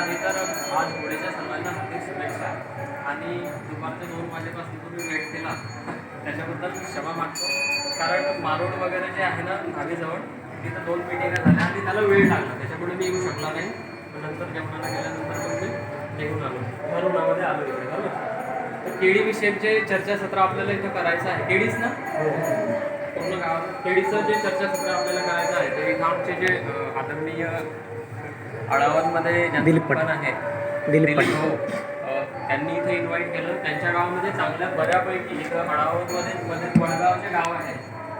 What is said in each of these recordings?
आधी तर आज होळीच्या सर्वांना हार्दिक शुभेच्छा. आणि दुपारच्या 2 वाजेपासून तुम्ही वेट केला त्याच्याबद्दल क्षमा मागतो. कारण मारोड वगैरे जे आहे ना न्हावीजवळ, तिथं 2 मिटिंगा झाल्या आणि त्याला वेळ लागला, त्याच्यामुळे मी येऊ शकला नाही. नंतर जेवणाला गेल्यानंतर मग मी निघून आलो, भरूणामध्ये आलो इकडे. बरोबर. तर केळीविषयक जे चर्चासत्र आपल्याला इथं करायचं आहे, केळीच ना पूर्ण गावात केळीचं जे चर्चासत्र आपल्याला करायचं आहे, तर इथं आमचे जे आदरणीय आळावांमध्ये दिलीप पण आहे दिलीप हो, त्यांनी इथे इन्व्हाइट केलं. त्यांच्या गावामध्ये चांगल्या बऱ्यापैकी इथं आळावांमध्ये वडगाव जे गाव आहे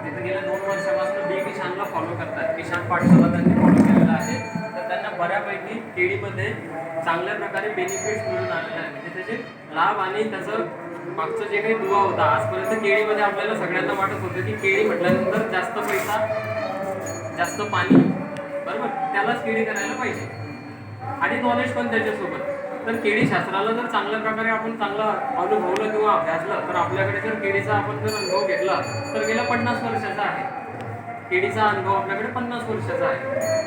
तिथे गेल्या 2 वर्षापासून बी किशानला फॉलो करतात. किसान पाठशाला त्यांनी फॉलो केलेला आहे. तर त्यांना बऱ्यापैकी केळीमध्ये चांगल्या प्रकारे बेनिफिट्स मिळून आलेले आहे. म्हणजे त्याचे लाभ आणि त्याचं मागचं जे काही दुवा होता आजपर्यंत केळीमध्ये आपल्याला सगळ्यांना वाटत होतं की केळी म्हटल्यानंतर जास्त पैसा जास्त पाणी, बरोबर, त्यालाच केळी करायला पाहिजे आणि नॉलेज पण त्याच्यासोबत. तर केळी शास्त्राला जर चांगल्या प्रकारे आपण चांगला अनुभवलं किंवा अभ्यासलं तर आपल्याकडे जर केळीचा आपण जर अनुभव घेतला तर गेल्या 50 वर्षाचा आहे. केळीचा अनुभव आपल्याकडे 50 वर्षाचा आहे.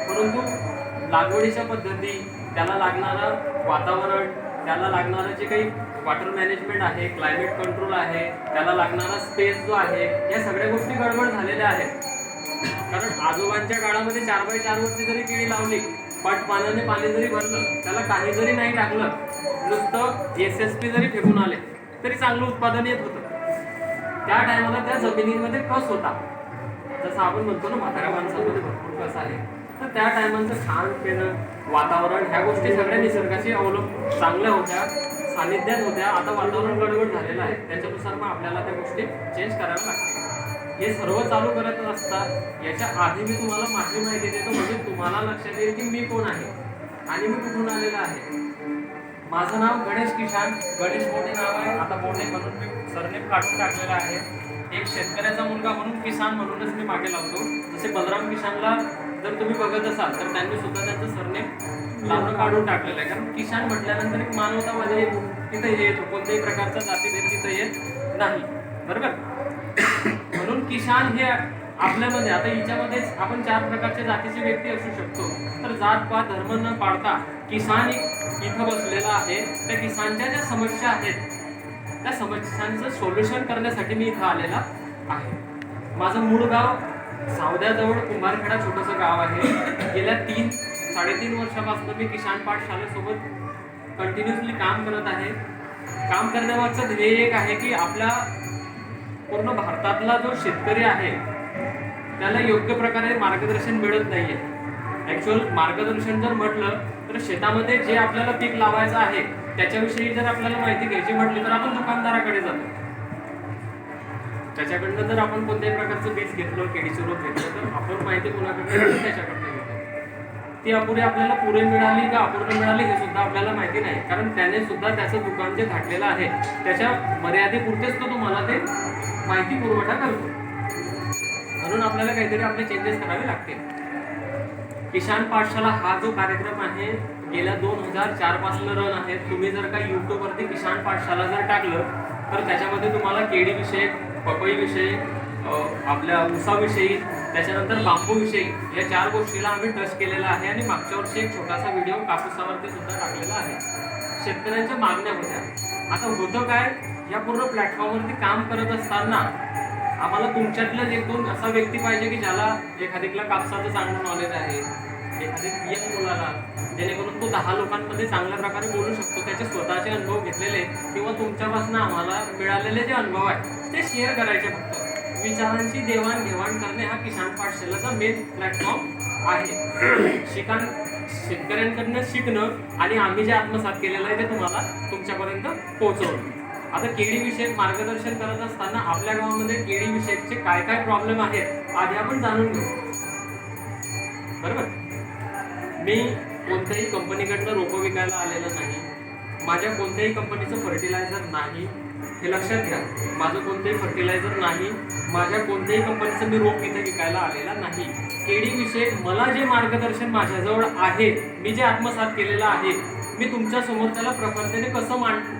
परंतु लागवडीच्या पद्धती, त्याला लागणारं वातावरण, त्याला लागणारं जे काही वॉटर मॅनेजमेंट आहे, क्लायमेट कंट्रोल आहे, त्याला लागणारा स्पेस जो आहे, या सगळ्या गोष्टी गडबड झालेल्या आहेत. कारण आजोबांच्या काळामध्ये 4x4 वरती जरी केळी लावली, पण पाण्याने पाणी जरी भरलं, त्याला काही जरी नाही टाकलं, नुसतं SSP जरी फेकून आले तरी चांगलं उत्पादन येत होतं. त्या टायमाला त्या जमिनीमध्ये कस होता, जसं आपण म्हणतो ना म्हाताऱ्या माणसामध्ये भरपूर कस आहे, तर त्या टायमाचं खाण पिणं, वातावरण, ह्या गोष्टी सगळ्या निसर्गाची चांगल्या होत्या, सानिध्यात होत्या. आता वातावरण गडबड झालेलं आहे, त्याच्यानुसार मग आपल्याला त्या गोष्टी चेंज कराव्या लागतात. हे सर्व चालू करत असतात. याच्या आधी मी तुम्हाला माझी माहिती देतो, म्हणजे तुम्हाला लक्षात येईल की मी कोण आहे आणि मी कुठून आलेला आहे. माझं नाव गणेश किशान, गणेश मोठे नाव आहे. आता मोठे म्हणून मी सरनेम काढून टाकलेला आहे. एक शेतकऱ्याचा मुलगा म्हणून किसान म्हणूनच मी मागे लावतो. जसे बलराम किशानला जर तुम्ही बघत असाल तर त्यांनी सुद्धा त्यांचं सरनेम लावणं काढून टाकलेलं आहे. कारण किसान म्हटल्यानंतर एक मानवतामध्ये तिथे येतो, कोणत्याही प्रकारचा जातीभेद तिथे येत नाही, बरोबर. म्हणून किसान हे आपल्यामध्ये, आता हिच्यामध्येच आपण 4 प्रकारच्या जातीची व्यक्ती असू शकतो. तर जात पात धर्म न पाळता किसान इथं बसलेला आहे. त्या किसानच्या ज्या समस्या आहेत त्या समस्यांचं सोल्युशन करण्यासाठी मी इथं आलेला आहे. माझं मूळ गाव सावद्याजवळ कुंभारखेडा छोटंसं गाव आहे. गेल्या 3-3.5 वर्षापासून मी किसान पाठशालेसोबत कंटिन्युअसली काम करत आहे. काम करण्यामागचं ध्येय एक आहे की आपल्या पूर्ण भारतातला जो शेतकरी आहे त्याला योग्य प्रकारे मार्गदर्शन मिळत नाहीये. ऍक्च्युअल मार्गदर्शन जर म्हटलं तर शेतामध्ये जे आपल्याला पीक लावायचं आहे त्याच्याविषयी जर आपल्याला माहिती घ्यायची म्हटली तर आपण दुकानदाराकडे जातो. त्याच्याकडनं जर आपण कोणत्याही प्रकारचं बीज घेतलं, केळीचं रोप घेतलं, तर आपण माहिती कोणाकडे त्याच्याकडनं घेतो. ती अपुरी आपल्याला पुरे मिळाली का अपूर्ण मिळाली हे सुद्धा आपल्याला माहिती नाही. कारण त्याने सुद्धा त्याचं दुकान जे घातलेलं आहे त्याच्या मर्यादेपुरतेच तो तुम्हाला ते माहिती पुरवठा करतो. म्हणून आपल्याला काहीतरी आपले चेंजेस करावे लागतील. किसान पाठशाला हा जो कार्यक्रम आहे गेल्या 2004 पासून रन आहे. तुम्ही जर का यूट्यूबवरती किसान पाठशाला जर टाकलं तर त्याच्यामध्ये तुम्हाला केळीविषयी, पपईविषयी, आपल्या ऊसाविषयी, त्याच्यानंतर बांबूविषयी या 4 गोष्टीला आम्ही टच केलेला आहे. आणि मागच्या वर्षी एक छोटासा व्हिडिओ कापूसावरती सुद्धा टाकलेला आहे. शेतकऱ्यांच्या मागण्या होत्या. आता होतं काय, या पूर्ण प्लॅटफॉर्मवरती काम करत असताना आम्हाला तुमच्यातलं 1-2 असा व्यक्ती पाहिजे की ज्याला एखाद्याला कापसाचं चांगलं नॉलेज आहे, एखाद्या यंग मुलाला, जेणेकरून तो 10 लोकांमध्ये चांगल्या प्रकारे बोलू शकतो, त्याचे स्वतःचे अनुभव घेतलेले किंवा तुमच्यापासून आम्हाला मिळालेले जे अनुभव आहेत ते शेअर करायचे. फक्त विचारांची देवाणघेवाण करणे हा किसान पाठशालाचा मेन प्लॅटफॉर्म आहे. शेतकऱ्यांकडनं शिकणं आणि आम्ही जे आत्मसात केलेलं आहे ते तुम्हाला तुमच्यापर्यंत पोहोचवणं. आता केळीविषयक मार्गदर्शन करत असताना आपल्या गावामध्ये केळीविषयकचे काय काय प्रॉब्लेम आहेत आधी आपण जाणून घेऊ, बरोबर. मी कोणत्याही कंपनीकडनं रोपं विकायला आलेलं नाही. माझ्या कोणत्याही कंपनीचं फर्टिलायझर नाही, हे लक्षात घ्या. माझं कोणतंही फर्टिलायझर नाही, माझ्या कोणत्याही कंपनीचं मी रोप इथे विकायला आलेला नाही. केळीविषयक मला जे मार्गदर्शन माझ्याजवळ आहे, मी जे आत्मसात केलेलं आहे, मी तुमच्या समोर त्याला प्रखरतेने कसं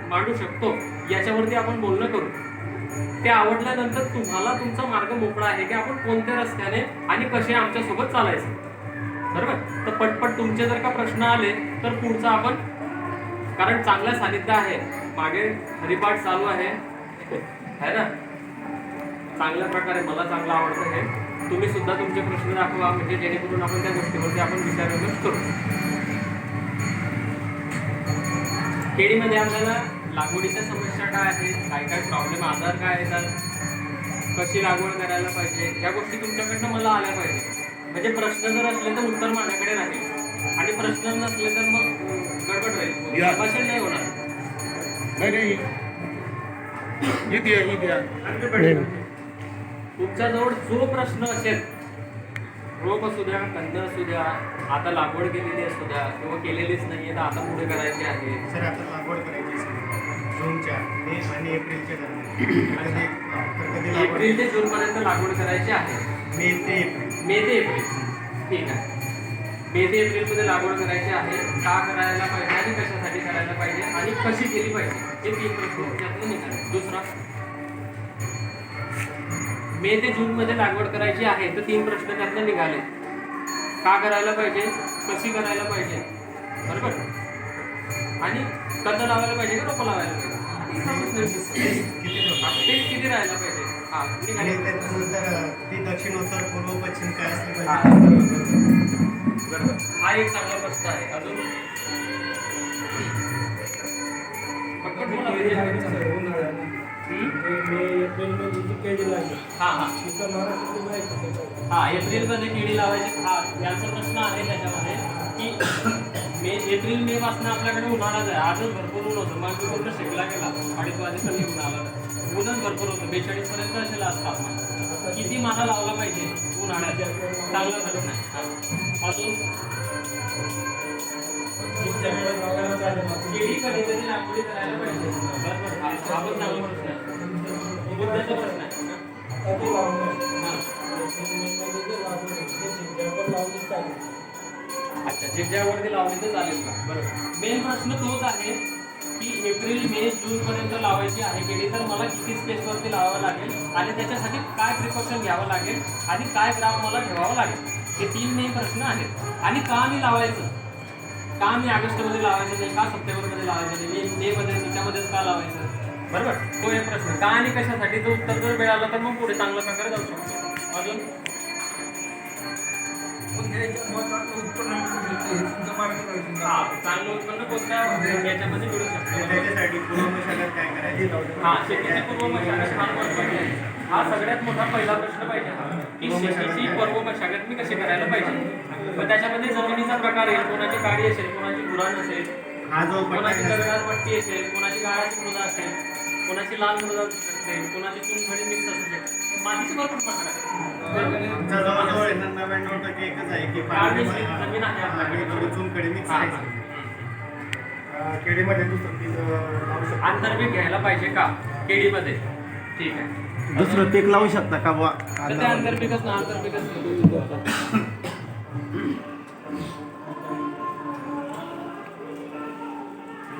मांडू शकतो याच्यावरती आपण बोलणं करू. ते आवडल्यानंतर तुम्हाला तुमचा मार्ग मोकळा आहे की आपण कोणत्या रस्त्याने आणि कसे आमच्यासोबत चालायचं. बरोबर. तर पटपट तुमचे जर का प्रश्न आले तर पुढचा आपण, कारण चांगलं सानिध्य आहे, मागे हरिपाठ चालू आहे ना, चांगल्या प्रकारे, मला चांगलं आवडतं हे. तुम्ही सुद्धा तुमचे प्रश्न दाखवा, म्हणजे जेणेकरून आपण त्या गोष्टीवरती आपण विचार विमर्श करू. केळीमध्ये आपल्याला लागवडीच्या समस्या काय आहेत, काय काय प्रॉब्लेम, आजार काय येतात, कशी लागवड करायला पाहिजे, या गोष्टी तुमच्याकडनं मला आल्या पाहिजे. म्हणजे प्रश्न जर असले तर उत्तर माझ्याकडे राहील, आणि प्रश्न नसले तर मग गडबड राहील, भाषण नाही होणार. तुमच्याजवळ जो प्रश्न असेल, रोप असू द्या, कंद असू द्या, आता लागवड केलेली असू द्या किंवा केलेलीच नाहीये तर आता पुढे करायची आहे. सर आता लागवड करायची जूनच्या मे आणि एप्रिलच्या दरम्यान. एप्रिल ते जून पर्यंत लागवड करायची आहे. मे ते एप्रिल. ठीक आहे. मे ते एप्रिलमध्ये लागवड करायची आहे. का करायला पाहिजे आणि कशासाठी करायला पाहिजे आणि कशी केली पाहिजे, हे 3 प्रश्न त्यातून निघाले. दुसरा, मे ते जून मध्ये लागवड करायची आहे तर 3 प्रश्न त्यातून निघाले. का करायला पाहिजे, कशी करायला पाहिजे, बरोबर, आणि कंद लावायला पाहिजे का रोपं लावायला पाहिजे, किती राहायला पाहिजे. आणि त्याच्यानंतर ती दक्षिण, उत्तर, पूर्व, पश्चिम काय असलं पाहिजे. बरोबर, हा एक चांगला प्रश्न आहे. अजून एप्रिलमध्ये केळी लावायची. यांचा प्रश्न आहे त्याच्यामध्ये की एप्रिल मे पासून आपल्याकडे उन्हाळाच आहे. आजच भरपूर ऊन होतं, मग पूर्ण शेकला गेला, 2:30 वाजेपर्यंत ऊन आला, ऊनच भरपूर होतं, 42 पर्यंत असेल आज तापमान. किती माला लावला पाहिजे उन्हाळ्यात, चांगला प्रश्न आहे. अजून केळी कधीतरी लागवडी करायला पाहिजे, बरोबर, हा पण चांगला प्रश्न आहे, मुद्द्याचा प्रश्न आहे. अच्छा, जिल्ह्यावरती लावली तर चालेल का, बरोबर. मेन प्रश्न तोच आहे की एप्रिल मे जून पर्यंत लावायची आहे केळी, तर मला किती स्पेसवरती लावावं लागेल आणि त्याच्यासाठी काय प्रिकॉशन घ्यावं लागेल आणि काय ग्राम मला ठेवावं लागेल, हे 3 मेन प्रश्न आहेत. आणि का मी लावायचं, का मी ऑगस्टमध्ये लावायचं नाही, का सप्टेंबरमध्ये लावायचं नाही, मे मध्ये त्याच्यामध्येच का लावायचं, बरोबर, तो एक प्रश्न. का आणि कशासाठी जर उत्तर जर मिळालं तर मग पुढे चांगल्या प्रकारे जाऊ शकतो. अजून चांगलं उत्पन्न कोणत्या याच्यामध्ये मिळू शकतं, त्याच्यासाठी पूर्व मशागत काय करायची. शेतीची पूर्व मशागत फार महत्त्वाची आहे. हा सगळ्यात मोठा पहिला प्रश्न पाहिजे की शेतीची पूर्व मशागत मी कशी करायला पाहिजे. मग त्याच्यामध्ये जमिनीचा प्रकार येईल, कोणाची काळी असेल, कोणाची गुराण असेल, कोणाची दगडाळ पट्टी असेल, कोणाची गाळाची मृदा असेल, कोणाची लाल मृदा असू शकते, कोणाची चुनखडी मिक्स असू शकते, मातीचे भरपूर प्रकार आहेत. जवळजवळ 99% एकच आहे की जमीन आहे आपल्याकडे, चुनखडी मिक्स आहे. केळीमध्ये दुसरं पीक लावू शकतो, आंतरपीक घ्यायला पाहिजे का केळीमध्ये, ठीक आहे, दुसरं पीक लावू शकता का बुवा. तर ते आंतरपीकच ना, आंतरपीकच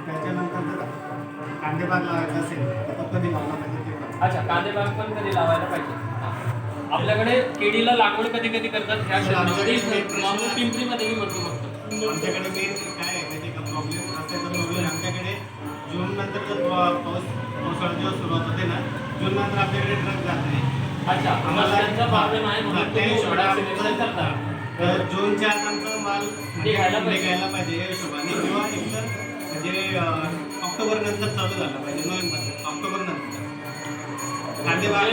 त्याच्यानंतर जर कांदेबाग लावायचा असेल तर तो कधी लावला पाहिजे. अच्छा, कांदेबाग पण कधी लावायला पाहिजे. आपल्याकडे केळीला लागवड कधी कधी करतात ह्या क्षेत्रामध्ये, पिंपरीमध्ये मी म्हणतो फक्त. आमच्याकडे मेन काय आहे माहिती का प्रॉब्लेम असेल, आमच्याकडे जून नंतर जर पावसाळा जेव्हा सुरुवात होते ना, जून नंतर आपल्याकडे ट्रक जात नाही. अच्छा, आम्हाला त्यांचा प्रॉब्लेम आहे म्हणून तुम्ही सिलेक्शन करता. तर जूनच्या आत आमचा माल निघायला पाहिजे या हिशोबाने, किंवा एकतर म्हणजे ऑक्टोबर नंतर चालू झाला पाहिजे, नोव्हेंबर ऑक्टोबर नंतर. कांदेबाग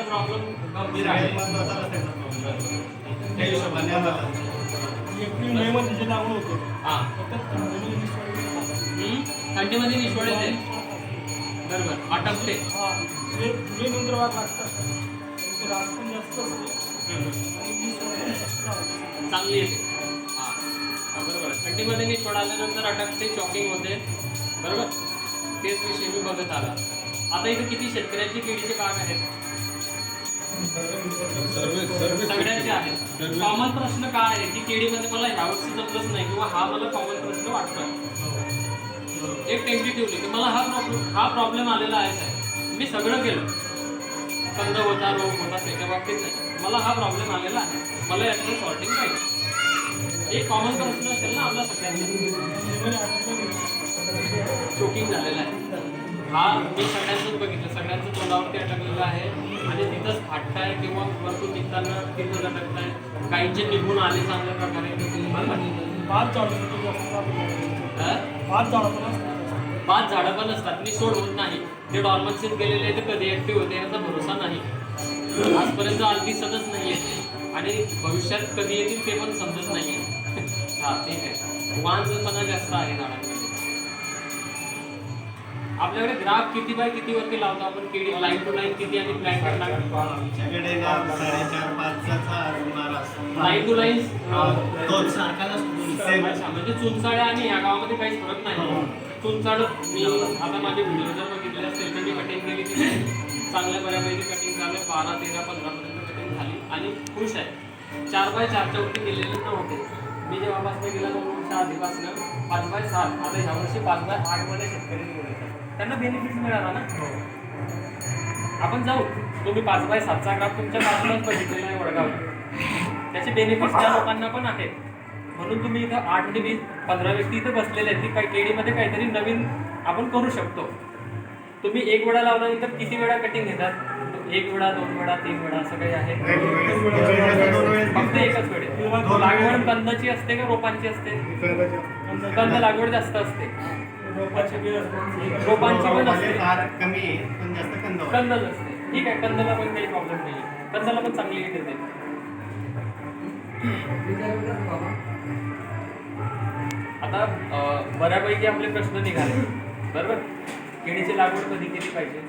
प्रॉब्लेम गंभीर आहे, महत्वाचा असायचा प्रॉब्लेम त्या हिशोबाने आम्हाला एप्रिल मे मध्ये जे लागवड होते थंडीमध्ये निष्फळ येते, बरोबर, अटकते. जुलै नंतर वाद लागतात, रात पण जास्त असते आणि चांगली येते. बरोबर, थंडीमध्ये निष्फळ आल्यानंतर अटकते, चॉकिंग होते, बरोबर, तेच विषय मी बघत आला. आता इथे किती शेतकऱ्यांची केळीचे बाग आहेत, सगळ्यांचे आहेत. कॉमन प्रश्न काय आहे की केळीमध्ये मला ह्यावर्षी जमलंच नाही, किंवा हा मला कॉमन प्रश्न वाटतोय एक टेंटेटिव्हली की मला हा प्रॉब्लेम आलेला आहे साहेब, मी सगळं केलं, कंद होता, रोग होता, त्याच्या बाबतीत नाही, मला हा प्रॉब्लेम आलेला आहे, मला याचं सॉर्टिंग पाहिजे. एक कॉमन प्रश्न असेल ना आपला सगळ्यांना, चोकिंग झालेला आहे. हा मी सगळ्यांचंच बघितलं, सगळ्यांचं तोंडावरती अटकलेलं आहे आणि तिथंच फाटताय किंवा वरतून निघताना तिथं अटकताय. काहींचे निघून आले चांगल्या प्रकारे. पाच झाडं पण असतात, मी सोड होत नाही. ते डॉर्मन्सीत गेलेले ते कधी ऍक्टिव्ह होते याचा भरोसा नाही. आजपर्यंत आज दिसतच नाहीये आणि भविष्यात कधी येतील ते पण समजत नाहीये. हा ठीक आहे. वांजपणा जास्त आहे झाडांमध्ये. आपल्याकडे ग्राफ किती बाय किती वरती लावतो आपण केळी, लाईन टू लाईन किती आणि प्लॅन्टेड आमच्याकडे 4.5-5चा रुमाल असतो. लाईन टू लाईन दोन सारखा म्हणजे चुनसाड्या आणि या गावामध्ये काहीच फरक नाही. चुनसाड मी आता माझे व्हिडिओ जर बघितले असेल तर मी कटिंग केली ती चांगल्या बऱ्यापैकी कटिंग झालं. 12, 13, 15 पर्यंत कटिंग झाली आणि खुश आहे. 4x4च्या वरती गेलेले नव्हते. मी जेव्हापासून गेला 2 वर्ष आधीपासून 5x7, आता ह्या वर्षी 5x8 मध्ये शेतकरी निवडले. त्यांना बेनिफिट मिळाला ना. आपण जाऊ, तुम्ही 5x7चा ग्राफ तुमच्या बाजूलाच बघितलेला आहे वडगाव. त्याचे बेनिफिट्स त्या लोकांना पण आहेत. म्हणून तुम्ही इथं 8 ते 20, 15 व्यक्ती इथं बसलेले आहेत की काही केळीमध्ये काहीतरी नवीन आपण करू शकतो. तुम्ही एक वेळा लावल्यानंतर किती वेळा कटिंग घेतात? 1 वेळा, 2 वेळा, 3 वेळा असं काही आहे? फक्त एकच वेळे. लागवड कंदाची असते का रोपांची असते? कंद लागवड जास्त असते. रोपांची पण असते, कमी आहे पण जास्त कंदच असते. ठीक आहे, कंदाला पण काही प्रॉब्लेम नाही. कंदाला पण चांगली हिट येते. आता बऱ्यापैकी आपले प्रश्न निघाले बरोबर. केळीची लागवड कधी केली पाहिजे?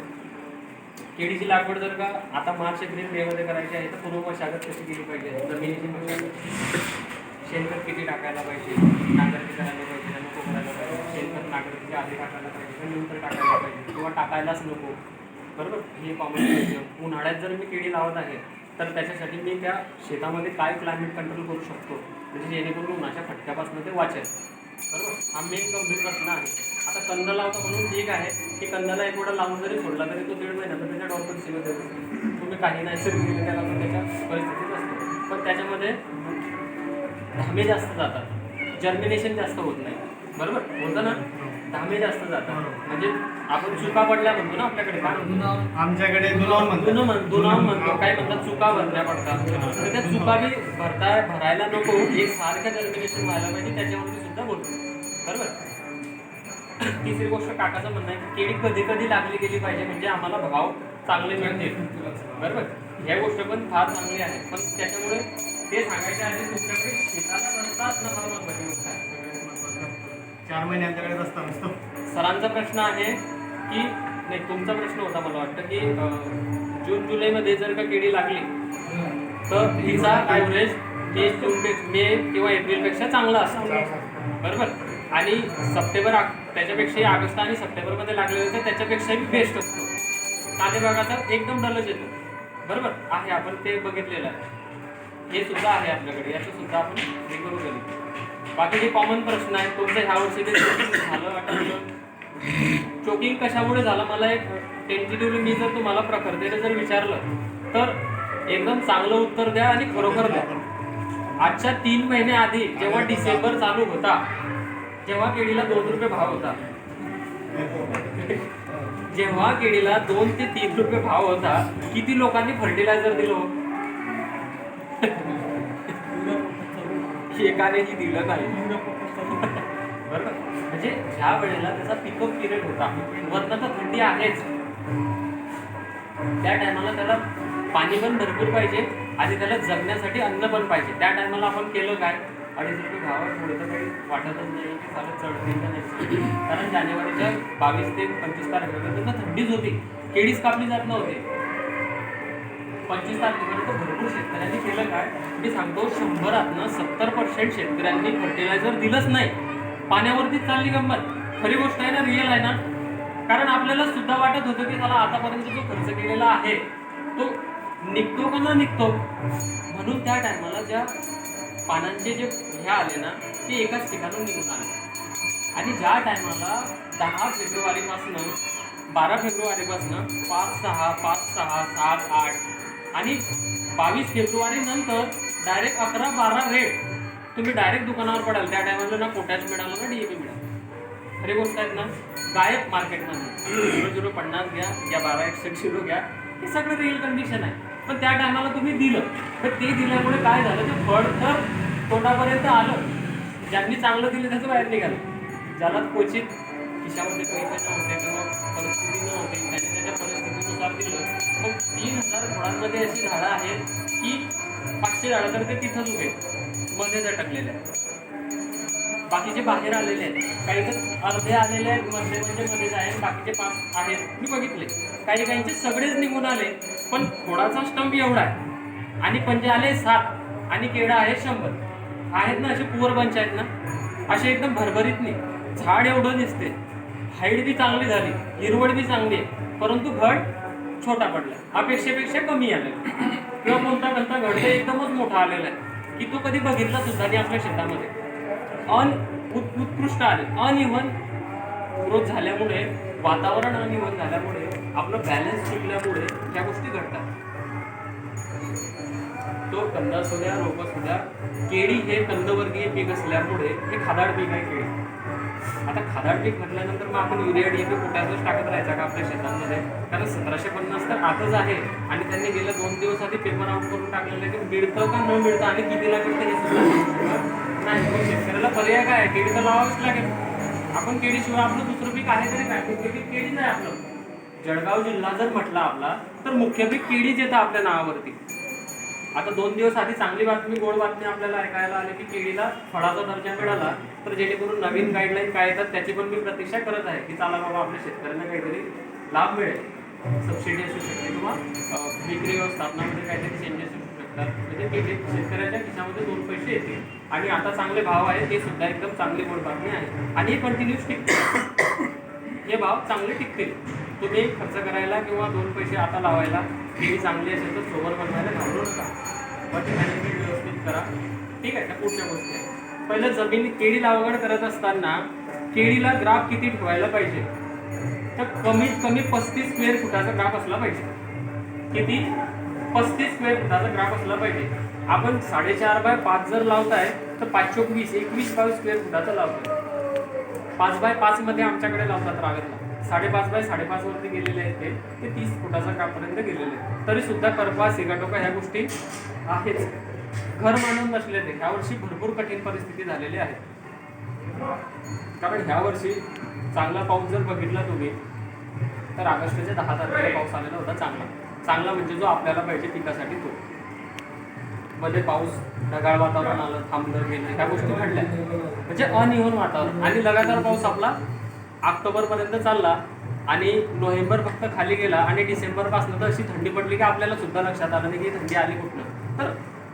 केळीची लागवड जर का आता मार्च एप्रिल मे मध्ये करायची आहे तर पूर्व मशागत कशी केली पाहिजे? जमिनीची मशागत, शेणखत किती टाकायला पाहिजे, नांगरणी करायला पाहिजे, नको करायला पाहिजे, शेणखत नांगरणीच्या आधी टाकायला पाहिजे पण नंतर टाकायला पाहिजे किंवा टाकायलाच नको बरोबर. हे कॉमन क्वेश्चन. उन्हाळ्यात जर मी केळी लावत आहे तर त्याच्यासाठी मी त्या शेतामध्ये काय क्लायमेट कंट्रोल करू शकतो म्हणजे जेणेकरून उन्हाच्या फटक्यापासून ते वाचेल बरोबर. हा मेन गंभीर प्रश्न आहे. आता कंद लावतो म्हणून ठीक आहे की कंदाला एक वेळा लावून जरी सोडला तरी तो 1.5 महिना तर त्याच्या डॉर्मन्सीमध्ये असतो. तुम्ही काही नैसर्गिक केलं त्याला पण त्याच्या परिस्थितीत असतो. पण त्याच्यामध्ये धामे जास्त जातात, जर्मिनेशन जास्त होत नाही बरोबर. होतं ना, धामे जास्त जातात. म्हणजे आपण चुका पडल्या म्हणतो ना आपल्याकडे, काय म्हणतो? आमच्याकडे दुलाव म्हणतो. काय म्हणतात? चुका भरल्या पडतात. तर त्या चुका बी भरायला नको. एक सारखं जर्मिनेशन व्हायला पाहिजे त्याच्यावरती सुद्धा बोलतो बरोबर. तिसरी गोष्ट काकाचं म्हणणं आहे की केळी कधी कधी लागली गेली पाहिजे म्हणजे आम्हाला भाव चांगले मिळतील बरोबर. ह्या गोष्ट पण फार चांगली आहे पण त्याच्यामुळे ते सांगायचे आहे तुमच्याकडे शेताला रस्ताच न फार महत्वाची गोष्ट आहे. 4 महिने आमच्याकडे रस्ता नसतो. सरांचा प्रश्न आहे की नाही, तुमचा प्रश्न होता मला वाटतं की जून जुलैमध्ये जर का केळी लागली तर तिचा ॲव्हरेज मे किंवा एप्रिलपेक्षा चांगला असतो बरोबर. आणि सप्टेंबर त्याच्यापेक्षाही ऑगस्ट आणि सप्टेंबरमध्ये लागलेलं तर त्याच्यापेक्षाही बेस्ट असतो. कांदेबागाचा एकदम डलच येतो बरोबर आहे. आपण ते बघितलेलं आहे. हे सुद्धा आहे आपल्याकडे, याचं सुद्धा आपण हे करू गेलो. बाकी जे कॉमन प्रश्न आहे तुमचं ह्या वर्षी ते झालं वाटतं. चोकिंग कशामुळे झालं मला एक टेंटेटिव्हली मी जर तुम्हाला प्रखरतेने जर विचारलं तर एकदम चांगलं उत्तर द्या आणि खरोखर द्या. आजच्या 3 महिने आधी जेव्हा डिसेंबर चालू होता जेव्हा केळीला 2 रुपये भाव होता, जेव्हा केळीला 2 ते 3 रुपये भाव होता किती लोकांनी फर्टिलायझर दिलं? एकानेही दिलं नाही बरोबर. म्हणजे ज्या वेळेला त्याचा पिकअप पिरियड होता वरनं तर थंडी आहेच त्या टायमाला त्याला पाणी पण भरपूर पाहिजे आणि त्याला जगण्यासाठी अन्न पण पाहिजे. त्या टायमाला आपण केलं काय? 2.5 रुपये भावात थोडं तर काही वाटतच नाही की चालत चढतील का नाही. कारण जानेवारीच्या 22 ते 25 तारखेपर्यंत थंडीच होती, केळीच कापली जात नव्हती. 25 तारखेपर्यंत भरपूर शेतकऱ्यांनी केलं काय? मी सांगतो 100%तनं 70% शेतकऱ्यांनी फर्टिलायझर दिलंच नाही. पाण्यावरतीच चालली गंमत. खरी गोष्ट आहे ना, रिअल आहे ना. कारण आपल्याला सुद्धा वाटत होतं की त्याला आतापर्यंत जो खर्च केलेला आहे तो निघतो का न निघतो. म्हणून त्या टायमाला ज्या पानांचे जे हे आले ना ते एकाच ठिकाणून निघून आले. आणि ज्या टायमाला 10 फेब्रुवारीपासून 12 फेब्रुवारीपासून 5-6, 5-6, 7-8 आणि 22 फेब्रुवारी नंतर डायरेक्ट 11-12 रेड तुम्ही डायरेक्ट दुकानावर पडाल त्या टायमाला ना पोटॅश मिळालं ना DAP मिळालं. खरी गोष्ट आहेत ना, गायब मार्केटमध्ये 0.050 घ्या या 1261 घ्या, हे सगळं रिअल कंडिशन आहे. पण त्या टायमाला तुम्ही दिलं, तर ते दिल्यामुळे काय झालं, ते फळ तर तोंडापर्यंत आलं. ज्यांनी चांगलं दिलं त्याचं बाहेर निघालं. ज्याला क्वचित खिशामध्ये पैसे नव्हते किंवा परिस्थिती नव्हती त्याने त्याच्या परिस्थितीनुसार दिलं. मग 3000 फळांमध्ये अशी झाडं आहेत की 500 झाडं तर ते तिथंच उभे मध्ये अटकलेले आहेत. बाकीचे बाहेर आलेले आहेत, काही तर अर्धे आलेले आहेत मध्ये मध्येच आहेत, बाकीचे 5 आहेत मी बघितले. काही काहींचे सगळेच निघून आले, पण थोडासा स्टंप एवढा आहे आणि पंजे आले 7 आणि केळं आहे 100 आहेत ना. असे पुअर बंच आहेत ना, असे एकदम भरभरीत नाही. झाड एवढं दिसते, हाईट बी चांगली झाली, हिरवळ बी चांगली आहे, परंतु घड छोटा पडला, अपेक्षेपेक्षा कमी आलेला. किंवा कोणता घड तर एकदमच मोठा आलेला आहे की तो कधी बघितला सुद्धा नाही आपल्या शेतामध्ये. उत्कृष्ट आले. अनइव्हन ग्रोथ झाल्यामुळे, वातावरण अनइव्हन झाल्यामुळे, आपलं बॅलन्स चुकल्यामुळे त्या गोष्टी घडतात. तो कंद असू द्या, रोप असू द्या, केळी हे कंदवर्गीय पीक असल्यामुळे हे खादाड पीक आहे केळी. आता खादाड पीक म्हटल्यानंतर मग आपण युरिया DAP पोटॅशच टाकत राहायचा का आपल्या शेतांमध्ये? कारण 1750 तर आताच आहे आणि त्यांनी गेल्या 2 दिवस आधी पेपर आउट करून टाकलेलं आहे की मिळतं का न मिळतं आणि कितीला मिळतं हे सुद्धा नाही. मग शेतकऱ्याला पर्याय काय आहे? केळी तर लावावीच लागेल. आपण केळीशिवाय आपलं दुसरं पीक आहे तरी काय? मुख्य पीक केळीच आहे आपलं. जळगाव जिल्हा जर म्हटला आपला तर मुख्य पीक केळीच येतं आपल्या नावावरती. आता 2 दिवस आधी चांगली बातमी, गोड बातमी आपल्याला ऐकायला आली की केळीला फळाचा दर्जा मिळाला. तर जेणेकरून नवीन गाईडलाईन काय येतात त्याची पण मी प्रतीक्षा करत आहे की चला बाबा आपल्या शेतकऱ्यांना काहीतरी लाभ मिळेल. सबसिडी असू शकते किंवा विक्री व्यवस्थापनामध्ये काहीतरी चेंजेस असू शकतात, म्हणजे शेतकऱ्याच्या खिशामध्ये 2 पैसे येतील. आणि आता चांगले भाव आहेत, हे सुद्धा एकदम चांगली गोड बातमी आहे आणि हे कंटिन्यूस टिकतील. हे भाव चांगले टिकतील. तुम्ही खर्च करायला किंवा 2 पैसे आता लावायला केळी चांगली असेल तर सोबत बनवायला घाबरू नका. बट मॅनेजमेंट व्यवस्थित करा. ठीक आहे. त्या पुढच्या गोष्टी आहे. पहिलं जमीन केळी लागवड करत असताना केळीला ग्राफ किती ठेवायला पाहिजे? तर कमीत कमी 35 स्क्वेअर फुटाचा ग्राफ असला पाहिजे. किती? 35 स्क्वेअर फुटाचा ग्राफ असला पाहिजे. आपण 4.5x5 जर लावताय तर 5 चोक 20, 21 स्क्वेअर फुटाचा लावतोय. 5x5 मध्ये आमच्याकडे लावतात रावेरला. 5.5x5 वरती गेलेले आहेत ते 30 फुटाचा ग्राफपर्यंत गेलेले आहेत. तरी सुद्धा करपा, सिगाटोका ह्या गोष्टी आहेच. घर मानून नसले ते ह्या वर्षी भरपूर कठीण परिस्थिती झालेली आहे. कारण ह्या वर्षी चांगला पाऊस जर बघितला तुम्ही तर ऑगस्टच्या 10 तारखेला पाऊस आलेला होता. चांगला म्हणजे जो आपल्याला पाहिजे पिकासाठी तो. मध्ये पाऊस ढगाळ वातावरण आलं, थांबलं गेलं, ह्या गोष्टी घडल्या. म्हणजे अनइव्हन वातावरण आणि लगातार पाऊस आपला ऑक्टोबरपर्यंत चालला आणि नोव्हेंबर फक्त खाली गेला आणि डिसेंबरपासून तर अशी थंडी पडली की आपल्याला सुद्धा लक्षात आलं नाही की थंडी आली कुठनं. तर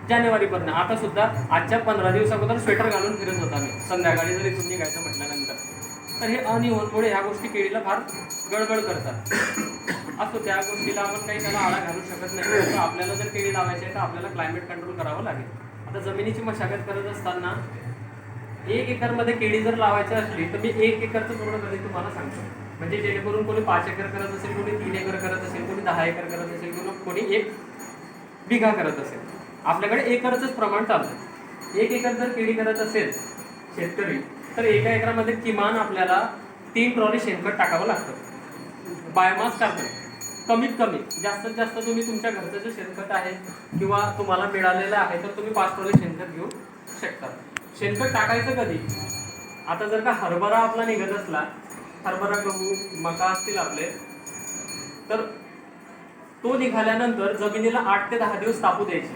जानेवारीपर्यंत आता सुद्धा आजच्या 15 दिवस अगोदर स्वेटर घालून फिरत होता मी संध्याकाळी जर इथून निघायचं म्हटल्यानंतर. तर हे अनइव्हनमुळे ह्या गोष्टी केळीला फार गडबड करतात. असो त्या गोष्टीला आपण काही त्याला आळा घालू शकत नाही. तर आपल्याला जर केळी लावायची आहे तर आपल्याला क्लायमेट कंट्रोल करावं लागेल. आता जमिनीची मशागत करत असताना 1 एकरमध्ये केळी जर लावायची असली तर मी 1 एकरचं पूर्ण कधी तुम्हाला सांगतो. म्हणजे जेणेकरून कोणी 5 एकर करत असेल, कोणी 3 एकर करत असेल, कोणी 10 एकर करत असेल, किंवा कोणी 1 बिघा करत असेल. आपल्याकडे एकरचंच प्रमाण चालतं. 1 एकर जर केळी करत असेल शेतकरी तर 1 एकरामध्ये किमान आपल्याला 3 ट्रॉली शेणखत टाकावं लागतं. बायोमास टाकतं. कमीत कमी जास्तीत जास्त तुम्ही तुमच्या घरचं जे शेणखत आहे किंवा तुम्हाला मिळालेलं आहे तर तुम्ही 5 ट्रॉली शेणखत घेऊ शकता. शेणखत टाकायचं कधी? आता जर का हरभरा आपला निघत असला, हरभरा, गहू, मका असतील आपले, तर तो निघाल्यानंतर जमिनीला 8 ते 10 दिवस तापू द्यायची.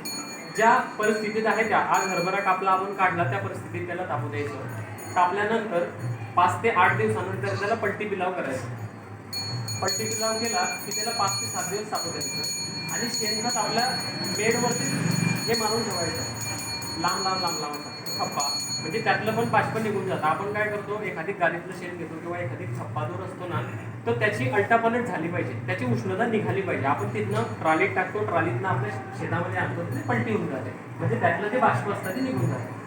ज्या परिस्थितीत आहे त्या, आज हरभरा कापला आपण काढला त्या परिस्थितीत त्याला तापू द्यायचं. तापल्यानंतर 5 ते 8 दिवसानंतर त्याला पलटी पिलाव करायचं. पलटी पिलाव केला की त्याला 5 ते 7 दिवस तापू द्यायचं आणि शेणखत आपल्या बेडवरती हे मारून ठेवायचं. लांब असं खप्पा, म्हणजे त्यातलं पण बाष्प निघून जातं. आपण काय करतो, एखादी गाडीतलं शेण घेतो किंवा एखादी खप्पा जो असतो ना, तर त्याची अल्टापलट झाली पाहिजे, त्याची उष्णता निघाली पाहिजे. आपण तिथनं ट्रॉलीत टाकतो, ट्रॉलीतनं आपल्या शेतामध्ये आणतो, ते पलटी होऊन जाते. म्हणजे त्यातलं जे बाष्प असतं ते निघून जाते.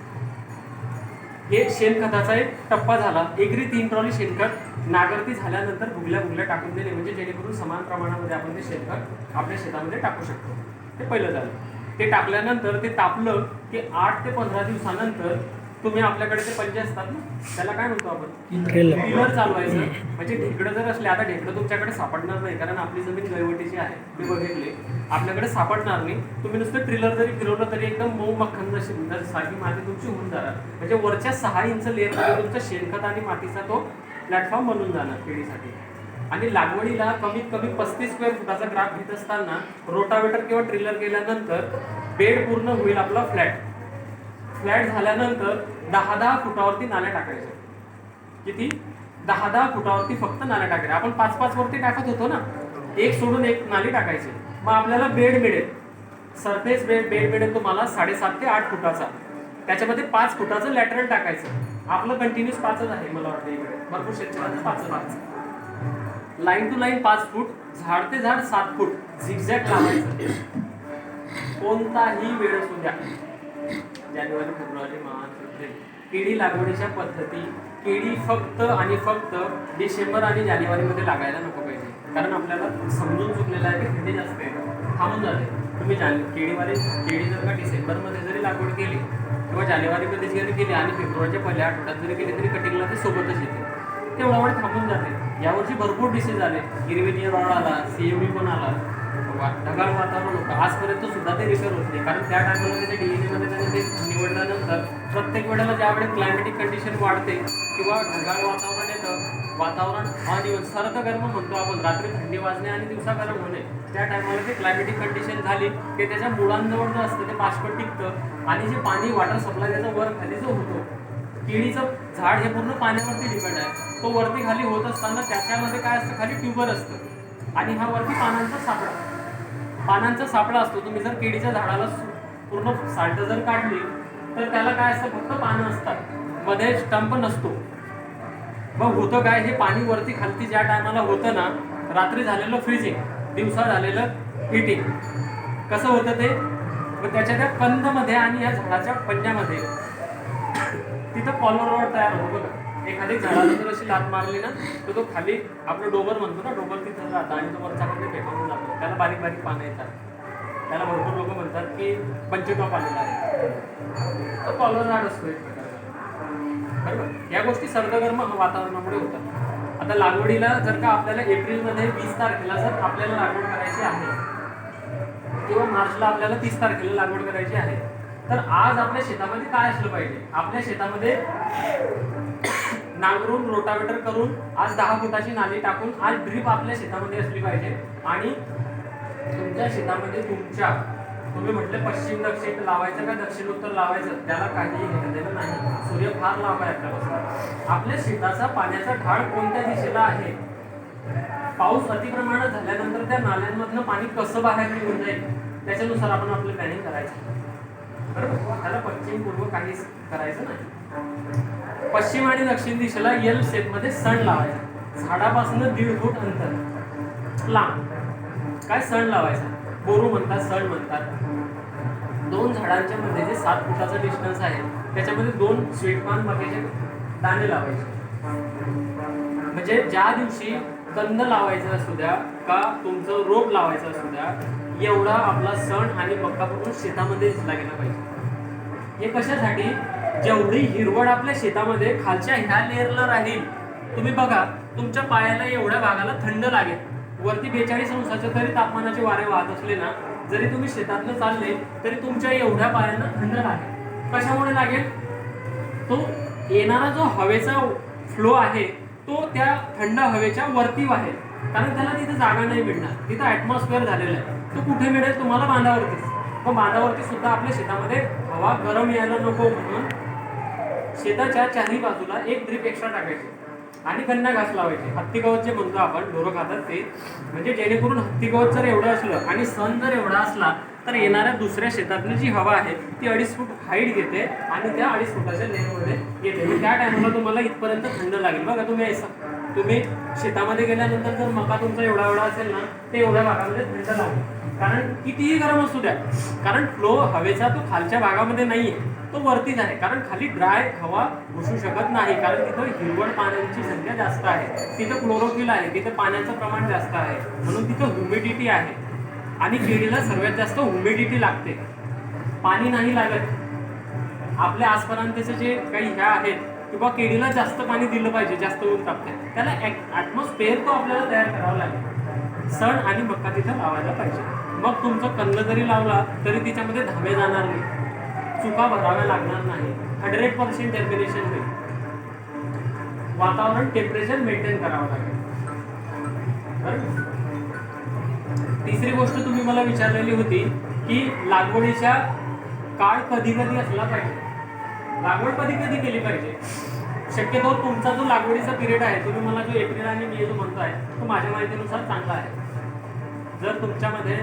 हे शेणखताचा एक टप्पा झाला. एकरी 3 ट्रॉली शेणखत नागरती झाल्यानंतर भुगल्या टाकून देणे, म्हणजे जेणेकरून समान प्रमाणामध्ये आपण ते शेणखत आपल्या शेतामध्ये टाकू शकतो. ते पहिलं झालं. ते टाकल्यानंतर ते तापलं की 8 ते 15 दिवसानंतर तुम्ही आपल्याकडे ते पंजे असतात ना, त्याला काय म्हणतो आपण, ट्रिलर. ट्रिलर चालवायचं. म्हणजे ढेकडं जर असले, आता ढेकडं तुमच्याकडे सापडणार नाही कारण आपली जमीन गळवटीची आहे, मी बघितले, आपल्याकडे सापडणार नाही. तुम्ही नुसतं ट्रिलर जरी फिरवलं तरी एकदम मऊ मक्खन सारखी माती तुमची होऊन जाणार. म्हणजे वरच्या 6 इंच लेअरमध्ये तुमचं शेणखत आणि मातीचा तो प्लॅटफॉर्म बनून जाणार केळीसाठी. आणि लागवडीला कमीत कमी 35 स्क्वेअर फुटाचा ग्राफ घेत असताना रोटावेटर किंवा ट्रिलर केल्यानंतर बेड पूर्ण होईल आपला फ्लॅट झाल्यानंतर 10-10 फुटावरती नाल्या टाकायच्या. किती? 10-10 फुटावरती फक्त नाल्या टाकायच्या. आपण 5-5 वरती टाकत होतो ना, एक सोडून एक नाली टाकायची. मग आपल्याला बेड मिळेल, सरफेस बेड मिळेल तुम्हाला 7.5 ते 8 फुटाचा. त्याच्यामध्ये 5 फुटाचं लॅटरल टाकायचं. आपलं कंटिन्यूस 5च आहे मला वाटतं इकडे, भरपूर शेतकऱ्यांचं 5. लाईन टू लाईन 5 फूट, झाड ते झाड 7 फूट झिगझॅग लावायचं. कोणताही वेळ असू द्या, जानेवारी, फेब्रुवारी, मार्च, एप्रिल. केळी लागवडीच्या पद्धती, केळी फक्त आणि फक्त डिसेंबर आणि जानेवारीमध्ये लागायला नको पाहिजे. कारण आपल्याला समजून चुकलेलं आहे की थंडी जास्त आहे, थांबून जाते. तुम्ही केळी जर का डिसेंबरमध्ये जरी लागवड केली किंवा जानेवारीमध्ये जरी केली आणि फेब्रुवारीच्या पहिल्या आठवड्यात जरी केली तरी कटिंगला ते सोबतच येते, तेवढा वेळ थांबून जाते. यावर्षी भरपूर डिसीज आले, हिरवेनियर रॉड आला, CMV पण आला, ढगाळ वातावरण होतं. आजपर्यंत सुद्धा ते रिपेअर होत नाही. कारण त्या टायमाला त्याच्या DNA मध्ये त्याने ते निवडल्यानंतर प्रत्येक वेळेला ज्यावेळेस क्लायमेटिक कंडिशन वाढते किंवा ढगाळ वातावरण येतं, वातावरण अनिवन सर्दगर्म म्हणतो आपण, रात्री थंडी वाजणे आणि दिवसा गरम होणे, त्या टायमाला ते क्लायमेटिक कंडिशन झाली की त्याच्या मुळांजवळ जे असतं ते बाष्प टिकतं आणि जे पाणी वॉटर सप्लाय त्याचा वर खाली जो होतो, केळीचं झाड हे पूर्ण पाण्यावरती डिपेंड आहे. तो वरती खाली होत असताना त्याच्यामध्ये काय असतं, खाली ट्यूबर असतं आणि हा वरती पानांचा सापळा असतो. तुम्ही जर केळीच्या झाडाला पूर्ण साल्ट जर काढली तर त्याला काय असतं, फक्त पानं असतात, मध्ये स्टंप नसतो. मग होतं काय, हे पाणी वरती खालती ज्या टायमाला होतं ना, रात्री झालेलं फ्रीजिंग, दिवसा झालेलं हिटिंग, कसं होतं ते, मग त्याच्या त्या कंदमध्ये आणि या झाडाच्या पंजामध्ये तिथं कॉलर रॉड तयार होतो बघा. एखादी झाडाला जर अशी लात मारली ना तर तो खाली आपलं डोबर म्हणतो ना, डोबर तिथं जातं आणि तो वरचा कडे फेकावून जातो. त्याला बारीक बारीक पानं येतात. त्याला भरपूर लोक म्हणतात की पंचटॉप आलेला आहे, तो कॉलर रॉड असतो एक प्रकारचा. बरोबर, या गोष्टी सर्दगर्म वातावरणामुळे होतात. आता लागवडीला जर का आपल्याला एप्रिलमध्ये 20 तारखेला जर आपल्याला लागवड करायची आहे किंवा मार्चला आपल्याला 30 तारखेला लागवड करायची आहे, तर आज आपल्या शेतामध्ये काय असलं पाहिजे, आपल्या शेतामध्ये नांगरून रोटावेटर करून आज 10 फुटाची नाली टाकून आज ड्रीप आपल्या शेतामध्ये असली पाहिजे. आणि तुमच्या शेतामध्ये तुम्ही म्हटले पश्चिम दक्षिण लावायचं का दक्षिण उत्तर लावायचं, त्याला काहीही घेणं देणं नाही. सूर्य फार लांब आहे आपल्यापासून. आपल्या शेताचा पाण्याचा ढाळ कोणत्या दिशेला आहे, पाऊस अतिप्रमाणात झाल्यानंतर त्या नाल्यांमधनं पाणी कसं बाहेर निघून जाईल, त्याच्यानुसार आपण आपलं प्लॅनिंग करायचं. बरोबर, त्याला पश्चिम पूर्व काहीच करायचं नाही. पश्चिम आणि दक्षिण दिशेला L शेपमध्ये सण लावायचा, झाडापासून 1.5 फूट अंतर लांब. काय सण लावायचा, बोरू म्हणतात, सण म्हणतात. 2 झाडांच्या मध्ये जे 7 फुटाचा डिस्टन्स आहे त्याच्यामध्ये 2 स्वीटपान मक्याचे दाणे लावायचे. म्हणजे ज्या दिवशी कंद लावायचा असू द्या का तुमचं रोप लावायचं असू द्या, एवढा आपला सण आणि मक्का पूर्ण शेतामध्ये दिसला गेला पाहिजे. हे कशासाठी, जेवढी हिरवळ आपल्या शेतामध्ये खालच्या ह्या लेअरला राहील, तुम्ही बघा तुमच्या पायाला एवढ्या भागाला थंड लागेल. वरती 42 अंशाच्या तरी तापमानाचे वारे वाहत असले ना, जरी तुम्ही शेतातनं चालले तरी तुमच्या एवढ्या पायांना थंड लागेल. कशामुळे लागेल, तो येणारा जो हवेचा फ्लो आहे तो त्या थंड हवेच्या वरती वाहेल. कारण त्याला तिथे जागा नाही मिळणार, तिथं ॲटमॉस्फिअर झालेलं आहे. तो कुठे मिळेल, तुम्हाला बांधावरतीच. मग बांधावरती सुद्धा आपल्या शेतामध्ये हवा गरम यायला नको म्हणून शेताच्या चारही बाजूला एक ड्रीप एक्स्ट्रा टाकायची आणि कन्या घास लावायचे. हत्ती गवत जे म्हणतो आपण, ढोरं खातात ते, म्हणजे जेणेकरून हत्ती गवत जर एवढं असलं आणि सण जर एवढा असला तर येणाऱ्या दुसऱ्या शेतातली जी हवा आहे ती 2.5 फूट हाईट घेते आणि त्या 2.5 फुटाच्या लेअरमध्ये येते. मग त्या टायमाला तुम्हाला इथपर्यंत थंड लागेल. बघा तुम्ही शेतामध्ये गेल्यानंतर जर मका तुमचा एवढा असेल ना, ते एवढ्या भागामध्ये थंड लागेल. कारण कितीही गरम असू द्या, कारण फ्लो हवेचा तो खालच्या भागामध्ये नाही आहे, तो वरतीच आहे. कारण खाली ड्राय हवा घुसू शकत नाही, कारण तिथं हिरवळ पाण्याची संख्या जास्त आहे, तिथं क्लोरोफिल आहे, तिथं पाण्याचं प्रमाण जास्त आहे, म्हणून तिथं ह्युमिडिटी आहे. आणि केळीला सर्वात जास्त ह्युमिडिटी लागते, पाणी नाही लागत. आपल्या आसपासचे जे काही ह्या आहेत किंवा केळीला जास्त पाणी दिलं पाहिजे, जास्त ऊन तापते, त्याला ॲटमॉस्फिअर तो आपल्याला तयार करावा लागेल. सण आणि मका तिथं लावायला पाहिजे. मग तुमचं कंद जरी लावला तरी तिच्यामध्ये धावे जाणार नाही, चुका भराव्या लागणार नाही, 100% जर्मिनेशन होईल. वातावरण टेम्परेचर मेंटेन करावं लागेल. बरं. तिसरी गोष्ट तुम्ही मला विचारलेली होती की लागवडीच्या काळ कधी कधी असला पाहिजे, लागवड कधी कधी केली पाहिजे. शक्यतो तुमचा जो लागवडीचा पिरियड आहे, तुम्ही मला जो एप्रिल आणि मे जो म्हणताय तो माझ्या माहितीनुसार चांगला आहे. जर तुमच्यामध्ये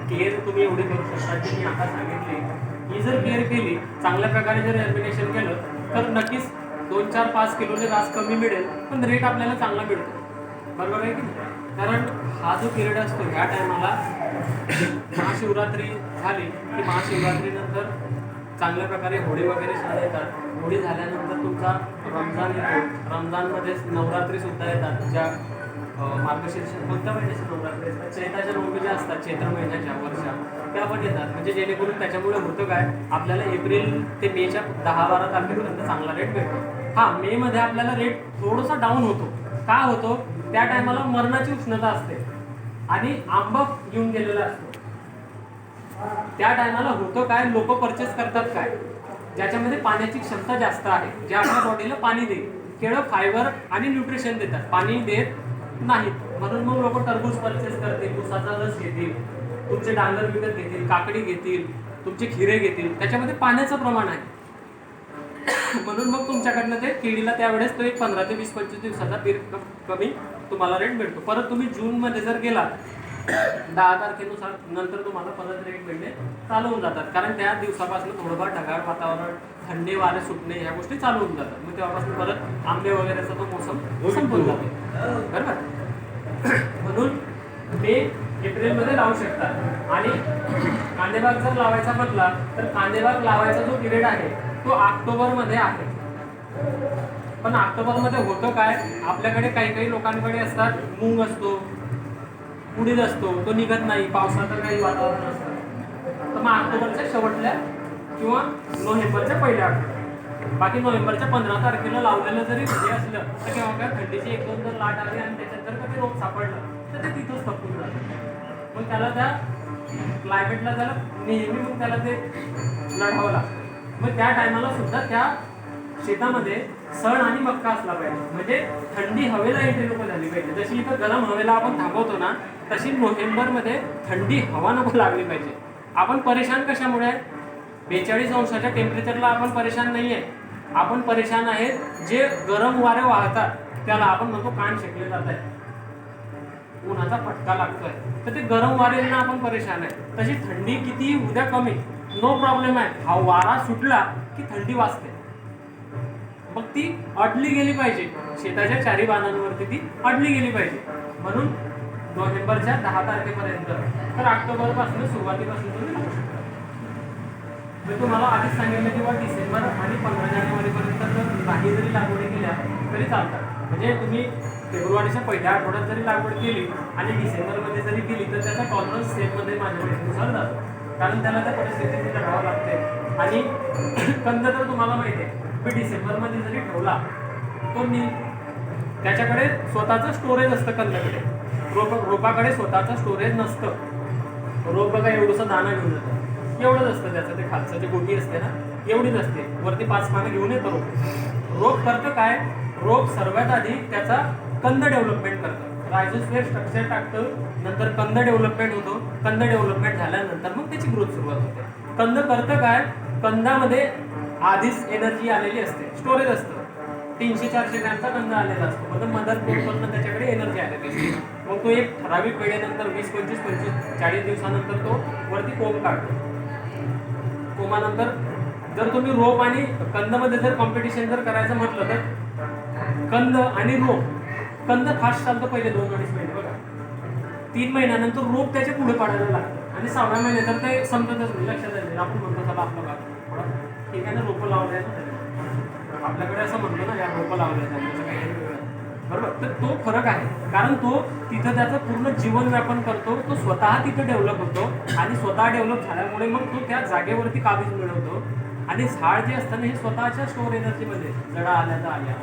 केअर तुम्ही एवढी करू शकता की मी आता सांगितली, ही जर केअर केली, चांगल्या प्रकारे जर एल्मिनेशन केलं तर नक्कीच 2, 4, 5 किलोने रास कमी मिळेल, पण रेट आपल्याला चांगला मिळतो. बरोबर आहे की नाही? कारण हा जो पिरियड असतो ह्या टायमाला महाशिवरात्री झाली की महाशिवरात्रीनंतर चांगल्या प्रकारे होळी वगैरे सण येतात. होळी झाल्यानंतर तुमचा रमजान येतो, रमजानमध्येच नवरात्री सुद्धा येतात, ज्या मार्गशीर्ष कोणत्या महिन्याच्या नवरात्री असतात, चैत्राच्या नवमी ज्या असतात, चैत्र महिन्याच्या वर्षा त्या पण येतात. म्हणजे जेणेकरून त्याच्यामुळे होतं काय, आपल्याला एप्रिल ते मेच्या 10-12 तारखेपर्यंत चांगला रेट मिळतो. हा, मे मध्ये आपल्याला रेट थोडासा डाऊन होतो. का होतो? त्या टायमाला मरणाची उष्णता असते आणि आंबा येऊन गेलेला असतो. त्या टायमाला होतं काय, लोक परचेस करतात काय, ज्याच्यामध्ये पाण्याची क्षमता जास्त आहे, जे आपल्या बॉडीला पाणी देईल. केळं फायबर आणि न्यूट्रिशन देतात, पाणी देत नाहीत. म्हणून मग लोक टरबूज परचेस करतील, उसाचा रस घेतील, तुमचे डांगर विकत घेतील, काकडी घेतील, तुमचे खिरे घेतील, त्याच्यामध्ये पाण्याचं प्रमाण आहे. म्हणून मग तुमच्याकडनं ते केळीला त्यावेळेस तो एक 15 ते 20-25 दिवसाचा कमी तुम्हाला रेट मिळतो. परत तुम्ही जूनमध्ये जर गेला 10 तारखेनुसार नंतर तुम्हाला परत रेट मिळणे चालू होऊन जातात. कारण त्या दिवसापासून थोडंफार ढगाळ वातावरण, थंडी वारे सुटणे ह्या गोष्टी चालू होऊन जातात. मग तेव्हापासून परत आंबे वगैरेचा तो मोसम संपून जातो. बरोबर. म्हणून मे एप्रिलमध्ये लावू शकतात. आणि कांदेबाग जर लावायचा म्हटला तर कांदेबाग लावायचा जो पिरियड आहे तो ऑक्टोबरमध्ये आहे. पण ऑक्टोबरमध्ये होतं काय, आपल्याकडे काही काही लोकांकडे असतात मूग असतो, उडीद असतो, तो निघत नाही, पावसाचं काही वातावरण असतं. तर मग ऑक्टोबरच्या शेवटल्या किंवा नोव्हेंबरच्या पहिल्या आठवड्यात, बाकी नोव्हेंबरच्या 15 तारखेला लावलेलं जरी हे असलं तर केव्हा काय थंडीची 1-2 जर लाट आली आणि त्याच्यात जर कधी रोग सापडला तर ते तिथंच थकून जातं. मग त्याला त्या क्लायमेटला त्याला नेहमी मग त्याला ते लढावं लागतं. मग त्या टायमाला सुद्धा त्या शेतामध्ये सण आणि मक्का असला पाहिजे. म्हणजे थंडी हवेला एंट्री नको झाली पाहिजे. जशी इथं गरम हवेला आपण थांबवतो ना, तशी नोव्हेंबरमध्ये थंडी हवा नको लागली पाहिजे. आपण परेशान कशामुळे? 42 अंशाच्या टेम्परेचरला आपण परेशान नाही आहे. आपण परेशान आहेत जे गरम वारे वाहतात, त्याला आपण म्हणतो कान शेकले जात आहे, उन्हाचा फटका लागतोय, तर ते गरम वारेंना आपण परेशान आहे. तशी थंडी किती उद्या कमी, नो प्रॉब्लेम आहे. हा वारा सुटला की थंडी वाजते, मग ती अडली गेली पाहिजे. शेताच्या चारी बाणांवरती ती अडली गेली पाहिजे. म्हणून नोव्हेंबरच्या 10 तारखेपर्यंत तर ऑक्टोबरपासून सुरुवातीपासून तुम्ही लावू शकता. मी तुम्हाला आधीच सांगितलं किंवा डिसेंबर आणि 15 जानेवारीपर्यंत जर काही जरी लागवडी केल्या तरी चालतात. म्हणजे तुम्ही फेब्रुवारीच्या पहिल्या आठवड्यात जरी लागवड केली आणि डिसेंबरमध्ये जरी केली तर त्याचा टॉलरन्स सेटमध्ये माझ्या माहितीनुसार जातो. कारण त्याला त्या परिस्थितीची लढावं लागते. आणि कंद तर तुम्हाला माहिती आहे, मी डिसेंबरमध्ये जरी ठेवला तो मी त्याच्याकडे स्वतःचं स्टोरेज असतं. कंदाकडे रोपाकडे स्वतःचं स्टोरेज नसतं. रोप बघा एवढंसं दाणा घेऊन येतं, एवढंच असतं त्याचं, ते खालचं जे गोटी असते ना एवढीच असते, वरती 5 पानं घेऊन येतं रोप. रोप करतं काय, रोप सर्वात आधी त्याचा कंद डेव्हलपमेंट करतं, रायझोस्फिअर स्ट्रक्चर टाकतं, नंतर कंद डेव्हलपमेंट होतो. कंद डेव्हलपमेंट झाल्यानंतर मग त्याची ग्रोथ सुरुवात होते. कंद करतं काय, कंदामध्ये आधीच एनर्जी आलेली असते, स्टोरेज असतं. 300-400 ग्रॅमचा कंद आलेला असतो, म्हणजे मदर पोटमधनं त्याच्याकडे एनर्जी आलेली असते. मग तो एक ठराविक वेळेनंतर 20-25-40 दिवसानंतर तो वरती कोंब काढतो. कोमानंतर जर तुम्ही रोप आणि कंदमध्ये जर कॉम्पिटिशन जर करायचं म्हटलं तर कंद आणि रोप, कंद फास्ट चालतं पहिले 2-2.5 महिने बघा, 3 महिन्यानंतर रोप त्याच्या पुढे पाडायला लागतं आणि 6व्या महिन्यात तर ते समजतच नाही. लक्षात येईल आपण म्हणतो चला आपलं भाग थोडा ठीक आहे ना, रोपं लावले आपल्याकडे असं म्हणतो ना, या रोपं लावले त्याचं काही वेगळं बरोबर. तर तो फरक आहे, कारण तो तिथं त्याचं पूर्ण जीवन व्यापन करतो, तो स्वतः तिथं डेव्हलप होतो आणि स्वतः डेव्हलप झाल्यामुळे मग तो त्या जागेवरती काबीज मिळवतो आणि झाड जे असतं ना हे स्वतःच्या स्टोर एनर्जीमध्ये जडा आल्या तर आल्या,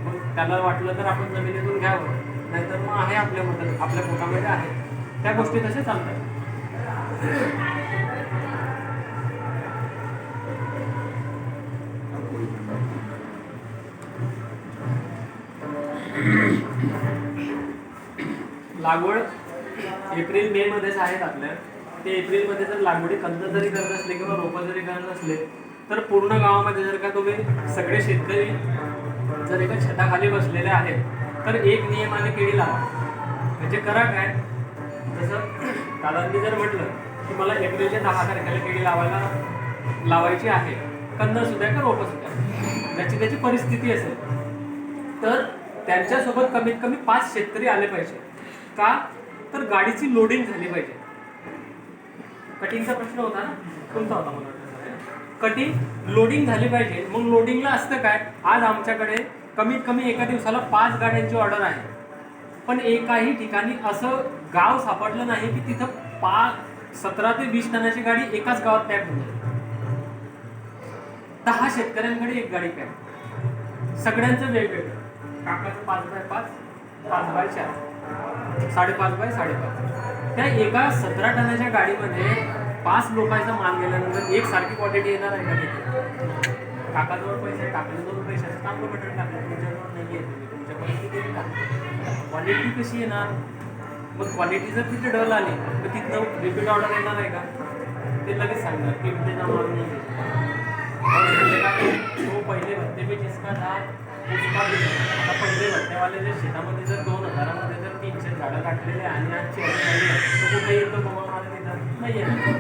मग त्याला वाटलं तर आपण जमिनीतून घ्यावं, नाहीतर मग आहे आपल्यामध्ये, आपल्या पोटामध्ये आहे, त्या गोष्टी तशा चालतात. लागवड एप्रिल मे मध्येच आहेत आपल्या. ते एप्रिलमध्ये जर लागवडी कंद जरी करत असले किंवा रोपं जरी करत असले तर पूर्ण गावामध्ये जर का तुम्ही सगळे शेतकरी जर एका छताखाली बसलेले आहेत तर एक नियमाने केळी लावा. म्हणजे करा काय, जसं दादांनी जर म्हटलं की मला एप्रिलच्या 10 तारखेला केळी लावायची आहे, कंद सुद्धा का रोपं सुद्धा, ज्याची त्याची परिस्थिती असेल तर त्यांच्यासोबत कमीत कमी 5 शेतकरी आले पाहिजे. का तर गाडीची लोडिंग झाली पाहिजे. कटिंगचा प्रश्न होता ना कोणता होता मला वाटतं, कटिंग लोडिंग झाली पाहिजे. मग लोडिंगला असतं काय, आज आमच्याकडे कमीत कमी एका दिवसाला 5 गाड्यांची ऑर्डर आहे, पण एकाही ठिकाणी असं गाव सापडलं नाही की तिथं 17 ते 20 टनाची गाडी एकाच गावात पॅक होते. 10 शेतकऱ्यांकडे एक गाडी पॅक, सगळ्यांचं वेगवेगळं. काकाचं 5x5, 5x4, 5.5x5. त्या एका 17 टनाच्या गाडीमध्ये 5 लोकांचा माल गेल्यानंतर एक सारखी क्वांटिटी येणार आहे का तिथे? काकाजवळ पैसे, काकाजवळ पैशाचं चांगलं बटन टाकलं, तुमच्याजवळ नाही आहे, तुमच्या परिस्थितीत टाकलं, क्वालिटी कशी येणार? मग क्वालिटी जर तिथे डल आली तर तिथनं रिपीट ऑर्डर येणार आहे का? ते लगेच सांगणार की ते नाव आणून तो पहिले भत्ते पे जिसका था उसका भी. आता पहिले भत्तेवाले जे शेतामध्ये जर 2000 मध्ये जर 300 झाडं काढलेले आणि आज 40 तर कुठे येतो बाबा मला तिथं नाही आहे.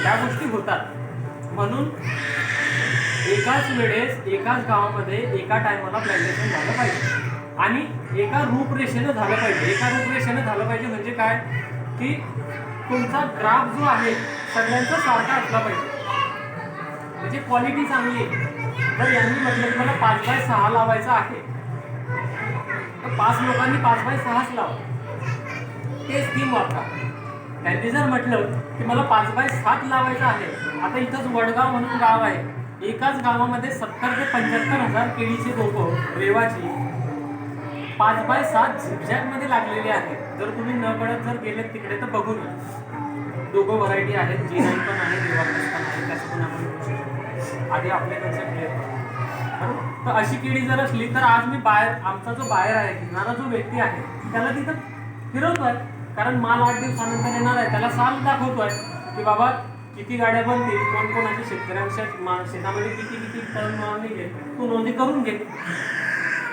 त्या गोष्टी होतात. म्हणून एकाच वेळेस एकाच गावामध्ये एका टायमाला प्लॅन्टेशन झालं पाहिजे आणि एका रूपरेषेनं झालं पाहिजे. एका रूपरेषेनं झालं पाहिजे म्हणजे काय की तुमचा ग्राफ जो आहे सगळ्यांचा सारखा असला पाहिजे, म्हणजे क्वालिटी चांगली आहे. जर यांनी म्हटलं की मला 5x6 लावायचं आहे तर 5 लोकांनी 5x6च लावा, तेच थीम वापरा. त्यांनी जर म्हटलं की मला 5x7 लावायचं आहे, आता इथंच वडगाव म्हणून गाव आहे, एकाच गावामध्ये 70 ते 75 हजार केळीची रोपं रेवाची 5x7 झिगझॅगमध्ये लागलेली आहेत. जर तुम्ही न कळत जर गेलेत तिकडे तर बघून या. दोघं व्हरायटी आहेत, G9 पण आहे, रेवा पण आहे, त्याचं पण आपण घेऊ शकतो. आधी आपल्याकडचं क्लिअर करू. तर अशी केळी जर असली तर आज मी बाहेर, आमचा जो बाहेर आहे, घेणारा जो व्यक्ती आहे त्याला तिथं फिरवतोय, कारण माल 8 दिवसानंतर येणार आहे, त्याला साल दाखवतोय की बाबा किती गाड्या बनतील, कोण कोणाच्या शेतकऱ्यांच्या शेतामध्ये किती किती टन माल निघेल, तू नोंदी करून घे.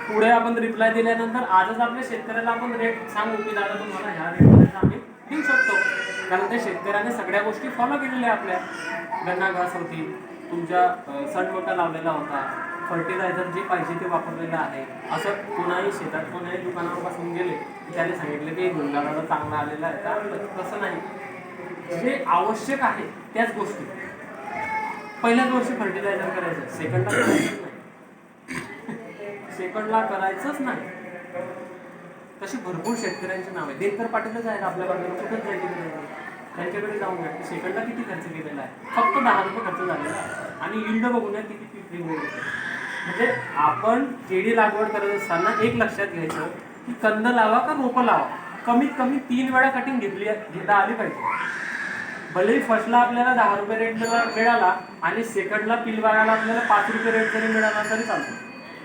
पुढे आपण रिप्लाय दिल्यानंतर आजच आपल्या शेतकऱ्याला आपण रेट सांगू की दादा तुम्हाला ह्या रेटमध्ये आम्ही देऊ शकतो, कारण त्या शेतकऱ्याने सगळ्या गोष्टी फॉलो केलेल्या आपल्या. गन्ना घास होती, तुमच्या सनमोटा लावलेला होता, फर्टिलायझर जे पाहिजे ते वापरलेलं आहे. असं कोणाही शेतात कोणाही दुकानापासून गेले त्याने सांगितलं की गुंडाळा चांगला आलेला आहे, तर तसं नाही. जे आवश्यक आहे त्याच गोष्टी. पहिल्याच वर्षी फर्टिलायझर करायचं, सेकंडला करायचंच नाही, सेकंडला करायचंच नाही. तशी भरपूर शेतकऱ्यांचे नाव आहे. देवकर पाटीलच आहेत आपल्या बाजूला, कुठंच जायची नाही, त्यांच्याकडे जाऊन घ्या. सेकंडला किती खर्च केलेला आहे? फक्त 10 रुपये खर्च झालेला आहे आणि यील्ड बघून किती पीक निघून येते. म्हणजे आपण केळी लागवड करत असताना एक लक्षात घ्यायचं की कंद लावा का रोपं लावा, कमीत कमी 3 वेळा कटिंग घेता आली पाहिजे. भलेही फर्स्टला आपल्याला 10 रुपये रेट मिळाला आणि सेकंडला पिल बागायला आपल्याला 5 रुपये रेट जरी मिळाला तरी चालतो,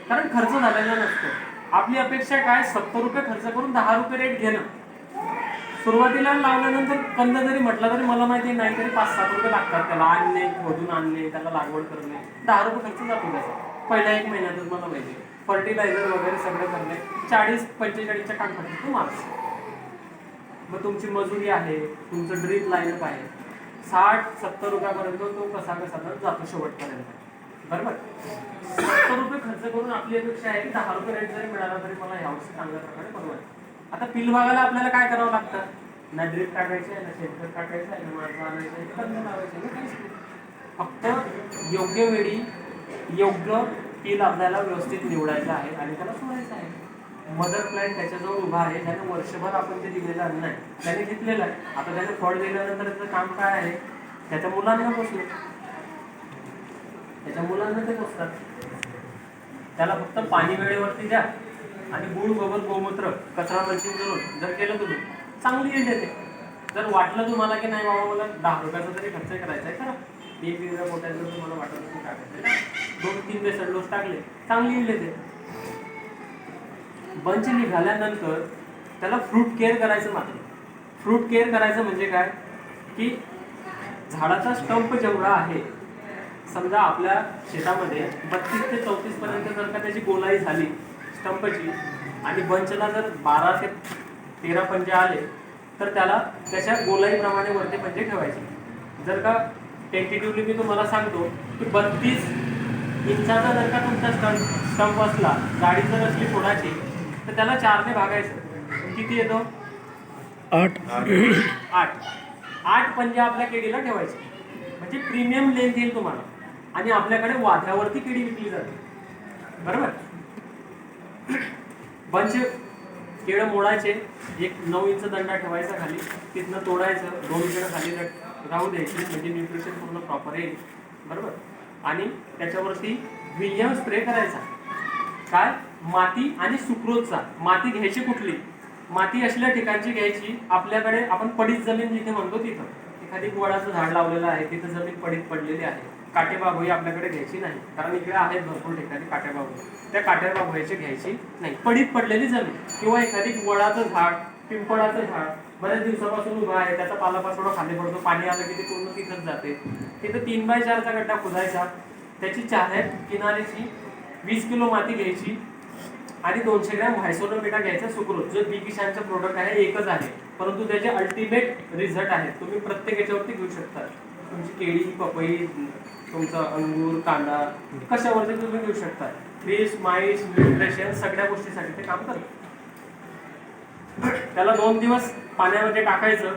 कारण खर्च झालेला नसतो. आपली अपेक्षा काय, 70 रुपये खर्च करून 10 रुपये रेट घेणं. सुरुवातीला लावल्यानंतर कंद जरी म्हटलं तरी मला माहिती नाही तरी 5-7 रुपये लागतात त्याला, आणणे, खोदून आणणे, त्याला लागवड करणे, 10 रुपये खर्च जातो त्याचा पहिल्या 1 महिन्यातच. मला माहिती फर्टिलायझर वगैरे सगळं करणे 40-45च्या कानपट्टी तो मार्क्स. मग तुमची मजुरी आहे, तुमचं ड्रीप लाईनअप आहे, 60-70 रुपयापर्यंत तो कसा तर जातो शेवटपर्यंत, बरोबर. 70 रुपये खर्च करून आपली अपेक्षा आहे की 10 रुपये रेट जरी मिळाला तरी मला यावर्षी चांगल्या प्रकारे परवडेल. आता पिल भागाला आपल्याला काय करावं लागतं, ना ड्रीप टाकायचं आहे, ना शेणखत टाकायचं आहे, ना माणसं आणायचं आहे, कंद लावायचे आहे, काहीच नाही. फक्त योग्य वेळी योग्य पिल आपल्याला व्यवस्थित निवडायचं आहे आणि त्याला सोडायचं आहे. मदर प्लॅन्ट त्याच्याजवळ उभा आहे, त्याने वर्षभर आपण जे दिलेलं अन्न आहे त्याने घेतलेलं आहे. आता त्याने फळ दिल्यानंतर त्याचं काम काय आहे, त्याच्या मुलांना पोचलं. त्याच्या मुलांना ते पोचतात. त्याला फक्त पाणी वेळेवरती द्या आणि गुळ, गोबर, गोमूत्र, कचरा मल्चिंग करून जर केलं तुम्ही, चांगली यील्ड येते. जर वाटलं तुम्हाला की नाही बाबा मला 10 रुपयाचा तरी खर्च करायचा आहे, करा. 1-1.5 पोत्याचं तुम्हाला वाटत की टाकायचं, 2-3 बेसल डोस टाकले, चांगली यील्ड येते. बंच निघाल्यानंतर त्याला फ्रूट केअर करायचं. मात्र फ्रूट केअर करायचं म्हणजे काय की झाडाचा स्टंप जेवढा आहे, समजा आपल्या शेतामध्ये 32 ते 34 पर्यंत जर का त्याची गोलाई झाली स्टंपची आणि बंचला जर 12 ते 13 पंजे आले तर त्याला त्याच्या गोलाईप्रमाणे वरती पंजे ठेवायचे. जर का टेंटेटिव्हली मी तुम्हाला सांगतो की 32 इंचाचा जर का तुमचा स्टंप असला, जाडी जर असली फोडाची, तर त्याला 4 ने भागायचं. किती येतो? 8 पंजे आपल्या केळीला ठेवायचे. म्हणजे प्रीमियम लेंथ येईल तुम्हाला. आणि आपल्याकडे वाद्यावरती केळी विकली जाते, बरोबर. बंच केळं मोडायचे, एक 9 इंच दंडा ठेवायचा खाली, तिथनं तोडायचं, 2 केळं खाली राहू द्यायची, म्हणजे न्यूट्रिशन पूर्ण प्रॉपर येईल, बरोबर. आणि त्याच्यावरती विलियम स्प्रे करायचा. काय? माती आणि सुक्रोजचा. माती घ्यायची कुठली? माती असल्या ठिकाणची घ्यायची, आपल्याकडे आपण पडीत जमीन जिथे म्हणतो तिथं. एखादी वडाचं झाड लावलेलं आहे, तिथं जमीन पडीत पडलेली आहे, काटेबाभोई आपल्याकडे घ्यायची नाही, कारण इकडे आहेत भरपूर ठिकाणी काटेबाभोई. त्या काटेबाभोईची घ्यायची नाही. पडीत पडलेली जमीन किंवा एखादी वडाचं झाड, पिंपळाचं झाड बऱ्याच दिवसापासून उभं आहे, त्याचा पालापाचोळा खाली पडतो, पाणी आलं की ते पूर्ण तिथंच जाते. तिथं 3x4चा गड्डा खोदायचा, त्याची चार किनारीची 20 किलो माती घ्यायची आणि 200 ग्रॅम व्हायसोनोबेटा घ्यायचा. सुक्रोज जो बी किशानचं प्रोडक्ट आहे, एकच आहे, परंतु त्याचे अल्टिमेट रिझल्ट आहेत. तुम्ही प्रत्येक याच्यावरती घेऊ शकता. तुमची केळी, पपई, तुमचा अंगूर, कांदा, कशावरती तुम्ही घेऊ शकता. फिश, माईस, न्यूट्रिशन सगळ्या गोष्टीसाठी ते काम करतं. त्याला 2 दिवस पाण्यामध्ये टाकायचं,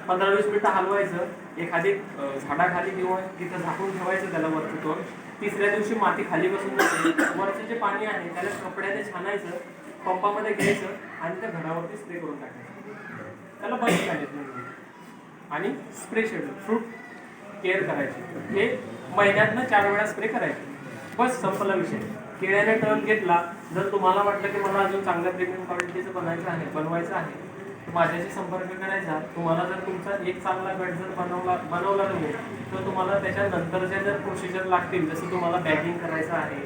15-20 मिनिटं हलवायचं, एखादी झाडाखाली किंवा तिथं झाकून ठेवायचं त्याला वरती तोड. तिसऱ्या दिवशी माती खाली बसून जाते, वरचं जे पाणी आहे त्याला कपड्याने छानायचं, पंपामध्ये घ्यायचं आणि त्या घरावरती स्प्रे करून टाकायचं. त्याला बंद करायचं आणि स्प्रे शेड्यूल फ्रूट केअर करायची. हे महिन्यातनं 4 वेळा स्प्रे करायचे. बस संपला विषय. केळ्याने टर्न घेतला. जर तुम्हाला वाटलं की मला अजून चांगल्या प्रीमियम क्वालिटीचं बनवायचं आहे तर माझ्याशी संपर्क करायचा. तुम्हाला जर तुमचा एक चांगला गट जर बनवला तुम्ही, तर तुम्हाला त्याच्यानंतरच्या जर प्रोसिजर लागतील, जसं तुम्हाला बॅगिंग करायचं आहे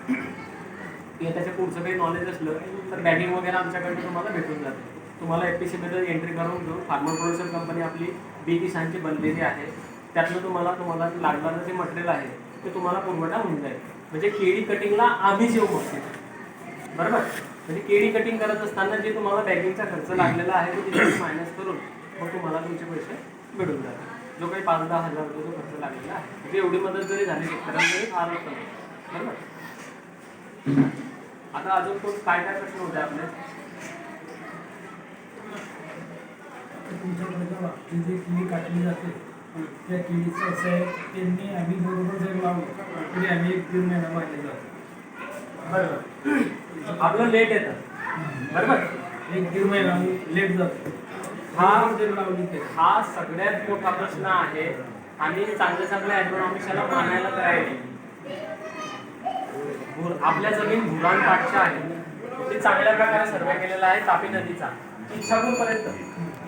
किंवा त्याच्या पुढचं काही नॉलेज असलं तर बॅगिंग वगैरे आमच्याकडे तुम्हाला भेटून जाते. तुम्हाला FPC मध्ये एंट्री करून घेऊ. फार्मर प्रोड्युसर कंपनी आपली बी किसानची बनलेली आहे. त्यातनं तुम्हाला लागणारं जे मटेरियल आहे ते तुम्हाला पुरवठा होऊन जाईल. म्हणजे केळी कटिंगला आम्हीच येऊ शकतो, बरोबर. म्हणजे केळी कटिंग करत असताना जे तुम्हाला बॅगिंगचा खर्च लागलेला आहे तो तिथे मायनस करून मग तुम्हाला तुमचे पैसे मिळून जातात. जो काही 5-10 हजार रुपये जो खर्च लागलेला आहे, म्हणजे एवढी मदत जरी झाली शेतकऱ्यांमध्ये फारच कमी, बरोबर. आता अजून काय प्रश्न होते आपले? तुमच्याकडे जेव्हा जी केळी काटली जाते त्या केळीचं असं आहे, त्यांनी आम्ही बरोबर जर लावलं तरी आम्ही 1-3 महिना मागे जातो, बरोबर. आपलं लेट येतं, बरोबर. 1-1.5 महिना लेट जातो. हा सगळ्यात मोठा प्रश्न आहे आणि चांगल्या ॲग्रोनॉमिक्सला मानायला तयार आहे. आपल्या जमीन भुरान पाठच्या आहे, ते चांगल्या प्रकारे सर्वे केलेला आहे. तापी नदीचा इच्छापूर पर्यंत,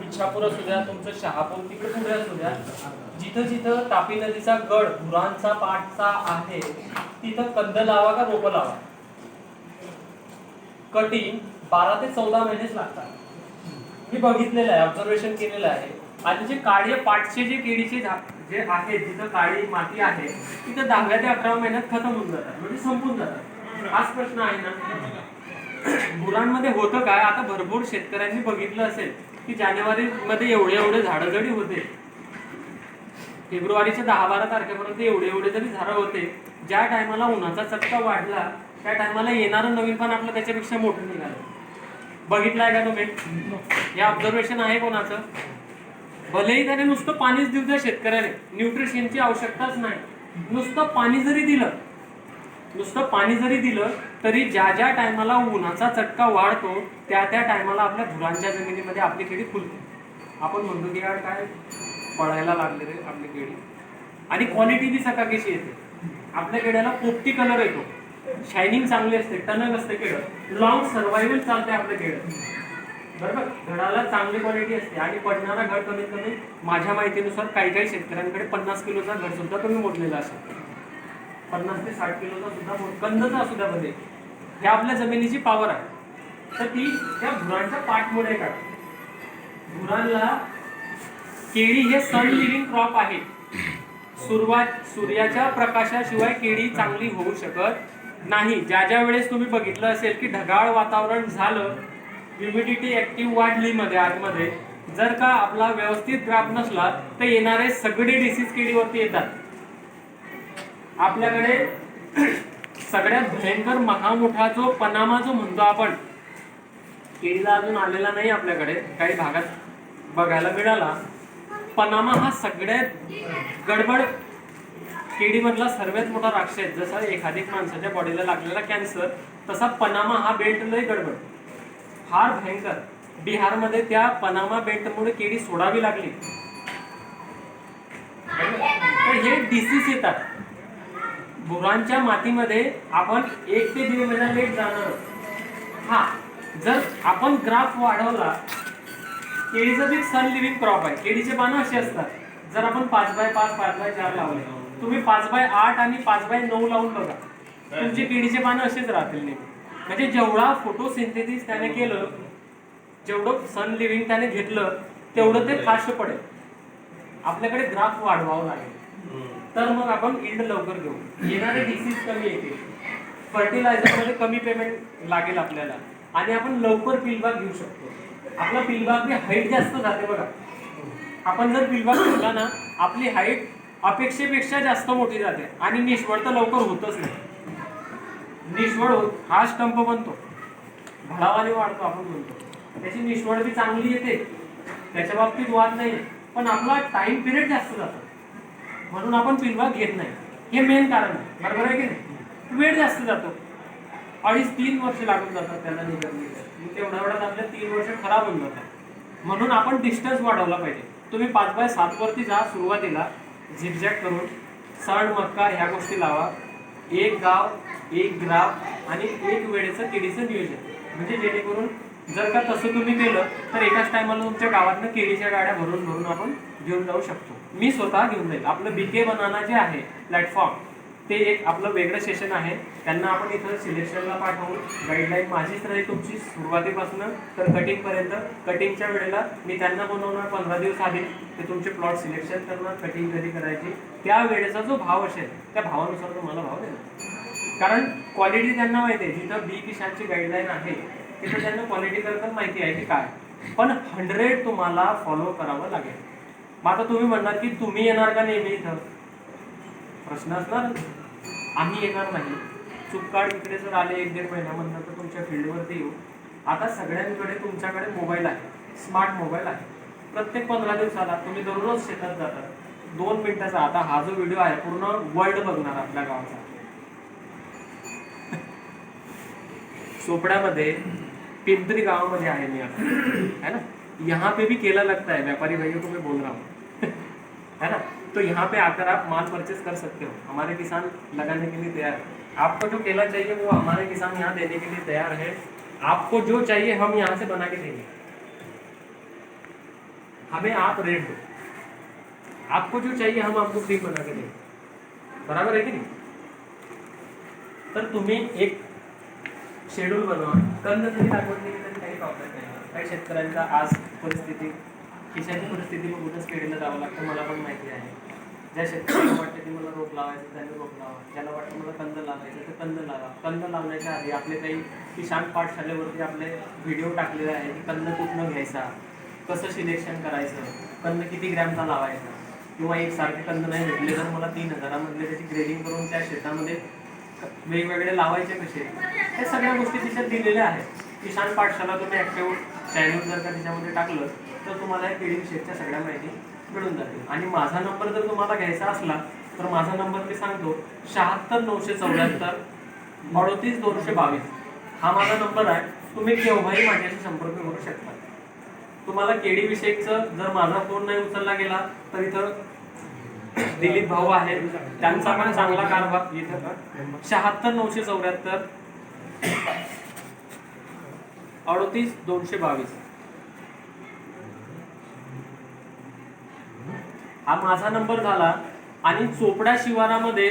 इच्छापूर असू द्या, तुमचं शहापूर तिकडे पुढे असू द्या, जिथं जिथं तापी नदीचा गड भुरानचा पाठचा आहे तिथं कंद लावा का रोपं लावा. कटिंग 12 ते 14 महिनेच लागतात. मी बघितलेलं आहे, ऑब्झर्वेशन केलेलं आहे. आणि जे काळी पाठचे जे केळीचे जे आहेत, जिथं काळी माती आहे तिथं 10व्या ते 11व्या महिन्यात खतम होऊन जातात, म्हणजे संपून जातात. हाच प्रश्न आहे ना. गुरांमध्ये होतं काय, आता भरपूर शेतकऱ्यांनी बघितलं असेल की जानेवारीमध्ये एवढे झाडं जरी होते, फेब्रुवारीच्या 10-12 तारखेपर्यंत एवढे जरी झाडं होते, ज्या टायमाला उन्हाचा चटका वाढला त्या टायमाला येणारं नवीन पण आपलं त्याच्यापेक्षा मोठं निघालं. बघितलंय का तुम्ही? हे ऑब्झर्वेशन आहे कोणाचं? भलेही त्याने नुसतं पाणीच देऊ द्या शेतकऱ्याने, न्यूट्रिशनची आवश्यकताच नाही, नुसतं पाणी जरी दिलं तरी ज्या टायमाला उन्हाचा चटका वाढतो त्या टायमाला आपल्या धुरांच्या जमिनीमध्ये आपली केळी फुलते. आपण म्हणतो की यार काय पळायला लागले रे आपली केळी. आणि क्वालिटी बी सकाळीशी येते. आपल्या केळ्याला पोपटी कलर येतो, शायनिंग चांगली असते, टणक असते केळं, लॉंग सर्व्हायव्हल चालते आपलं केळं, बरोबर. घडाला चांगली क्वालिटी असते आणि पडणारा घड कमीत कमी माझ्या माहितीनुसार काही काही शेतकऱ्यांकडे 50 किलोचा घड सुद्धा तुम्ही मोडलेला असेल, 50 ते 60 किलोचा सुद्धा कंदचा असू द्या मध्ये. हे आपल्या जमिनीची पॉवर आहे. तर ती त्या भुरांच्या पाठमुळे काढते. भुरांना केळी हे सन लिव्हिंग क्रॉप आहे. सूर्याच्या प्रकाशाशिवाय केळी चांगली होऊ शकत नाही. ज्या वेळेस तुम्ही बघितलं असेल की ढगाळ वातावरण झालं, ह्युमिडिटी ऍक्टिव्ह वाढली मध्ये आतमध्ये, जर का आपला व्यवस्थित ग्राफ नसला तर येणारे सगळे डिसीज केळीवरती येतात. आपल्याकडे सगळ्यात भयंकर महामोठा जो पनामा जो म्हणतो आपण, केळीला अजून आलेला नाही आपल्याकडे, काही भागात बघायला मिळाला. पनामा हा सगळ्यात गडबड केळीमधला सर्वात मोठा राक्षस. जसा एखाद्या माणसाच्या बॉडीला लागलेला कॅन्सर, तसा पनामा हा बेल्ट लय गडबड, फार भयंकर. बिहारमध्ये त्या पनामा बेल्टमुळे केळी सोडावी लागली. तर हे डिसीज येतात. भुरांच्या मातीमध्ये आपण 1 ते 1.5 महिना लेट जाणार. हा, जर आपण ग्राफ वाढवला, केळीचं बी सन लिव्हिंग क्रॉप आहे. केळीचे पानं असे असतात. जर आपण 5x5 5x4 लावले, तुम्ही 5x8 आणि 5x9 लावून बघा, तुमची केळीचे पानं असेच राहतील नेहमी. म्हणजे जेवढा फोटोसिंथेसिस त्याने केलं, जेवढं सन लिव्हिंग त्याने घेतलं, तेवढं ते फास्ट पडेल. आपल्याकडे ग्राफ वाढवावं लागेल, तर मग आपण इल्ड लवकर घेऊ, येणारे डिसीज कमी येतील, फर्टिलायझरमध्ये कमी पेमेंट लागेल आपल्याला, आणि आपण लवकर पिलबाग घेऊ शकतो. आपला पिलबाग हाईट जास्त जाते बघा. आपण जर पिलबाग घेतला ना, आपली हाईट अपेक्षेपेक्षा जास्त मोठी जाते आणि निष्वळ तर लवकर होतच नाही. निष्वळ हा स्टंप बनतो, भडावाने वाढतो आपण म्हणतो, त्याची निष्वळ बी चांगली येते, त्याच्या बाबतीत वाद नाही, पण आपला टाइम पिरियड जास्त जातो म्हणून आपण पिलबाग घेत नाही. हे मेन कारण आहे, बरोबर आहे की नाही. वेळ जास्त जातो, 2.5-3 वर्ष लागून जातात त्याला निघत. तेवढ्या वेळात आपल्या 3 वर्ष खराब होऊन जातात. म्हणून आपण डिस्टन्स वाढवला पाहिजे. तुम्ही 5x7 वरती जा, सुरुवातीला झिगझॅग करून सण मक्का ह्या गोष्टी लावा. 1 गाव 1 ग्राफ आणि 1 वेळेचं केळीचं नियोजन, म्हणजे जेणेकरून जर का तसं तुम्ही केलं तर एकाच टायमाला तुमच्या गावातनं केळीच्या गाड्या भरून भरून आपण घेऊन जाऊ शकतो. मी स्वतः घेऊन जाईल. आपलं बीके बनाना जे आहे प्लॅटफॉर्म, ते एक आपलं वेगळं सेशन आहे. त्यांना आपण इथं सिलेक्शनला पाठवून गाईडलाईन माझीच राहील तुमची सुरुवातीपासून तर कटिंगपर्यंत. कटिंगच्या वेळेला मी त्यांना बनवणार 15 दिवस आधी, ते तुमचे प्लॉट सिलेक्शन करणार, कटिंग कधी करायची, त्या वेळेचा जो भाव असेल त्या भावानुसार तुम्हाला भाव देणार. कारण क्वालिटी त्यांना माहिती आहे. जिथं बी किशानची गाईडलाईन आहे तिथं त्यांना क्वालिटी करता माहिती आहे की काय, पण 100 तुम्हाला फॉलो करावं लागेल. मग आता तुम्ही म्हणणार की तुम्ही येणार का नेहमी इथं, प्रश्न असणार. आम्ही येणार नाही. चुपकाड इकडे जर आले 1-1.5 महिन्यामधनं तर तुमच्या फील्डवरती येऊ. आता सगळ्यांकडे तुमच्याकडे मोबाईल आहे, स्मार्ट मोबाईल आहे. प्रत्येक 15 दिवसाला तुम्ही दररोज शेतात जाता, 2 मिनिटाचा. आता हा जो व्हिडिओ आहे पूर्ण वर्ल्ड बघणार आपल्या गावाचा. सोपड्यामध्ये पिंपरी गावामध्ये आहे मी आता, है ना. यहाँ पे भी केला लगता है, व्यापारी भाइयों को मैं बोल रहा हूँ, है ना. तो यहाँ पे आकर आप माल परचेज कर सकते हो. हमारे किसान लगाने के लिए तैयार है. आपको जो केला चाहिए वो हमारे किसान यहाँ देने के लिए तैयार है. आपको जो चाहिए हम यहाँ से बना के देंगे. हमें आप रेट दो, आपको जो चाहिए हम आपको फ्री बना के देंगे. बराबर आहे की नाही. तर तुम्ही एक शेड्यूल बनवा. कंद जरी लागवड केली तरी काही प्रॉब्लेम नाही. काही शेतकऱ्यांचा आज परिस्थिती, खिशाची परिस्थिती बघूनच केळीला जावं लागतं, मला पण माहिती आहे. ज्या शेतकऱ्यांना वाटतं की मला रोप लावायचं त्यांनी रोप लावा, ज्याला वाटतं मला कंद लावायचं तर कंद लावा. कंद लावण्याच्या आधी आपले काही किसान पाठशालेवरती आपले व्हिडिओ टाकलेले आहे की कंद कुठनं घ्यायचा, कसं सिलेक्शन करायचं, कंद किती ग्रॅमचा लावायचा, किंवा एकसारखे कंद नाही भेटले तर मला 3000 त्याची ग्रेडिंग करून त्या शेतामध्ये वेगवेगळे लावायचे कसे, हे सगळ्या गोष्टी तिच्यात दिलेल्या आहेत. किसान पाठशाला तुम्ही ॲक्टिव्ह चॅनल जर का त्याच्यामध्ये टाकलं तर तुम्हाला या केळीविषयीच्या सगळ्या माहिती मिळून जातील. आणि माझा नंबर जर तुम्हाला घ्यायचा असला तर माझा नंबर मी सांगतो 76 974 38 222. हा माझा नंबर आहे. तुम्ही केव्हाही माझ्याशी संपर्क करू शकता. तुम्हाला केळीविषयीचं जर माझा फोन नाही उचलला गेला तर इथं दिलीप भाऊ आहेत, त्यांचा पण चांगला कारभार इथं 76,974 38,222 हा माझा नंबर झाला. आणि चोपडा शिवारामध्ये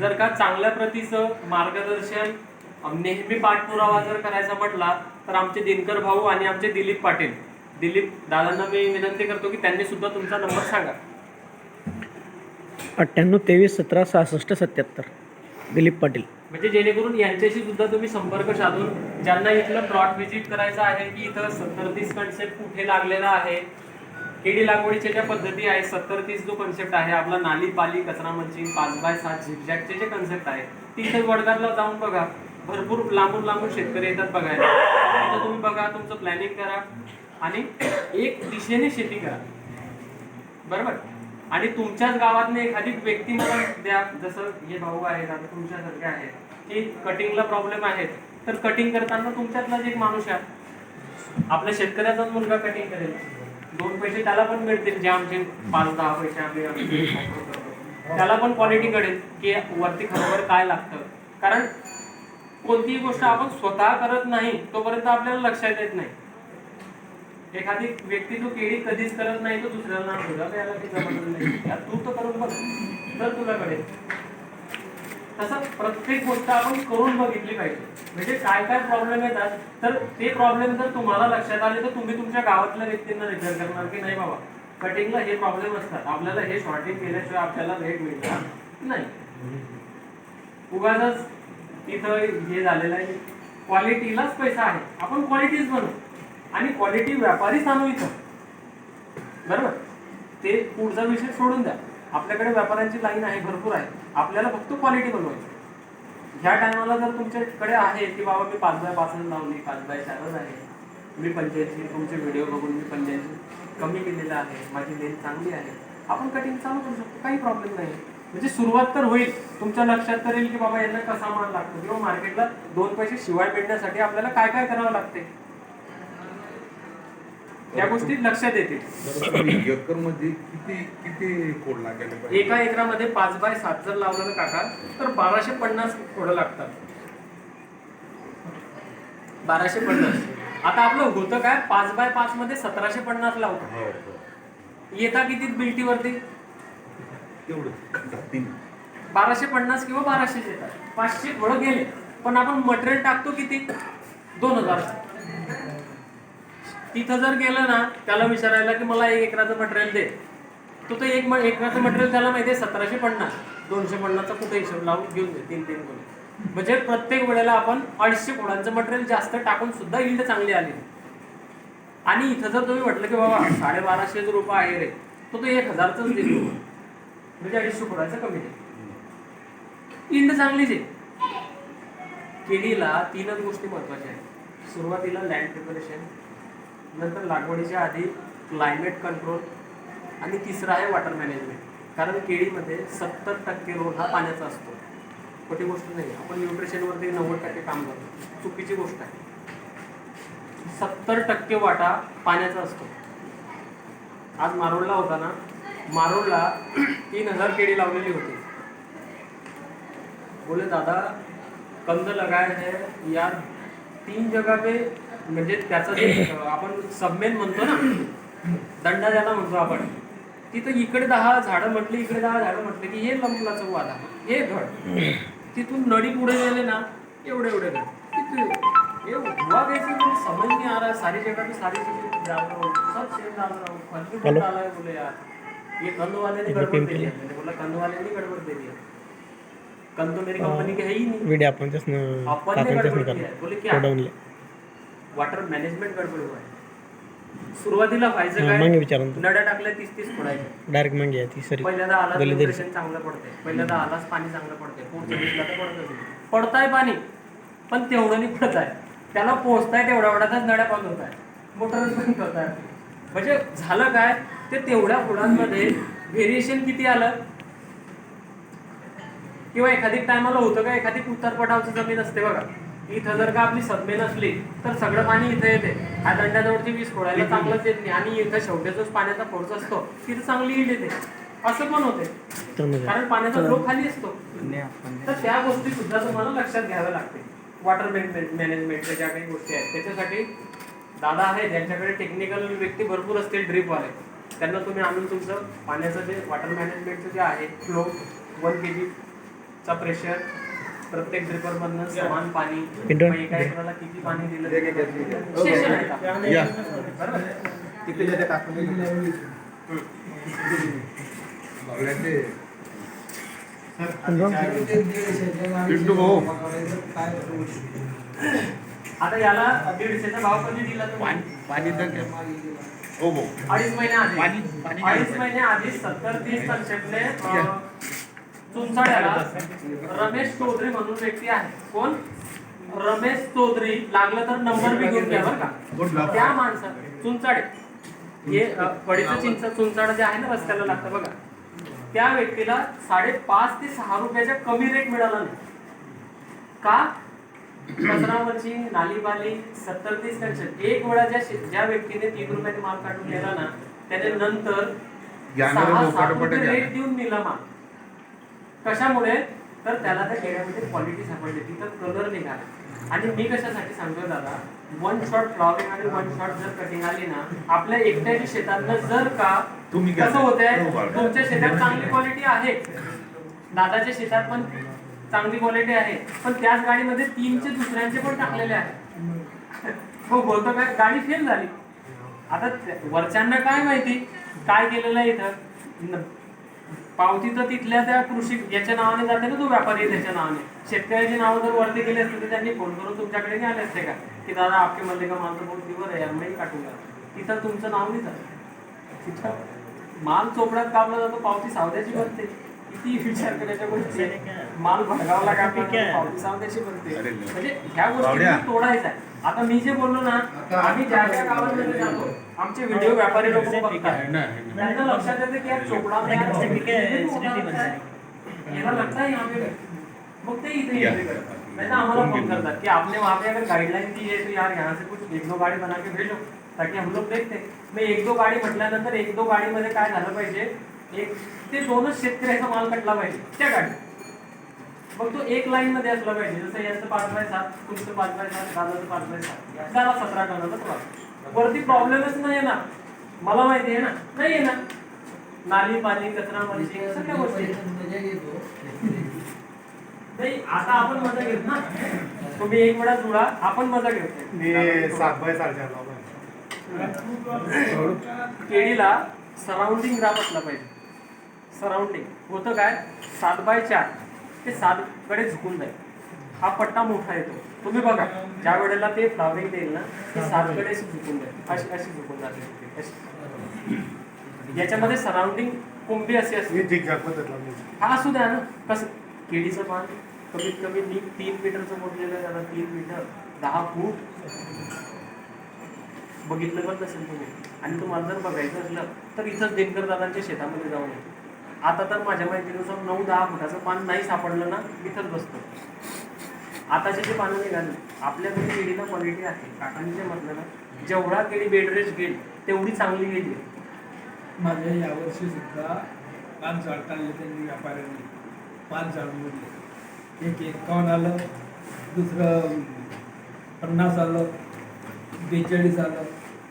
जर का चांगल्या प्रतीचं मार्गदर्शन नेहमी पाठपुरावा जर करायचा म्हटला तर आमचे दिनकर भाऊ आणि आमचे दिलीप पाटील, दिलीप दादांना मी विनंती करतो की त्यांनी सुद्धा तुमचा नंबर सांगा. 9823176677 दिलीप पाटील. म्हणजे जेणेकरून यांच्याशी सुद्धा तुम्ही संपर्क साधून ज्यांना इथलं प्लॉट व्हिजिट करायचं आहे की इथं 70-30 कन्सेप्ट कुठे लागलेला आहे, केडी लागवडीच्या ज्या पद्धती आहेत 70-30 जो कन्सेप्ट आहे आपला नाली पाली कचरा मंचिंग 5x7 झिगझॅगचे जे कन्सेप्ट आहे तिथे वडगावला जाऊन बघा. भरपूर लांबून शेतकरी येतात बघायला. तिथं तुम्ही बघा, तुमचं प्लॅनिंग करा आणि एक दिशेने शेती करा, बरोबर. आणि तुमच्याच गावातले एखादी व्यक्ती मला द्या, जसं हे भाऊ आहेत आता तुमच्यासारखे आहेत की कटिंगला प्रॉब्लेम आहेत, तर कटिंग करताना तुमच्यातलाच एक माणूस आहे, आपल्या शेतकऱ्याचाच मुलगा कटिंग करेल, 2 पैसे त्याला पण मिळतील, जे आमचे 5-10 पैसे आम्ही त्याला पण क्वालिटी कळेल की वरती खरोखर काय लागतं. कारण कोणतीही गोष्ट आपण स्वतः करत नाही तोपर्यंत आपल्याला लक्षात येत नाही. एखादी व्यक्ती जो केळी कधीच करत नाही तो दुसऱ्याला नाव ठेवला तर याला काही जमत नाही, यार तू तर करून बघ तर तुला कळेल. तसं प्रत्येक गोष्ट आपण करून बघितली पाहिजे. म्हणजे काय काय प्रॉब्लेम येतात तर ते प्रॉब्लेम जर तुम्हाला लक्षात आले तर तुम्ही तुमच्या गावातल्या व्यक्तींना रिपेअर करणार की नाही बाबा कटिंगला हे प्रॉब्लेम असतात, आपल्याला हे शॉर्टिंग केल्याशिवाय आपल्याला रेट मिळणार नाही. उगाच इथं हे झालेलं आहे, क्वालिटीलाच पैसा आहे, आपण क्वालिटीच बनवू आणि क्वालिटी व्यापारीच आणू इथं, बरोबर. ते पुढचा विषय सोडून द्या, आपल्याकडे व्यापाऱ्यांची लाईन आहे, भरपूर आहे, आपल्याला फक्त क्वालिटी बनवायची. ह्या टायमाला जर तुमच्याकडे आहे की बाबा मी 5x5 लावली, 5x4 आहे, मी 85 तुमचे व्हिडिओ बघून मी 85 कमी केलेला आहे, माझी लेंथ चांगली आहे, आपण कटिंग चालू करू शकतो, काही प्रॉब्लेम नाही. म्हणजे सुरुवात तर होईल, तुमच्या लक्षात तर येईल की बाबा यांना कसा माल लागतो किंवा मार्केटला 2 पैसे शिवाय मिळण्यासाठी आपल्याला काय काय करावं लागते या गोष्टी लक्षात येतील. एकर मध्ये किती खोड लागायला पाहिजे? एका एकरामध्ये 5x7 जर लावलं ना काका तर 1250 खोडं लागतात. 1250. आता आपलं होतं काय 5x5 मध्ये 1750 लावतो. येता किती बिल्टीवरती? तेवढं 1250 किंवा 1200 येतात. 500 खोडं गेले पण आपण मटेरियल टाकतो किती? 2000. तिथं जर गेलं ना त्याला विचारायला की मला 1 एकराचं मटेरियल दे, तो 1 एकराचं मटेरियल त्याला माहिती आहे 1750, 250चा कुठे हिशोब लावून घेऊन दे 3-3 खोडे. म्हणजे प्रत्येक वेळेला आपण 250 खोडांचं मटेरियल जास्त टाकून सुद्धा यील्ड चांगली आली. आणि इथं जर तुम्ही म्हटलं की बाबा 1250 रुपये आहे रे, तो 1000च देतो, म्हणजे 250 खोडांचं कमी आहे, यील्ड चांगलीच आहे. केळीला 3च गोष्टी महत्वाच्या आहेत. सुरुवातीला लँड प्रिपरेशन, नंतर लागवडीच्या आधी क्लायमेट कंट्रोल आणि तिसरं आहे वॉटर मॅनेजमेंट. कारण केळीमध्ये 70% रोल हा पाण्याचा असतो, खोटी गोष्ट नाही. आपण न्यूट्रिशनवरती 90% काम करतो, चुकीची गोष्ट आहे. 70% वाटा पाण्याचा असतो. आज मारोडला होता ना, मारोडला 3000 केळी लावलेली होती. बोले दादा कंद लगाए है यार 3 जगह पे, म्हणजे त्याचं जे आपण सबमेन म्हणतो ना, दंडा ज्याला म्हणतो आपण, तिथं इकडे 10 झाडं म्हटली, इकडे 10 झाडं म्हटले की हे लंबलाचं वादा, हे घड, तिथून नडी पुढे गेले ना एवढे घड, ये हुआ कैसे मुझे समझ नहीं आ रहा है. सारी जगह पे सारी चीजें डाल रहा हूँ, सब सेम डाल रहा हूँ, फल डाला है. बोले यार ये कंद वाले ने गड़बड़ दे दिया. मैंने बोला कंद वाले ने गड़बड़ दे दिया, कंद तो मेरी कंपनी के है ही नहीं, व्हिडिओ आपण त्यासनं अपन ने गड़बड़ किया है. बोले क्या डाउनले वॉटर मॅनेजमेंट गडबड हुआ आहे. सुरुवातीला व्हायचं मागे काय, विचारून नड्या टाकल्या 30-30 फोडायचे. डायरेक्ट मागे आहे ती सरी पहिल्यांदा आला दलित न्यूट्रिशन चांगलं पडते, पहिल्यांदा आलाच पाणी चांगलं पडते, पुढचं दिसला तर पडताय पाणी, पण तेवढं नाही पडत आहे. त्याला पोहोचताय तेवढ्या वेळातच नड्या बंद होत आहे, मोटरच बंद होत आहे. म्हणजे झालं काय, ते तेवढ्या फुलांमध्ये व्हेरिएशन किती आलं. किंवा एखादी टायमाला होतं का, एखादी उतार पठावची जमीन असते बघा, इथं जर का आपली सदमेन असली तर सगळं पाणी इथं येते, हा दंड्याजवळची वीज फोडायला चांगलंच येत नाही, आणि इथं शेवटी जो पाण्याचा फोर्स असतो तिथं चांगली यील्ड येते. असं पण होते, त्यामध्ये कारण पाण्याचा फ्लो खाली असतो. तर त्या गोष्टी सुद्धा तुम्हाला लक्षात घ्याव्या लागते. वॉटर मॅनेजमेंटच्या ज्या काही गोष्टी आहेत त्याच्यासाठी दादा आहेत, ज्यांच्याकडे टेक्निकल व्यक्ती भरपूर असतील, ड्रीपवाले, त्यांना तुम्ही आणून तुमचं पाण्याचं जे वॉटर मॅनेजमेंटचं जे आहे फ्लो, 1 kg चा प्रेशर, प्रत्येक ड्रिपरमधनं समान पाणी, पिंटू. मग एका एकराला किती पाणी दिलं सेशन आहेत आपले. या. बरोबर. बावड्याचे सर आधी चहा घेऊ. पिंटू भाऊ. आता याला 150चा भाव कधी दिला तुम्ही? पाणी तर घ्या. हो भाऊ. 2.5 महिन्याआधी. पाणी 2.5 महिन्याआधी 70-30 कन्सेप्टने चुनसाड्याला रमेश चौधरी म्हणून व्यक्ती आहे. कोण? रमेश चौधरी. लागलं तर नंबर बी घेऊन घ्या बरं का. त्या माणसा चुनसाडे हे पडीचं चिंच चुनसाड जे आहे ना रस्त्याला लागतं बघा, त्या व्यक्तीला 5.5 ते 6 रुपयाच्या कमी रेट मिळाला नाही. का? कचरावरची नालीबाली 70-30 कन्सेप्ट. एक वेळा ज्या व्यक्तीने 3 रुपयाने माल काढून गेला ना, त्याने नंतर 6-7 रुपये रेट देऊन दिला माल. कशामुळे? तर त्याला त्या खेड्यामध्ये क्वालिटी सापडली, तिथं कलर निघाला. आणि मी कशासाठी सांगतोय दादा, 1 शॉट फ्लॉवरिंग आणि 1 शॉट जर कटिंग आली ना, आपल्या एकट्याच्या शेतातनं जर का तुम्ही कसं होतंय, तुमच्या शेतात चांगली क्वालिटी आहे, दादाच्या शेतात पण चांगली क्वालिटी आहे, पण त्याच गाडीमध्ये 3चे दुसऱ्यांचे पण टाकलेले आहे. हो, बोलतो काय, गाडी फेल झाली. आता वरच्यांना काय माहिती काय केलेलं आहे इथं. पावती तर तिथल्या त्या कृषी याच्या नावाने जाते ना, तो व्यापारी त्याच्या नावाने. शेतकऱ्याची नावं जर वरती गेले असते तर त्यांनी फोन करून तुमच्याकडे नाही आले असते का, की दादा आपके मल्ले का माल तर बहुत दिवर आहे यार, मी काटूंगा. तिथं तुमचं नाव नाही झालं. तिथं माल चोपड्यात कापला जातो, पावती सावद्याची बनते. किती विचार करायच्या गोष्टी. माल भडगावला कापला, पावती सावद्याची बनते. म्हणजे ह्या गोष्टी तोडायचा आहे. आता मी जे बोललो ना, आम्ही ज्या ज्या गावांमध्ये जातो, आमचे व्हिडिओ व्यापारी लोक बघतात, त्यांना लक्षात येतं की यार चोपडा याला लगता है यहाँ पे, मग ते इथे एंट्री करतात. नाही तर आम्हाला फोन करतात की आपने वहाँ पे अगर गाइडलाइन दी है तो यार यहाँ से कुछ 1-2 गाड़ी बना के भेजो ताकि हम लोग देखते. मग 1-2 गाडी म्हटल्यानंतर 1-2 गाडीमध्ये काय झालं पाहिजे, 1 ते 2च शेतकऱ्याचा माल कटला पाहिजे त्या गाडीत. मग तो एक लाईन मध्ये असला पाहिजे. जसं याचं 5/7, तुमचं 5/7, दादाचं 5/7, त्याला 17 टनाचा प्लॉट. वरती प्रॉब्लेमच नाही येणार, मला माहिती आहे ना, नाही येणार. नाली पाणी कचरा मलची सगळ्या गोष्टी नाही. आता आपण मजा घेत ना, तुम्ही एक वेळा जुळा, आपण मजा घेतो. मी 7/7 केळीला सराउंडिंग ग्राफ असला पाहिजे. सराउंडिंग होतं काय, 7/4 ते 7 कडे झुकून जाईल. हा पट्टा मोठा येतो. तुम्ही बघा ज्या वेळेला ते फ्लावरिंग देईल ना, ते 7 कडे झुकून जाईल, अशी झुकून जाते अशी. याच्यामध्ये सराउंडिंग कोंबडी अशी असते. हा असू द्या ना. कसं केळीचं पान कमीत कमी 3 मीटरचं मोडलेलं आहे दादा, 3 मीटर 10 फूट. बघितलं पण नसेल तुम्ही. आणि तुम्हाला जर बघायचं असलं तर इथंच दिनकर दादांच्या शेतामध्ये जाऊन येतो. आता तर माझ्या माहितीनुसार 9-10 फुटाचं पान नाही सापडलं ना, इथंच बसतो. आताचे जे पानं निघाले, आपल्याकडे केळीला क्वालिटी आहे. काकांनी जे म्हटलं ना, जेवढा केळी बेड रेस्ट घेईल तेवढी चांगली गेली. माझ्या यावर्षी सुद्धा 5 झाड काढले त्यांनी व्यापाऱ्यांनी. 5 झाड मोडले. एक 51 आलं, दुसरं 50 आलं, 42 आलं,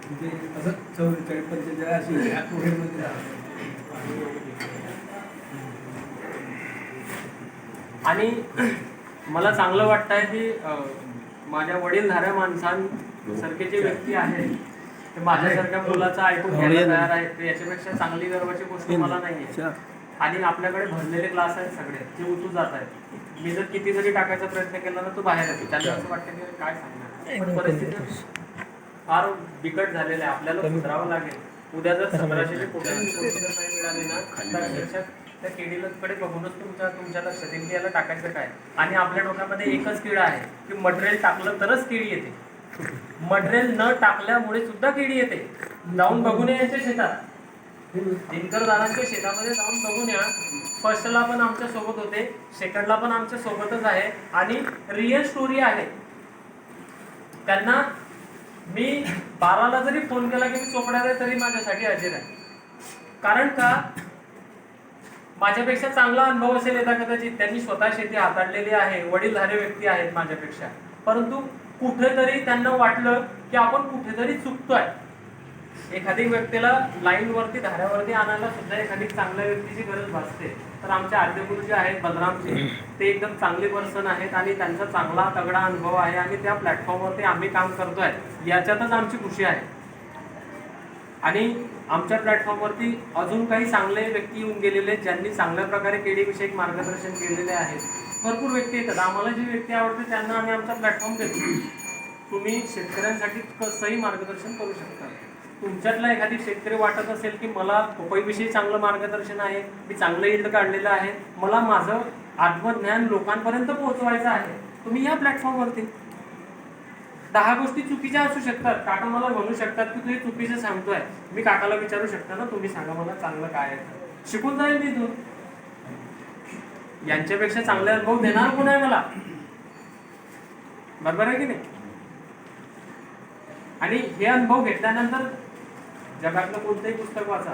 म्हणजे असं 44-45 अशी ह्या पुढेमध्ये झालं. आणि मला चांगलं वाटतंय की माझ्या वडीलधाऱ्या माणसांसारखे जे व्यक्ती आहेत ते माझ्यासारख्या मुलाचं ऐकून घ्यायला तयार आहेत. तर याच्यापेक्षा चांगली गर्वाची गोष्ट मला नाही आहे. आणि आपल्याकडे भरलेले क्लास आहेत सगळे, जे उतू जात आहेत. मी जर किती जरी टाकायचा प्रयत्न केला ना, तो बाहेर येतो. त्यांना असं वाटतं की काय सांगणार. पण परिस्थिती फार बिकट झालेलं आहे, आपल्याला सुधारावं लागेल. उद्या जर 1700चे कोटी जर नाही मिळाले ना, तर अक्षरशः त्या केळीकडे बघूनच तुमच्या लक्षात येईल की याला टाकायचं काय. आणि आपल्या डोक्यामध्ये एकच किडा आहे की मटेरियल टाकलं तरच केळी येते. मटेरियल न टाकल्यामुळे सुद्धा केळी येते. जाऊन बघून यायच्या शेतात, दिनकर दादांच्या शेतामध्ये जाऊन बघून या. फर्स्टला पण आमच्या सोबत होते, सेकंडला पण आमच्या सोबतच आहे. आणि रिअल स्टोरी आहे. त्यांना मी 12ला जरी फोन केला की मी चोपड्यात आहे तरी माझ्यासाठी हजर आहे. कारण का, माझ्यापेक्षा चांगला अनुभव असेल येता कदाचित, त्यांनी स्वतः शेती हाताळलेली आहे, वडीलधारे व्यक्ती आहेत माझ्यापेक्षा, परंतु कुठेतरी त्यांना वाटलं की आपण कुठेतरी चुकतोय. एखादी व्यक्तीला लाईन वरती धाऱ्यावरती आणायला सुद्धा एखादी चांगल्या व्यक्तीची गरज भासते. तर आमचे आद्यगुरु जे आहेत बलरामजी, ते एकदम चांगले पर्सन आहेत आणि त्यांचा चांगला तगडा अनुभव आहे आणि त्या प्लॅटफॉर्मवरती आम्ही काम करतोय याच्यातच आमची खुशी आहे. आणि आमच्या प्लॅटफॉर्मवरती अजून काही चांगले व्यक्ती येऊन गेलेले आहेत ज्यांनी चांगल्या प्रकारे केडीविषयक मार्गदर्शन केलेले आहे. भरपूर व्यक्ती येतात, आम्हाला जी व्यक्ती आवडते त्यांना आम्ही आमचा प्लॅटफॉर्म देतो. तुम्ही शेतकऱ्यांसाठी कसंही मार्गदर्शन करू शकता. तुमच्यातला एखादी शेतकरी वाटत असेल की मला पपईविषयी चांगलं मार्गदर्शन आहे, मी चांगलं यील्ड काढलेलं आहे, मला माझं आत्मज्ञान लोकांपर्यंत पोहोचवायचं आहे, तुम्ही या प्लॅटफॉर्मवरती 10 गोष्टी चुकीच्या असू शकतात. काका मला म्हणू शकतात की तू हे चुकीचं सांगतोय, मी काकाला विचारू शकता ना, तुम्ही सांगा मला चांगलं काय आहे, शिकून जाईल मी तू. यांच्यापेक्षा चांगले अनुभव देणार कोण आहे मला, बरोबर आहे की नाही? आणि हे अनुभव घेतल्यानंतर जगातलं कोणतंही पुस्तक वाचा,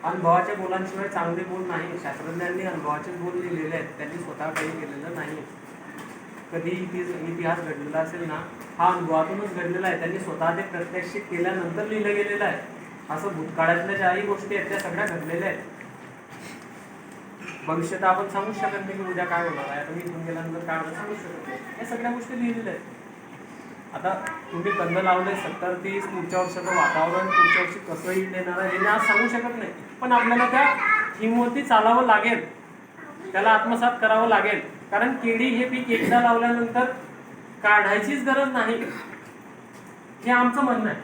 अनुभवाच्या बोलांशिवाय चांगले बोल नाही. शास्त्रज्ञांनी अनुभवाचे बोल लिहिलेले आहेत, त्यांनी स्वतः काही केलेलं नाही. कधी इतिहास घडलेला असेल ना, हा अनुभवातूनच घडलेला आहे, त्यांनी स्वतः ते प्रत्यक्ष केल्यानंतर लिहिलं गेलेलं आहे. असं भूतकाळातल्या ज्याही गोष्टी आहेत त्या सगळ्या घडलेल्या आहेत. भविष्यात आपण सांगू शकत नाही की उद्या काय होणार आहे, तुम्ही इथून गेल्यानंतर काय होणार सांगू शकत नाही. या सगळ्या गोष्टी लिहिलेल्या आहेत. आता तुम्ही कंद लावले 70-30, पुढच्या वर्षाचं वातावरण पुढच्या वर्षी कसं येणार आहे हे आज सांगू शकत नाही, पण आपल्याला त्या थीमवरती चालावं लागेल, त्याला आत्मसात करावं लागेल. कारण केळी हे पीक एकदा लावल्यानंतर काढायचीच गरज नाही, हे आमचं म्हणणं आहे.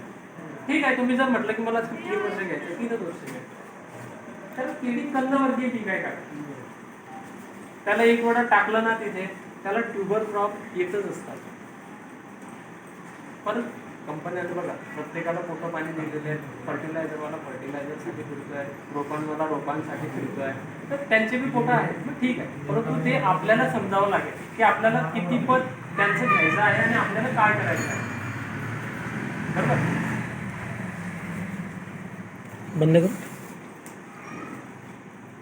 ठीक आहे, तुम्ही जर म्हटलं की मला 3 वर्ष घ्यायचं, 3 वर्ष घ्यायचं, तर केळी कंदवर्गीय पीक आहे का, त्याला एक वेळा टाकलं ना तिथे त्याला ट्युबर क्रॉप येतच असतात. पण कंपन्यांचं बघा, प्रत्येकाला पोटं पाणी दिलेले आहेत, फर्टिलायझरवाला फर्टिलायझरसाठी फिरतोय, रोपांवाला रोपांसाठी फिरतोय, तर त्यांचे बी पोटं आहेत, मग ठीक आहे. परंतु ते आपल्याला समजावं लागेल की आपल्याला किती पद त्यांचं घ्यायचं आहे आणि आपल्याला काय करायचं आहे, बरोबर? बंद करू.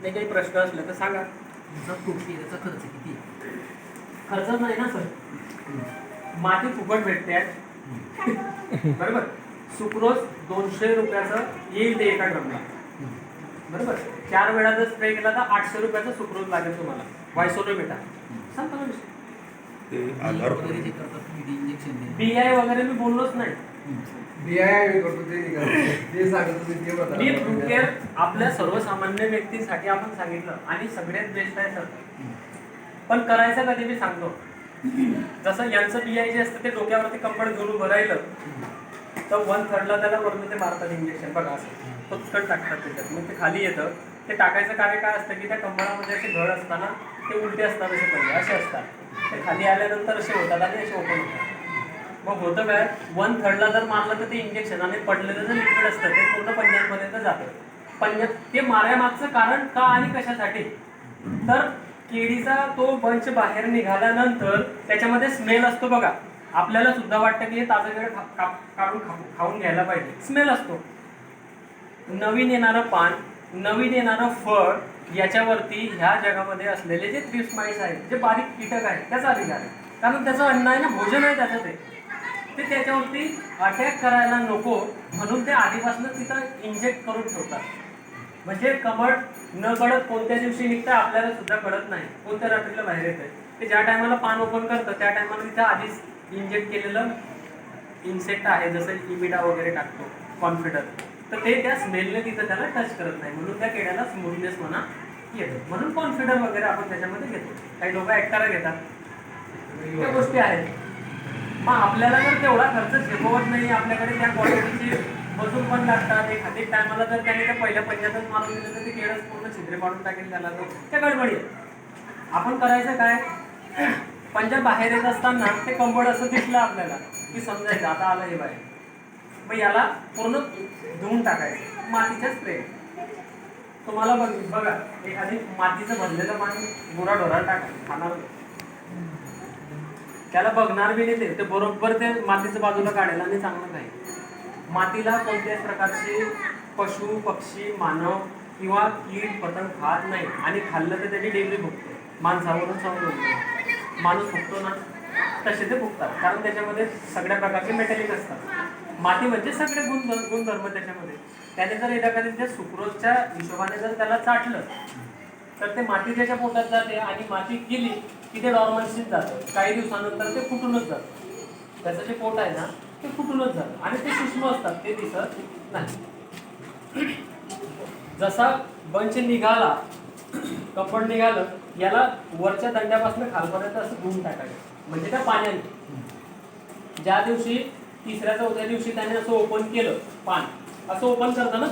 नाही काही प्रश्न असले तर सांगा. त्याचा खर्च किती? खर्च नाही ना सर, माती फुकट भेटते आहे, बरोबर? सुक्रोज 200 रुपयाचं येईल ते एका ड्रमला, बरोबर? 4 वेळा जर स्प्रे केला तर 800 रुपयाचा सुक्रोज लागेल तुम्हाला. वायसोलोमेटा सांगतो ना विषय. BI वगैरे मी बोललोच नाही. मी फ्रूट केअर आपल्या सर्वसामान्य व्यक्तींसाठी आपण सांगितलं आणि सगळ्यात बेस्ट आहे सर. पण करायचं कधी मी सांगतो, जसं यांचं BI जे असतं ते डोक्यावरती कंबळ घेऊन उभं राहिलं तर 1/3 त्याला वरून ते मारतात इंजेक्शन, बघा असं पटकन टाकतात त्याच्यात, मग ते खाली येतं. ते टाकायचं कार्य काय असतं की त्या कंबळामध्ये असे घड असताना ते उलटे असतात, असे पहिले असे असतात, ते खाली आल्यानंतर असे होतात आणि असे ओपन होतात. मग होतं काय, 1/3 जर मारलं तर ते इंजेक्शन आणि पडलेलं जे लिक्विड असतं ते पूर्ण पंजांपर्यंत जातं. ते मारण्यामागचं कारण का आणि कशासाठी, तर केळीचा तो बंच बाहेर निघाल्यानंतर त्याच्यामध्ये स्मेल असतो बघा. आपल्याला सुद्धा वाटतं की हे ताजं केळ काढून खाऊन घ्यायला पाहिजे, स्मेल असतो. नवीन येणारं पान, नवीन येणारं फळ, याच्यावरती ह्या जगामध्ये असलेले जे थ्रिप्स माइट्स आहेत, जे बारीक कीटक आहेत, त्याचा अधिकार आहे. कारण त्याचं अन्न आहे ना, भोजन आहे त्याचं, ते त्याच्यावरती अटॅक करायला नको म्हणून ते आधीपासून तिथं इंजेक्ट करून ठेवतात. म्हणजे कमळ न कळत कोणत्या दिवशी निघतं आपल्याला सुद्धा कळत नाही, कोणत्या रात्रीला बाहेर येतं. ते ज्या टायमाला पान ओपन करतं त्या टायमाला तिथं आधीच इंजेक्ट केलेलं इन्सेक्ट आहे, जसं इमिडा वगैरे टाकतो, कॉन्फिडर, तर ते त्या स्मेलने तिथं त्याला टच करत नाही, म्हणून त्या केळ्याला स्मूथनेस म्हणा येतो. म्हणून कॉन्फिडर वगैरे आपण त्याच्यामध्ये घेतो. काही लोक ॲक्टारा घेतात, त्या गोष्टी आहेत. मग आपल्याला जर तेवढा खर्च झेपवत नाही, आपल्याकडे त्या क्वालिटीची मजूर पण लागतात, एखादी टायमाला जर त्याने त्या पहिल्या पंजातच मारून दिलं तर ते केळच पूर्ण छिद्रे पाडून टाकेल त्याला, तो त्या गडबडी. आपण करायचं काय, पंजा बाहेर येत असताना ते कंबळ असं दिसलं आपल्याला की समजायचं आता आलं हे बाहेर, मग याला पूर्ण धुवून टाकायचं मातीच्या स्प्रे. तुम्हाला बघा एखादी मातीचं भरलेलं पाणी गुराढोराला टाका, खाणार त्याला बघणार बी नाही, ते बरोबर ते मातीचं बाजूला काढेल आणि चांगलं नाही. मातीला कोणत्याच प्रकारचे पशु पक्षी मानव किंवा कीड पतंग खात नाही आणि खाल्लं तर त्याची डेंगू फुगते. माणसावरून समजून माणूस फुगतो ना, तसे ते फुगतात, कारण त्याच्यामध्ये सगळ्या प्रकारचे मेटॅलिक असतात. माती म्हणजे सगळे गुणधर्म त्याच्यामध्ये. त्याने जर एखाद्या त्या सुक्रोजच्या हिशोबाने जर त्याला चाटलं तर ते माती त्याच्या पोटात जाते आणि माती गेली की ते डॉर्मन्सीत जातं. काही दिवसानंतर ते फुटूनच जातं. त्याचं जे पोट आहे ना ते फुटूनच जातं आणि ते सूक्ष्म असतात, ते दिसत नाही. जसा बंच निघाला, कपड निघालं, याला वरच्या दंड्यापासून खालपर्यंत असं धुवून टाकायचं, म्हणजे त्या पाण्याने. ज्या दिवशी तिसऱ्या चौथ्या दिवशी त्याने असं ओपन केलं पान, असं ओपन करतं ना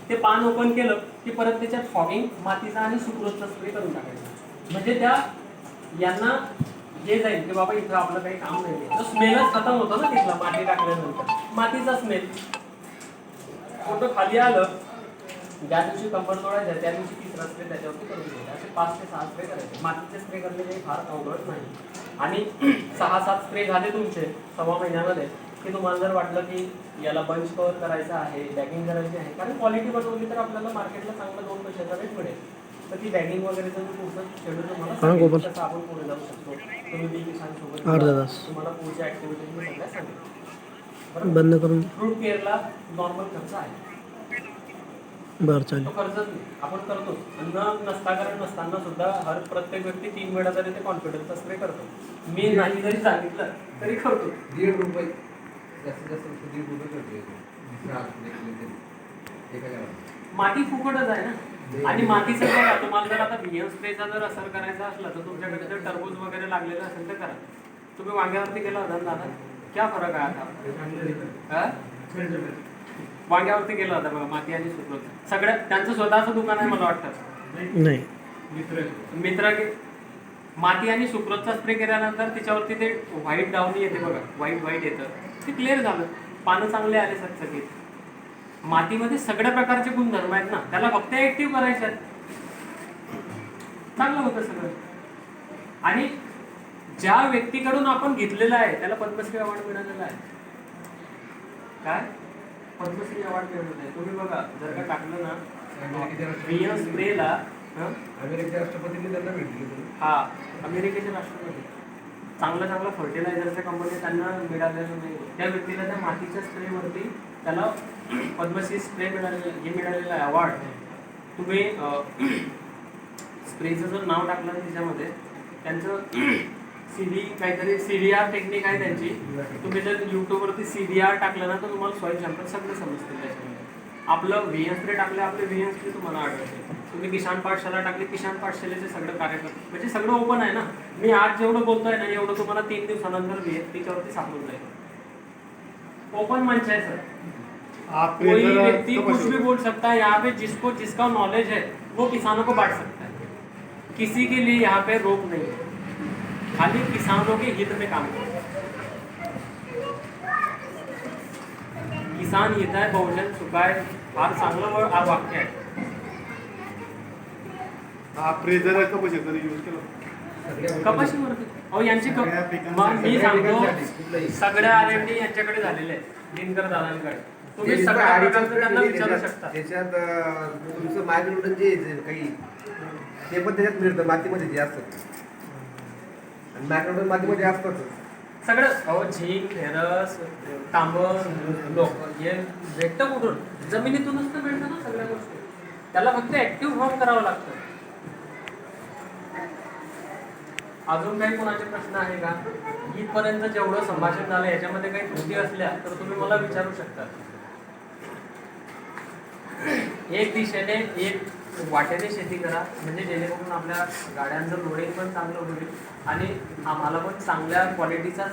ते पान ओपन केलं की परत त्याच्यात फॉगिंग मातीचा आणि सुक्रोजचा स्प्रे करून टाकायचा. म्हणजे त्या यांना हे जाईल की बाबा इथं आपलं काही काम नाही. स्मेलच खतम होतो ना तिथला माती टाकल्यानंतर, मातीचा स्मेल. फोटो खाली आलं, ज्या दिवशी कंबर तोडायचं त्या दिवशी तिसरा स्प्रे त्याच्यावरती करून घ्यायचा. असे 5 ते 6 स्प्रे करायचे. मातीचे स्प्रे करणे काही फार अवघड नाही. आणि 6-7 स्प्रे झाले तुमचे 1.25 महिन्यामध्ये की तुम्हाला जर वाटलं की याला बंच कव्हर करायचं आहे, बॅगिंग करायची आहे, कारण क्वालिटी बनवली तर आपल्याला मार्केटला चांगला 2 पैशाचा रेट मिळेल. तर ती बॅगिंग वगैरेचं जो पुढचं शेड्यूल तुम्हाला सांगेल, तसं आपण पुढे जाऊ शकतो. तुम्ही बी किसानसोबत तुम्हाला पुढच्या ॲक्टिव्हिटीज मी सगळ्या सांगेल. बंद करून फ्रूट केअरला नॉर्मल खर्च आहे, बरं चालेल. तो खर्च आपण करतो. कारण नसताना सुद्धा प्रत्येक व्यक्ती 3 वेळा तरी ते कॉन्फिडन्सचा स्प्रे करतो. मी नाही जरी सांगितलं तरी करतो. ₹1.5 जास्तीत जास्त ₹1.5 करतो. माती फुकटच आहे ना. आणि मातीचं बघा, तुम्हाला जर आता व्हीएम स्प्रेचा जर असर करायचा असला तर तुमच्याकडे जर टरबूज वगैरे लागलेलं असेल तर करा. तुम्ही वांग्यावरती गेला होता ना दादा, क्या फरक आहे आता? वांग्यावरती गेला होता बघा, माती आणि सुक्रोज. सगळ्या त्यांचं स्वतःचं दुकान आहे मला वाटतं. नाही मित्र माती आणि सुक्रोजचा स्प्रे केल्यानंतर त्याच्यावरती ते व्हाईट डाऊन येते बघा, व्हाईट येतं, ते क्लिअर झालं. पानं चांगले आले सगळे. मातीमध्ये सगळ्या प्रकारचे गुणधर्म आहेत ना, त्याला फक्त ऍक्टिव्ह करायचे आहेत. चांगलं होतं सगळं. आणि ज्या व्यक्तीकडून आपण घेतलेलं आहे त्याला पद्मश्री अवॉर्ड मिळालेला आहे. काय पद्मश्री अवॉर्ड मिळवलं आहे. तुम्ही बघा, जर का टाकलं ना व्हीएम स्प्रेला, अमेरिकेच्या राष्ट्रपतींनी त्यांना भेटले. हा अमेरिकेचे राष्ट्रपती, चांगल्या फर्टिलायझरच्या कंपनी त्यांना मिळालेलं नाही. त्या व्यक्तीला त्या मातीच्या स्प्रेवरती त्याला पद्मश्री स्प्रे मिळालेला आहे अवॉर्ड. तुम्ही स्प्रेचं जर नाव टाकलं ना त्याच्यामध्ये, त्यांचं काहीतरी CDR टेक्निक आहे त्यांची. तुम्ही जर युट्यूबवरती CDR टाकलं ना तर तुम्हाला सॉईल सॅम्पल सगळं समजतील त्याच्यामध्ये. आपलं व्हीएम स्प्रे टाकलं, आपले व्हीएम स्प्रे तुम्हाला आढळते. तुम्ही किसान पाठशाला टाकले, किसान पाठशालेचे सगळं कार्यक्रम, म्हणजे सगळं ओपन आहे ना. मी आज जेवढं बोलतोय ना एवढं तुम्हाला 3 दिवसानंतर त्याच्यावरती सापडून जाईल. ओपन मंच है सर, कोई व्यक्ति कुछ भी बोल सकता है यहाँ पे. जिसका नॉलेज है वो किसानों को बांट सकता है. किसी के लिए यहाँ पे रोक नहीं है, खाली किसानों के हित में काम करो. किसान हित आहे बहुजन सुखाय, फार चांगलं वाक्य आहे. कपाशीवरती अहो यांची मी सांगतो सगळ्या R&D यांच्याकडे झालेले आहे, दिनकर दादांकडे. तुम्ही सगळ्या प्रकारचं त्यांना विचारू शकता. त्याच्यात तुमचं मायक्रोन्यूट्रन जे काही ते पण त्याच्यात मिळतं, मातीमध्ये जे असतं. आणि मायक्रोन्यूट्रन मातीमध्ये असतंच सगळं. अहो झिंक, फेरस, तांबं, लोक हे भेटतं कुठून? जमिनीतूनच तर मिळतं ना सगळ्या गोष्टी. त्याला फक्त ऍक्टिव्ह फॉर्म करावं लागतं. अजून काही कोणाचे प्रश्न आहे का? इथपर्यंत जेवढं संभाषण झालं याच्यामध्ये काही त्रुटी असल्या तर तुम्ही मला विचारू शकता. एक दिशेने एक वाट्याने शेती करा, म्हणजे जेणेकरून आपल्या गाड्यांचं लोडिंग पण चांगलं होईल आणि आम्हाला पण चांगल्या क्वालिटीचा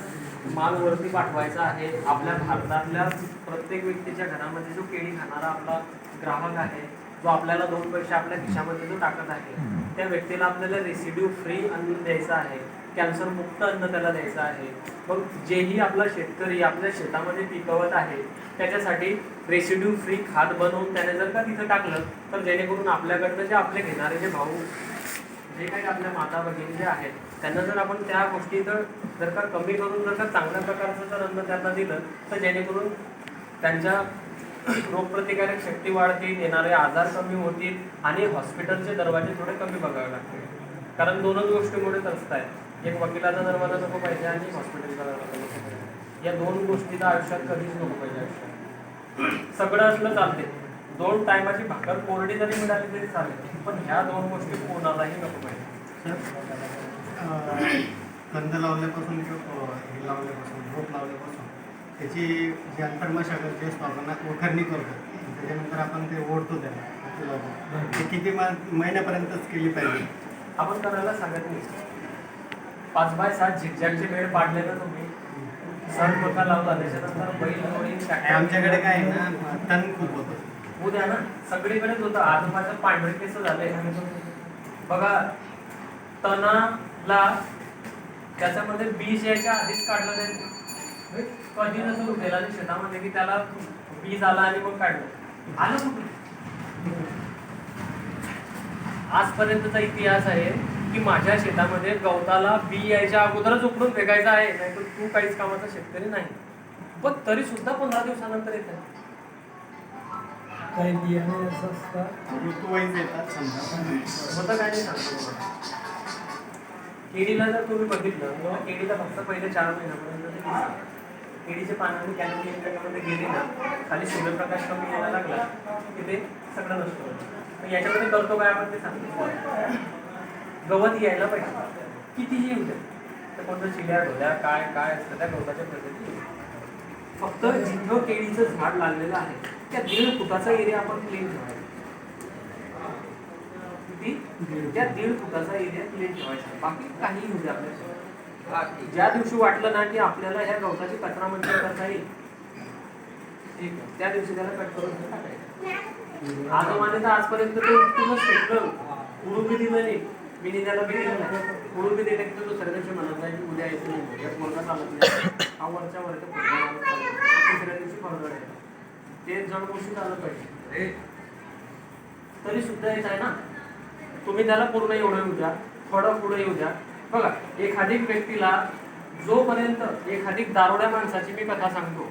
माल वरती पाठवायचा आहे. आपल्या भारतातल्या प्रत्येक व्यक्तीच्या घरामध्ये जो केळी खाणारा आपला ग्राहक आहे, जो आपल्याला 2 पैसे आपल्या खिशामध्ये जो टाकत आहे, त्या व्यक्तीला आपल्याला रेसिड्यू फ्री अन्न द्यायचं आहे, कॅन्सर मुक्त अन्न त्याला द्यायचं आहे. मग जेही आपला शेतकरी आपल्या शेतामध्ये पिकवत आहे त्याच्यासाठी रेसिड्यू फ्री खाद बनवून त्याने जर का तिथं टाकलं तर जेणेकरून आपल्याकडनं जे आपले घेणारे जे भाऊ, जे काही आपल्या माता भगिनी जे आहेत, त्यांना जर आपण त्या गोष्टी जर का कमी करून जर का चांगल्या प्रकारचं जर अन्न त्यांना दिलं तर जेणेकरून त्यांच्या रोगप्रतिकारक शक्ती वाढतील, येणारे आजार कमी होतील आणि हॉस्पिटलचे दरवाजे थोडे कमी बघावे लागतील. कारण दोनच गोष्टीमुळे त्रस्त आहेत, एक वकिलाचा दरवाजा नको पाहिजे आणि हॉस्पिटलचा दरवाजा नको पाहिजे. या दोन गोष्टी तर आयुष्यात कधीच नको पाहिजे. आयुष्यात सगळं असलं चालते, 2 टायमाची भाकर कोरडी जरी मिळाली तरी चालेल, पण ह्या 2 गोष्टी कोणालाही नको पाहिजे. कंद लावल्यापासून किंवा हे लावल्यापासून रोप लावल्यापासून त्याची जी अंतर्मशागत जे असतो आपण वखरणी करतो, त्याच्यानंतर आपण ते ओढतो त्याला, ते किती महिन्यापर्यंतच केली पाहिजे? आपण करायला सांगत नाही. 5x7 झिकझॅकचे बेड पाडले ना तुम्ही, सर डोका लावला, त्याच्यानंतर बैल जोडी आमच्याकडे काय आहे ना, तण खूप होतं. उद्या ना सगळीकडेच होतं. आजोबाचं पांढरे केस झाले बघा. तणाला त्याच्यामध्ये बीज यायच्या आधीच काढलं त्यांनी. कधी नसं उठेल आणि शेतामध्ये की त्याला बीज आला आणि मग काढलं आलं कुठे. आजपर्यंतचा इतिहास आहे की माझ्या शेतामध्ये गवताला बी यायच्या अगोदरच उपडून फेकायचं आहे, नाही तर तू काहीच कामाचा शेतकरी नाही. पण तरी सुद्धा 15 दिवसानंतर येत आहे. काही बियाणे असं असतात ऋतुवाईज येतात समजा. होतं काय नाही सांगतो तुम्हाला. केळीला जर तुम्ही बघितलं तर केळीला फक्त पहिले 4 महिन्यापर्यंत ते दिसतं. केळीचे पानांनी कॅनोपी इंटरमध्ये गेली ना, खाली सूर्यप्रकाश कमी यायला लागला की ते सगळं नष्ट होतं. पण याच्यामध्ये करतो काय आपण ते सांगतो. गवत यायला पाहिजे, कितीही येऊ द्या, तर कोणतं चिल्या ढोल्या काय काय असतं त्या गवताच्या प्रगती. फक्त जिथं केळीचं झाड लागलेलं आहे त्या 1.5 फुटाचा एरिया आपण क्लीन ठेवायचा. त्या 1.5 फुटाचा एरिया क्लीन ठेवायचा, बाकी काही होऊ द्या आपल्या. ज्या दिवशी वाटलं ना की आपल्याला ह्या गवताची कचरा म्हणजे करता येईल, ठीक आहे, त्या दिवशी त्याला कट करून टाकायचं. आजोबाने तर आजपर्यंत ते उपटूनच फेकलं, उडून बी दिलं नाही. मी त्याला बी दिलं नाही, उडून बी दिलं की तो दुसऱ्या दिवशी म्हणत नाही की उद्या यायचं नाही, एक मुलगा चालत नाही, हा वरच्या वरच्या तिसऱ्या दिवशी फरगड आहे. ते जणगोशी झालं पाहिजे. तरी सुद्धा येत आहे ना, तुम्ही त्याला पूर्ण एवढं येऊ द्या, थोडं पुढे येऊ द्या. बघा, एखादी व्यक्तीला जोपर्यंत एखादी दारुड्या माणसाची मी कथा सांगतो,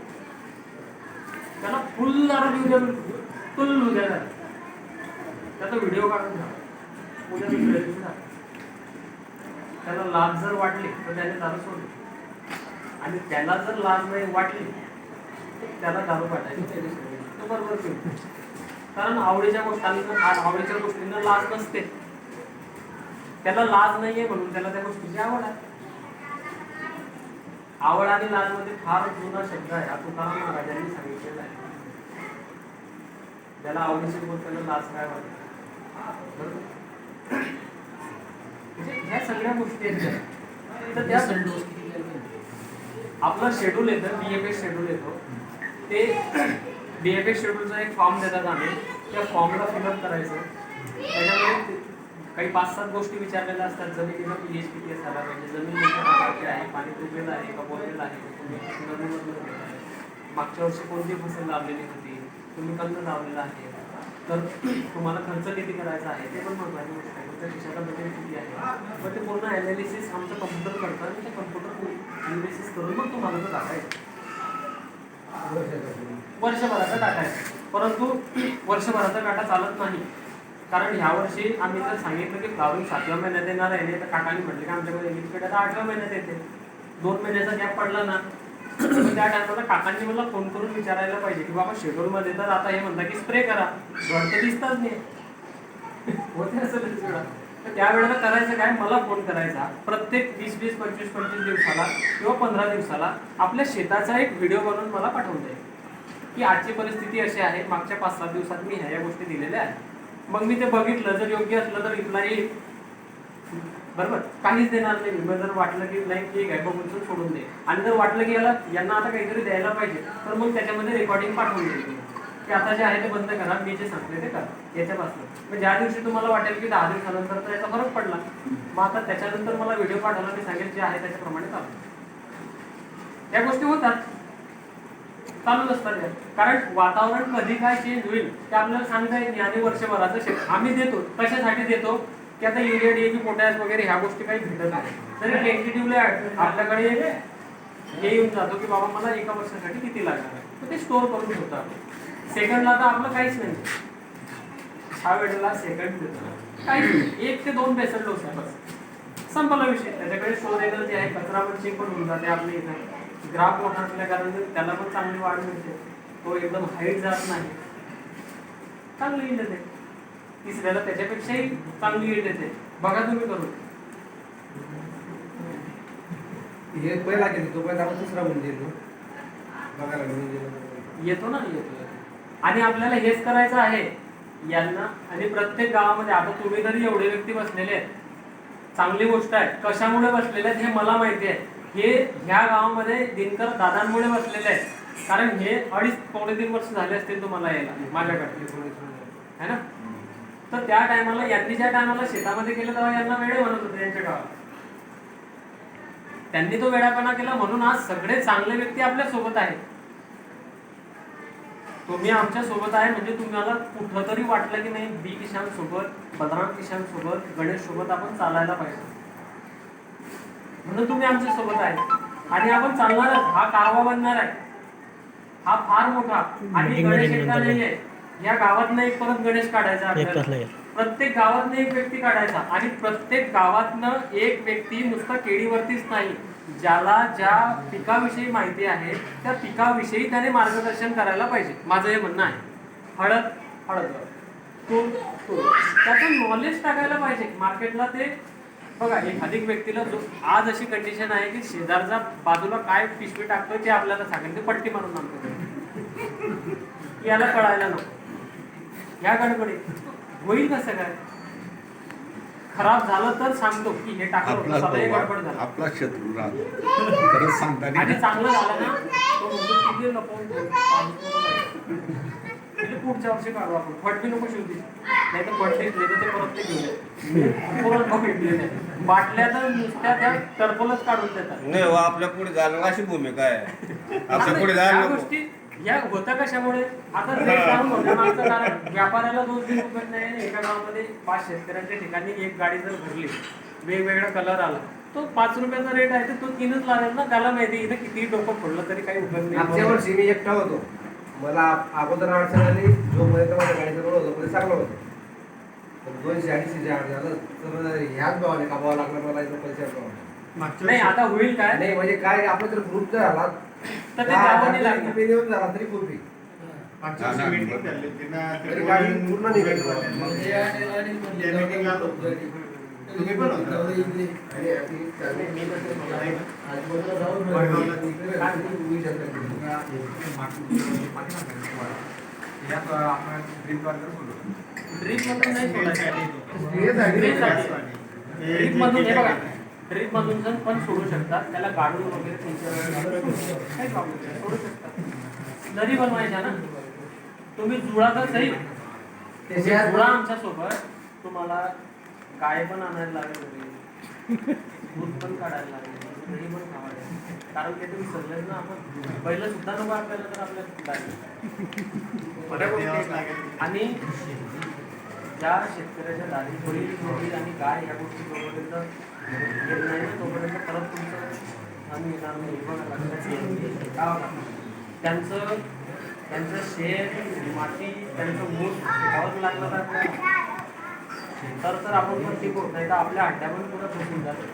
त्याला फुल दारू देऊ द्या, फुल होऊ द्या, त्याचा व्हिडिओ काढून घ्या, उद्या दुसऱ्या दिवशी त्याला लाज जर वाटली तर त्याने दारू सोडली, आणि त्याला जर लाज नाही वाटली तर त्याला दारू पाठायची, तो बरोबर पिऊ. कारण आवडीच्या गोष्टींना लाज नसते. त्याला लाज नाहीये म्हणून त्याला त्या गोष्टीची आवड आहे. आवड आणि लाज मध्ये फार जुना शब्द आहे, हा तुकाराम महाराजांनी सांगितलेला आहे. त्याला आवडीची गोष्टीला लाज काय वाटते. म्हणजे ह्या सगळ्या गोष्टी आहेत. तर त्या डोस किती घ्यायला पाहिजे? आपलं शेड्यूल येतं, BFS शेड्यूल येतो. ते BFS शेड्यूलचा एक फॉर्म देतात आम्ही, त्या फॉर्मला फिलअप करायचं. त्याच्यामध्ये काही 5-7 गोष्टी विचारलेल्या असतात. जमिनीचा pH किती असायला पाहिजे, जमीन कोणत्या प्रकारची आहे, पाणी तुंबलेलं आहे का बोरवेल आहे, तुम्ही नदीमधून घेत आहे, मागच्या वर्षी कोणती फसल लावलेली होती, तुम्ही कंद लावलेला आहे, तर तुम्हाला खर्च किती करायचा आहे, ते पण महत्त्वाची गोष्ट आहे. तुमच्या खिशाचा बजेट किती आहे, पण ते पूर्ण ॲनालिसिस आमचं कम्प्युटर करतं आणि ते कम्प्युटर ॲनालिसिस करून मग तुम्हाला तो टाकायचं. वर्षभराचा डाटा आहे, परंतु वर्षभराचा डाटा चालत नाही. कारण ह्या वर्षी आम्ही जर सांगितलं की फ्लावरिंग 7व्या महिन्यात येणार आहे, तर काकांनी म्हटले की आमच्याकडे एलिचपेट आता 8व्या महिन्यात येते. 2 महिन्याचा गॅप पडला ना, तर त्या टायमाला काकांनी मला फोन करून विचारायला पाहिजे की बाबा शेड्यूलमध्ये तर आता हे म्हणता की स्प्रे करा, घर तर दिसतच नाही होते असं वेळा. तर त्यावेळेला करायचं काय, मला फोन करायचा प्रत्येक 20-20, 25-25 दिवसाला किंवा 15 दिवसाला आपल्या शेताचा एक व्हिडिओ बनवून मला पाठवून द्यायचा की आजची परिस्थिती अशी आहे, मागच्या 5-7 दिवसात मी ह्या गोष्टी दिलेल्या आहेत. मग मी ते बघितलं, जर योग्य असलं तर इथला येईल, बरोबर, काहीच देणार नाही. मग जर वाटलं की नाही ठीक आहे बघून सोडून दे, आणि जर वाटलं की यांना आता काहीतरी द्यायला पाहिजे, तर मग त्याच्यामध्ये रेकॉर्डिंग पाठवून देईल की आता जे आहे ते बंद करा, मी जे सांगते ते करा याच्यापासून. मग ज्या दिवशी तुम्हाला वाटेल की 10 दिवसानंतर तर याचा फरक पडला, मग आता त्याच्यानंतर मला व्हिडिओ पाठवला, मी सांगेल जे आहे त्याच्याप्रमाणे चालू. या गोष्टी होतात, चालूच असतात. कारण वातावरण कधी काय चेंज होईल ते आपल्याला सांगता येत नाही. आणि वर्षभराचं आम्ही देतो, कशासाठी देतो की आता युरिया, DAP, पोटॅश वगैरे ह्या गोष्टी काही भेटत नाही, तरी टेंटेटिव्हली आपल्याकडे हे येऊन जातो की बाबा मला एका वर्षासाठी किती लागणार आहे, तर ते स्टोअर करून ठेवतो आपण. सेकंडला तर आपलं काहीच नाही. ह्या वेळेला सेकंड देतो काहीच नाही, 1 ते 2 बेसल डोस आहे बस, संपला विषय. त्याच्याकडे स्टोर एनर्जी आहे, कचरा पण चेक पण होऊन जाते आपल्या इथं. ग्राफ मोठा असल्या कारण त्याला पण चांगली वाढ मिळते, तो एकदम हाईट जात नाही, चांगली ईल्ड येते. तिसऱ्याला त्याच्यापेक्षाही चांगली ईल्ड येते. बघा तुम्ही करून. हे पहिला केली तो पहिला आपण दुसरा म्हणजे बघायला म्हणजे येतो ना, येतो. आणि आपल्याला हेच करायचं आहे यांना. आणि प्रत्येक गावामध्ये आता तुम्ही जरी एवढे व्यक्ती बसलेले आहेत, चांगली गोष्ट आहे. कशामुळे बसलेले आहेत हे मला माहिती आहे. हे ह्या गावामध्ये दिनकर दादांमुळे बसलेले आहेत, कारण हे 2.5-3 वर्ष झाले असतील तुम्हाला यायला माझ्याकडे, है ना. तर त्या टायमाला यांनी ज्या टायमाला शेतामध्ये केलं तेव्हा यांना वेळे म्हणत होते यांच्या गावात. त्यांनी तो वेळापणा केला म्हणून आज सगळे चांगले व्यक्ती आपल्या सोबत आहेत. तुम्ही आमच्या सोबत आहे म्हणजे तुम्हाला कुठं तरी वाटलं की नाही बी किशान सोबत, बलराम किशान सोबत, गणेश सोबत आपण चालायला पाहिजे, म्हणून तुम्ही आमच्या सोबत आहे. आणि आपण चालणारच. हा कारवा बनणार आहे, हा फार मोठा. आणि गणेश एकटा नाहीये, या गावातनं एक परत गणेश काढायचा आपल्याला. प्रत्येक गावातनं एक व्यक्ती काढायचा, आणि प्रत्येक गावातनं एक व्यक्ती नुसतं केळीवरतीच नाही, ज्याला ज्या पिकाविषयी माहिती आहे त्या पिकाविषयी त्याने मार्गदर्शन करायला पाहिजे. माझं हे म्हणणं आहे. हळद तूर त्याचं नॉलेज टाकायला पाहिजे मार्केटला. ते बघा, एखादी व्यक्तीला जो आज अशी कंडिशन आहे की शेजारचा बाजूला काय पिशवी टाकतोय ते आपल्याला सांगेल, ते पट्टी मारून आणतो, याला कळायला नको. या गडबडीत होईल कसं काय? खराब झालं तर सांगतो की हे टाकलं होतं, सगळे गडबड झालं, आपला शत्रू राहतो खरंच सांगता. आणि चांगलं झालं ना तो म्हणतो किती लपवून पुढच्या वर्षी काढू आपण. फटबी नको शिवती, नाही तर फटली ते परत ते घेऊन बाटल्या तर नुसत्या त्या टर्पलच काढून देतात. नाही हो, आपल्या पुढे जाणं अशी भूमिका आहे. आपल्या पुढे या जाणं गोष्टी या होत्या कशामुळे? आता रेट डाऊन होण्यामागचं कारण व्यापाऱ्याला दोष देऊ शकत नाही. एका गावामध्ये 5 शेतकऱ्यांच्या ठिकाणी एक गाडी जर भरली, वेगवेगळा कलर आला, तो 5 रुपयाचा रेट आहे तर तो 3च लागेल ना. त्याला माहिती इथे किती डोकं फोडलं तरी काही उपयोग नाही. मागच्या वर्षी मी एकटा होतो, मला अगोदर अडचण आली, जोपर्यंत माझ्या गाडीचं रोड होतं तोपर्यंत चांगलं होतं. 200-250 आड झालं तर ह्याच भावाने कामावं लागलं मला इथं पैसे. नाही आता होईल काय नाही म्हणजे काय, आपला जर ग्रुप जर आला तर ते द्यावं नाही लागणार. येऊन झाला तरी पूर्वी मागच्या वर्षी meeting झाली होती ना, ते तरी गाडी पूर्ण निघाली. म्हणजे आणि म्हणजे त्या meeting ला आलो. तुम्ही पण होता. ड्रीप मधून नाही सोडायचं. ड्रीप मधून हे बघा, ड्रीप मधून पण सोडू शकतात. त्याला गाडून वगैरे काही प्रॉब्लेम नाही, सोडू शकतात. नदी बनवायच्या ना तुम्ही, जुळा तर सही जुळा आमच्या सोबत. तुम्हाला गाय पण आणायला लागेल, दूध पण काढायला लागेल, दही पण खावायला, कारण ते तुम्ही सगळेच ना. आपण पहिलं सुद्धा नको आपल्याला तर आपल्या आणि ज्या शेतकऱ्याच्या दारी बैल आणि गाय या गोष्टी जोपर्यंत येत नाही तोपर्यंत परत तुमचं आम्ही येणार नाही. बघा त्यांचं शेण, माती, त्यांचं मूळ पिकावर लागलं तर आपण पण ठीक होत नाही, तर आपल्या हड्ड्या पण पुढे फसून जातात.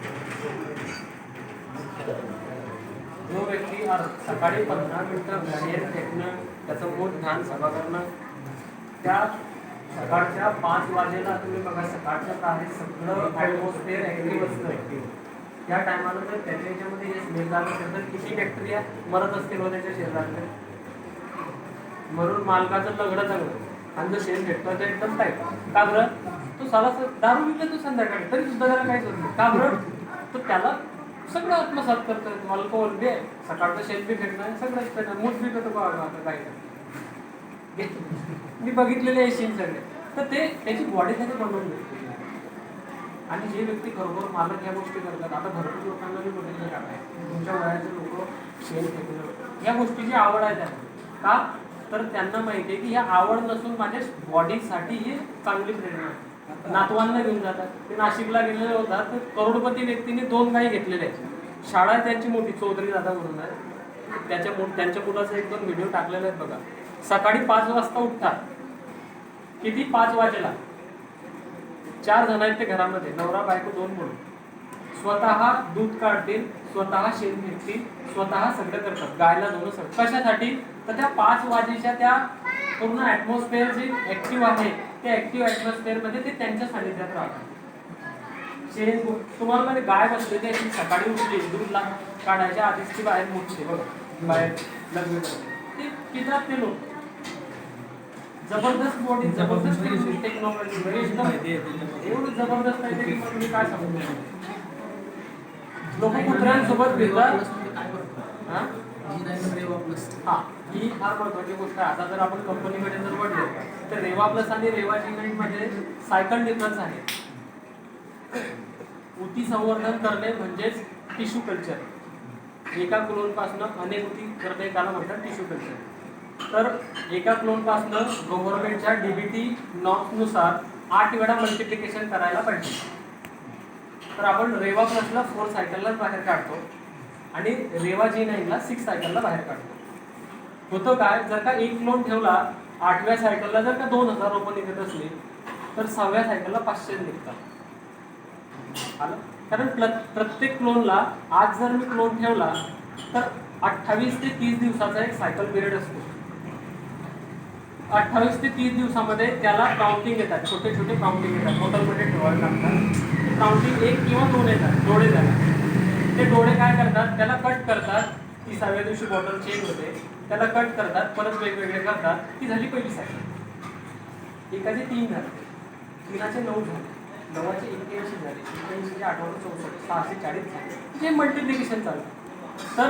जो व्यक्ती सकाळी 15 मिनिटं बाहेर फेकणं, त्याचं मूळ ध्यान सभा करणं, त्या सकाळच्या 5 वाजेला तुम्ही बघा, सकाळच्या प्रहरी सगळं ॲटमॉस्फिअर ॲक्टिव्ह असतं. त्या टायमाला तर त्याच्या ह्याच्यामध्ये हे स्मेल झालं असेल तर किती बॅक्टेरिया मरत असतील हो त्याच्या शरीरातले. म्हणून मालकाचं लग्न चांगलं आणि जो शेण भेटतो ते एकदम टाईट. का बरं? तो साला दारू विकला तो संध्याकाळी तरी सुद्धा त्याला काहीच होत नाही. का बरं? तो त्याला सगळं आत्मसात करतोय. अल्कोहोल बी आहे, सकाळचं शेण बी फेकणं, सगळंच फेकणं, मूठ बी करतो काही. मी बघितलेले आहे सीन सगळे. तर ते त्याची बॉडी त्याने बनवून घेतली. आणि जे व्यक्ती खरोखर मालक या गोष्टी करतात, आता भरपूर लोकांना मी बघितलं काय आहे, तुमच्या वयाचे लोक शेण फेकलं, या गोष्टीची आवड आहे त्यांना. का तर त्यांना माहिती आहे की ह्या आवड नसून माझ्या बॉडीसाठी ही चांगली प्रेरणा आहे. नातवांना घेऊन जातात. ते नाशिकला गेलेले होता तर करोडपती व्यक्तीने 2 गायी घेतलेल्या आहेत. शाळा आहे त्यांची मोठी, चौधरी दादा म्हणून आहे. त्यांच्या मुलाचा 1-2 व्हिडिओ टाकलेले आहेत बघा. सकाळी 5 वाजता उठतात. किती? 5 वाजेला. 4 जण आहेत ते घरामध्ये, नवरा बायको 2 मुलं. स्वतः दूध काढतील, स्वतः शेण घेतील, स्वतः सगळं करतात. गायला दोन सगळं कशासाठी? तर त्या 5 वाजेच्या त्या पूर्ण ऍटमॉस्फिअर जे ऍक्टिव्ह आहे त्या ऍक्टिव्ह ऍटमॉस्फिअर मध्ये ते त्यांच्या सानिध्यात राहतात. शेण तुम्हाला म्हणजे गाय बसली ते सकाळी उठली दूध काढायच्या आधीच ती बाहेर मुठते बघा, बाहेर लग्न करते ते पितात ते लोक. जबरदस्त बॉडी, जबरदस्त टेक्नॉलॉजी, एवढं जबरदस्त आहे की तुम्ही काय सांगू. लोक कुत्र्यांसोबत फिरतात. हा, ही फार महत्वाची गोष्ट आहे. आता जर आपण कंपनीकडे जर वळलो तर रेवा प्लस आणि रेवा जी9 मध्ये सायकल डिफरन्स आहे. ऊती संवर्धन करणे म्हणजेच टिश्यू कल्चर. एका क्लोनपासून अनेक ऊती करणे त्याला म्हणतात टिश्यू कल्चर. तर एका क्लोनपासून गव्हर्नमेंटच्या डीबीटी नॉर्म्सनुसार 8 वेळा मल्टिप्लिकेशन करायला पाहिजे. तर आपण रेवा प्लसला 4 सायकलला बाहेर काढतो आणि रेवा जी9ला 6 सायकलला बाहेर काढतो. होतं काय, जर का एक क्लोन ठेवला 8व्या सायकलला जर का 2000 रोपं निघत असली तर 6व्या सायकलला 500 निघतात. आलं? कारण प्रत्येक क्लोनला आज जर मी क्लोन ठेवला तर 28 ते 30 दिवसाचा एक सायकल पिरियड असतो. 28 ते 30 दिवसामध्ये त्याला काउंटिंग येतात, छोटे छोटे काउंटिंग येतात, बॉटलमध्ये ठेवायला लागतात. काउंटिंग 1 किंवा 2 येतात, डोळे झाले. ते डोळे काय करतात, त्याला कट करतात. 30व्या दिवशी बॉटल चेंज होते, त्याला कट करतात, परत वेगवेगळे करतात. ती झाली पहिली सायकल. एकाचे 3 झाले, 3चे 9 झाले, 9चे 81 झाले, 81चे 864, 640 झाले. जे मल्टिप्लिकेशन चालतं. तर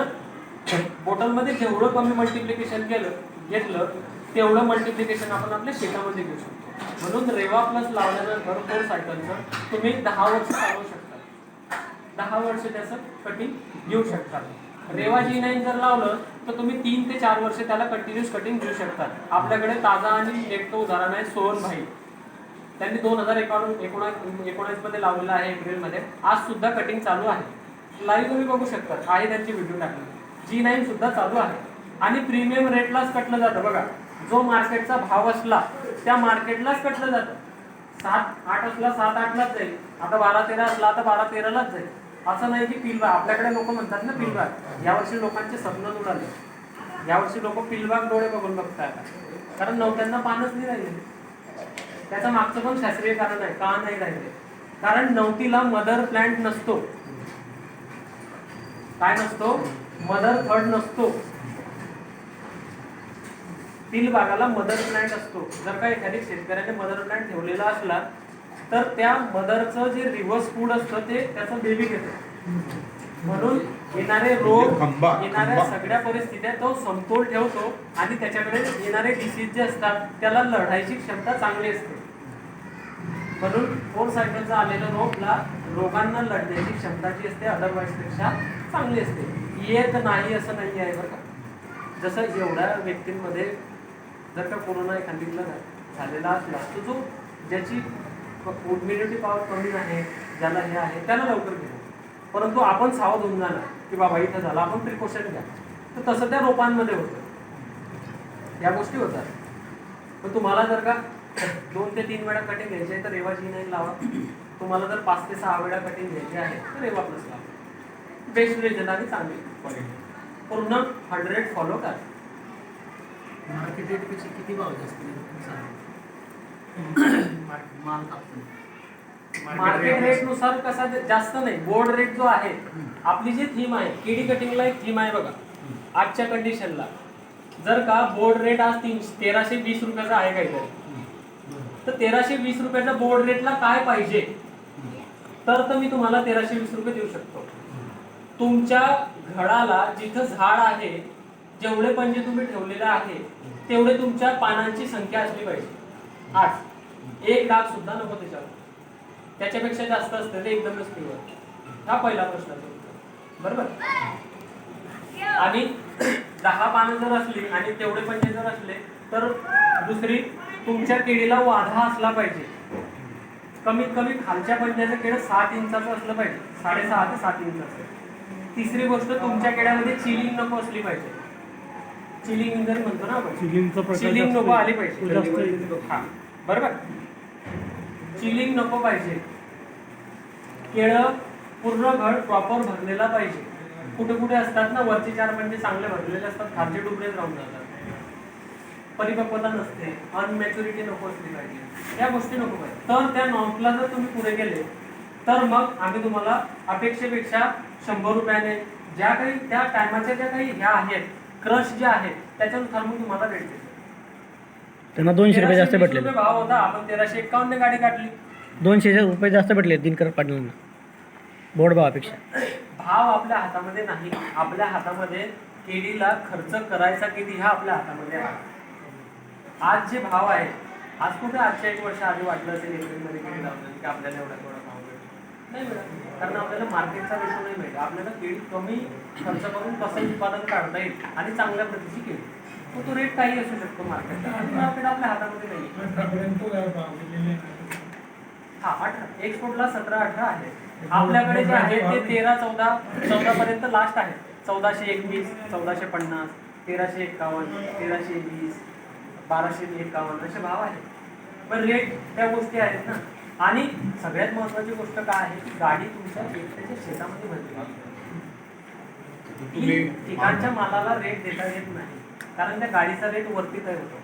बॉटलमध्ये जेवढं कमी मल्टिप्लिकेशन घेतलं तेवढं मल्टिप्लिकेशन आपण आपल्या शेतामध्ये घेऊ शकतो. म्हणून रेवा प्लस लावल्यानंतर 4 सायकलचं तुम्ही 10 वर्ष चालवू शकता. 10 वर्ष त्याचं कटिंग घेऊ शकता. रेवा जी9 जर लावलं तर तुम्ही 3 ते 4 वर्ष त्याला कंटिन्यूस कटिंग घेऊ शकता. आपल्याकडे ताजा आणि नेटचं उदाहरण आहे सोहन भाई. त्यांनी 2019 मध्ये लावलेलं आहे एप्रिलमध्ये. आज सुद्धा कटिंग चालू आहे. लाईव्ह तुम्ही बघू शकता, आहे त्यांची व्हिडिओ टाकली. जी9 सुद्धा चालू आहे आणि प्रीमियम रेटलाच कटलं जातं. बघा, जो मार्केटचा भाव असला त्या मार्केटलाच कटलं जातं. 7-8 असला 7-8लाच जाईल. आता 12-13 असला आता 12-13लाच जाईल. असं नाही की पिलबाग, आपल्याकडे लोक म्हणतात ना पिलबाग. यावर्षी लोकांचे स्वप्न उडाले. यावर्षी लोक पिलबाग डोळे बघून बघतात, कारण नवत्यांना पानच नाही राहिले. त्याचं मागचं पण शास्त्रीय कारण आहे, का नाही राहिले. कारण नवतीला मदर प्लांट नसतो. काय नसतो? मदर थर्ड नसतो. पिलबागाला मदर प्लांट असतो. जर का एखाद्या शेतकऱ्याने मदर प्लांट ठेवलेला असला तर त्या मदरचं जे रिव्हर्स फूड असतं ते त्याचं बेबी घेतं. म्हणून येणारे रोग, येणाऱ्या सगळ्या परिस्थित्या तो समतोल ठेवतो आणि त्याच्याकडे येणारे डिसीज जे असतात त्याला लढायची क्षमता चांगली असते. म्हणून 4 सायकलचा आलेल्या रोगांना लढण्याची क्षमता जी असते अदरवाईज पेक्षा चांगली असते. येत नाही असं नाही आहे बरं का. जसं एवढ्या व्यक्तींमध्ये जर का कोरोना एखादीला झालेला असला तर जो ज्याची इम्युनिटी पॉवर कमी आहे, ज्याला हे आहे त्याला लवकर घेऊ. परंतु आपण सावध होऊन जाणार की बाबा इथं झालं, आपण प्रिकॉशन घ्या. तर तसं त्या रोपांमध्ये होतं, या गोष्टी होतात. पण तुम्हाला जर का 2 ते 3 वेळा कटिंग घ्यायची आहे तर रेवा जी9 लावा. तुम्हाला जर 5 ते 6 वेळा कटिंग घ्यायची आहे तर रेवा प्लस लावा. बेस्ट रिझल्ट आणि चांगली क्वालिटी. पूर्ण 100 फॉलो करा. मार्केट रेटपेक्षा किती भाव जास्त माल कापतो? मार्केट रेट नुसार कसा जास्त नाही. बोर्ड रेट जो आहे, आपली जी थीम आहे, केडी कटिंगला एक थीम आहे बघा. आजच्या कंडिशनला जर का बोर्ड रेट आज 1320 रुपयाचा आहे काहीतरी, तर 1320 रुपयाचा बोर्ड रेटला काय पाहिजे तर मी तुम्हाला 1320 रुपये देऊ शकतो. तुमच्या घडाला जिथं झाड आहे, जेवढे पंजे तुम्ही ठेवलेले आहे तेवढे तुमच्या पानांची संख्या असली पाहिजे. 8, 1 डाग सुद्धा नको त्याच्यावर. त्याच्यापेक्षा जास्त असतं ते एकदमच पिवळ. हा पहिला प्रश्न बरोबर. आणि 10 पानं जर असली आणि तेवढे पंजे जर असले तर दुसरी, तुमच्या केळीला वाढा असला पाहिजे. कमीत कमी खालच्या पंजाचं केळ 7 इंचाचं असलं पाहिजे, 6.5 ते 7 इंचाचं. तिसरी गोष्ट, तुमच्या केळ्यामध्ये चिलिंग नको असली पाहिजे. चिलिंग जरी म्हणतो ना आपण, चिलिंगचा प्रकार चिलिंग जास्त नको आली आहे. पाहिजे. तो जास्त आहे. हा बरोबर, चिलिंग नको पाहिजे. केळं पूर्ण घड प्रॉपर भरलेला पाहिजे. कुठे कुठे असतात ना वरचे 4 म्हणजे चांगले भरलेले असतात, खालचे डुबरेच राहून जातात. परिपक्वता नसते, अनमॅच्युरिटी नको असली पाहिजे, या गोष्टी नको पाहिजे. तर त्या नॉर्मला जर तुम्ही पुढे गेले तर मग आम्ही तुम्हाला अपेक्षेपेक्षा 100 रुपयाने ज्या काही त्या टायमाच्या ज्या काही ह्या आहेत क्रश ज्या आहेत त्याच्यानुसार मग तुम्हाला रेट देतो. त्यांना 200 रुपये जास्त 1320 भेटलेले. रुपये भाव होता, आपण 1351 ने गाडी काढली. 200 रुपये जास्त भेटले दिनकर पाटलांना बोर्ड भावापेक्षा. भाव आपल्या हातामध्ये नाही, आपल्या हातामध्ये केळीला खर्च करायचा किती हा आपल्या हातामध्ये आहे. आज जे भाव आहे, आज कुठे आजच्या 1 वर्ष आधी वाटलं असेल एप्रिलमध्ये केळी लावलं की आपल्याला एवढा भाव मिळेल, नाही मिळत. कारण आपल्याला मार्केटचा रेशो नाही मिळेल. आपल्याला केळी कमी खर्च करून कसं उत्पादन काढता येईल आणि चांगल्या प्रतीची केळी, मग तो रेट काही असू शकतो मार्केटचा, आणि मार्केट आपल्या हातामध्ये नाही. हा 18 एक्सपोर्टला 17-18 आहे. आपल्याकडे जे आहे ते 13-14 पर्यंत लास्ट आहे. 1421, 1450, 1351, 1320, 1251 असे भाव आहेत. पण रेट त्या गोष्टी आहेत ना. आणि सगळ्यात महत्वाची गोष्ट काय आहे की गाडी तुमच्या एकट्याच्या शेतामध्ये भरली पाहिजे. ठिकाणच्या मालाला रेट देता येत नाही, कारण त्या गाडीचा रेट वरती तयार होतो.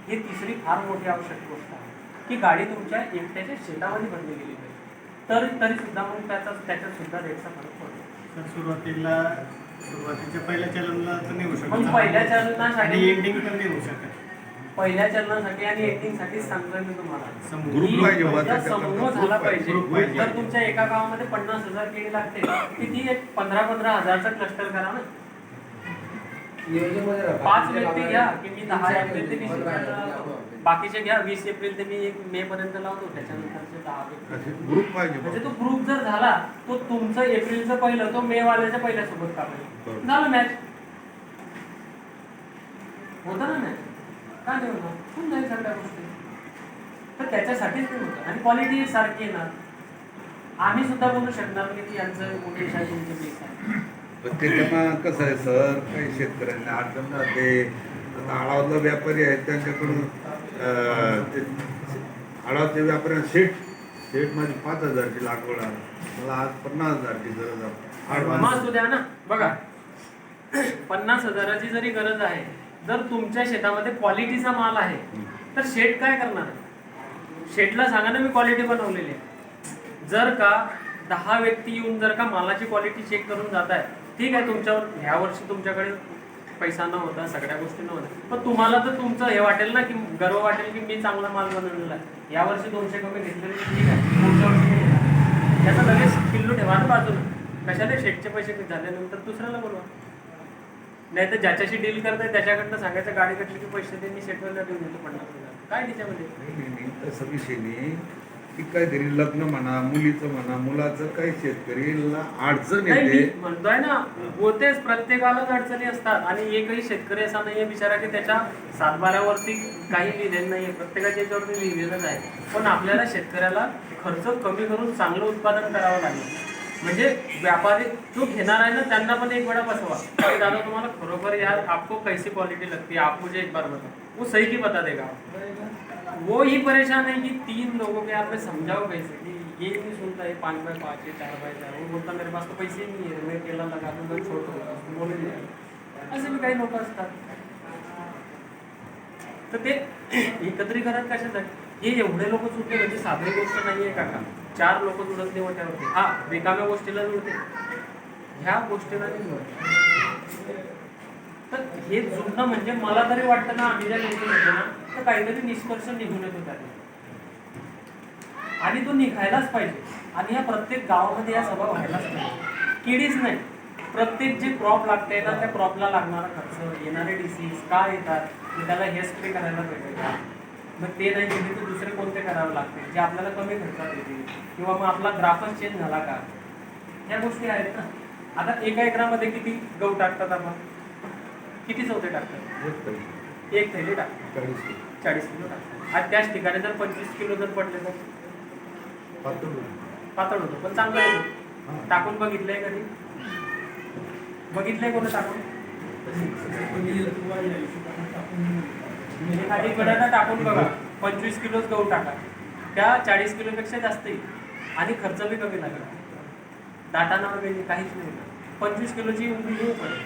ही तिसरी फार मोठी आवश्यक गोष्ट आहे की गाडी तुमच्या एकट्याच्या शेतामध्ये भरली गेली पाहिजे. तरी सुद्धा मग त्याच्यात सुद्धा रेटचा फरक पडतो. तर सुरुवातीच्या पहिल्या चलनला तर नाही होऊ मग शकत, पहिल्या चलनासाठी आणि एंडिंग पण नाही होऊ शकत. पहिल्या चलनासाठी आणि एंडिंग साठी सांगतोय मी तुम्हाला, समूह. ग्रुप पाहिजे, तुमचा समूह झाला पाहिजे. ग्रुप पाहिजे. तर तुमच्या एका गावामध्ये 50,000 केळी लागते, किती एक 15-15 हजारचा क्लस्टर करा ना. नियोजन मध्ये राहा. 5 व्यक्ती घ्या की मी 10 एप्रिल ते 20 एप्रिल लावतो, बाकीचे घ्या 20 एप्रिल ते मी 1 मे पर्यंत लावतो, त्याच्यानंतरचे 10 व्यक्ती. ग्रुप पाहिजे म्हणजे बा. तो ग्रुप जर झाला तो तुमचं एप्रिलचं पहिलं तो मे वाल्याच्या पहिल्या सोबत कापेल, बरोबर. झालं मॅच. होतं ना मॅच, काय नाही होणार, होऊन जाईल सगळ्या गोष्टी. तर त्याच्यासाठीच ते होतं. आणि क्वालिटी सारखी येणार. आम्ही सुद्धा बोलू शकणार नाही की यांचं उद्देश आहे तुमचे बेस आहे. पण त्याच्यानं कसं आहे सर, काही शेतकऱ्यांना अडचण जाते. आता आळावला व्यापारी आहेत त्यांच्याकडून ते आळावचे व्यापाऱ्यांना शेट माझी 5,000ची लागवड आहे, मला आज 50,000ची गरज आहे. मस्त द्या ना. बघा 50,000ची जरी गरज आहे, जर तुमच्या शेतामध्ये क्वालिटीचा माल आहे तर शेट काय करणार? शेटला सांगा ना मी क्वालिटी बनवलेली आहे. जर का 10 व्यक्ती येऊन जर का मालाची क्वालिटी चेक करून जात आहे, ठीक आहे, तुमच्यावर ह्या वर्षी तुमच्याकडे पैसा न होता, सगळ्या गोष्टी न होत्या, पण तुम्हाला तर तुमचं हे वाटेल ना की गर्व वाटेल की मी चांगला माल बनवलेला आहे. यावर्षी 200 कमी घेतलेले ठीक आहे, पुढच्या वर्षी नाही घेणार. त्याचा लगेच किल्लू ठेवा ना बाजूला. कशाला शेटचे पैसे झाल्यानंतर दुसऱ्याला बोलवा. नाही तर ज्याच्याशी डील करताय त्याच्याकडनं सांगायचं गाडी कटली की पैसे ते मी शेटवरला देऊन देतो 50,000. काय त्याच्यामध्ये? नाही, तसं विषय नाही की काहीतरी लग्न म्हणा, मुलीचं म्हणा, मुलाचं काही शेतकरीला अडचण नाही, येते. मी म्हणतोय ना, होतेच, प्रत्येकालाच अडचणी असतात. आणि एकही शेतकरी असा नाहीये बिचारा की त्याच्या 7-12वरती काही लिहिलेलं नाहीये, प्रत्येकाच्या याच्यावरती लिहिलेलंच आहे. पण आपल्याला शेतकऱ्याला खर्च कमी करून चांगलं उत्पादन करावं लागेल. म्हणजे व्यापारी जो घेणार आहे ना त्यांना पण एक वेळा बसवा की दादा तुम्हाला खरोखर यार आपको कैसी क्वालिटी लगती है, आप मुझे एक बार बताओ, वो सही की बता देगा. वो ही परेशान है कि 3 लोगों के आप में समझाओ कैसे कि ये नहीं सुनता है 5x5 है 4x4. वो बोलता मेरे पास तो पैसे ही नहीं है, मैं केला लगा दूंगा, छोड़ दूंगा, बोल दिया. असे भी काही लोक असतात. तर ते एकत्रीकरण कशासाठी? हे एवढे लोक जुळते म्हणजे साधी गोष्ट नाहीये काका. 4 लोक जुळत नाही वाट्यावरती. हा रिकाम्या गोष्टीला जुळते, ह्या गोष्टीला नाही जुळत. तर हे जुळणं म्हणजे मला तरी वाटतं ना, आम्ही ज्या मीटिंग होतो ना तर काहीतरी निष्कर्ष निघून येतो त्याने, आणि तो निघायलाच पाहिजे. आणि या प्रत्येक गावामध्ये या सभा व्हायलाच पाहिजे. किडीच नाही, प्रत्येक जे क्रॉप लागते ना त्या क्रॉपला लागणारा खर्च, येणारे डिसीज काय येतात, त्याला हे स्प्रे करायला पाहिजे का, मग ते नाही केले तर दुसरे कोणते करावे लागते जे आपल्याला कमी खर्चात येतील, किंवा मग आपला ग्राफच चेंज झाला का, ह्या गोष्टी आहेत ना. आता एका एकरामध्ये किती गहू टाकतात आपण, किती चौथे टाकतात? 1 थैली टाकतात, 40 किलो टाकतात. आज त्याच ठिकाणी जर 25 किलो जर पडले तर पातळ होतो, पण चांगलं आहे. टाकून बघितलंय कधी? बघितलंय कोणी टाकून? पण येईल किंवा या हिशोबाने टाकून एखादी बटाटा टाकून बघा, 25 किलोच गहू टाका, त्या 40 किलोपेक्षा जास्त येईल आणि खर्च बी कमी लागेल. दाटाना वगैरे काहीच नाही. 25 किलोची उंडी घेऊ पडेल.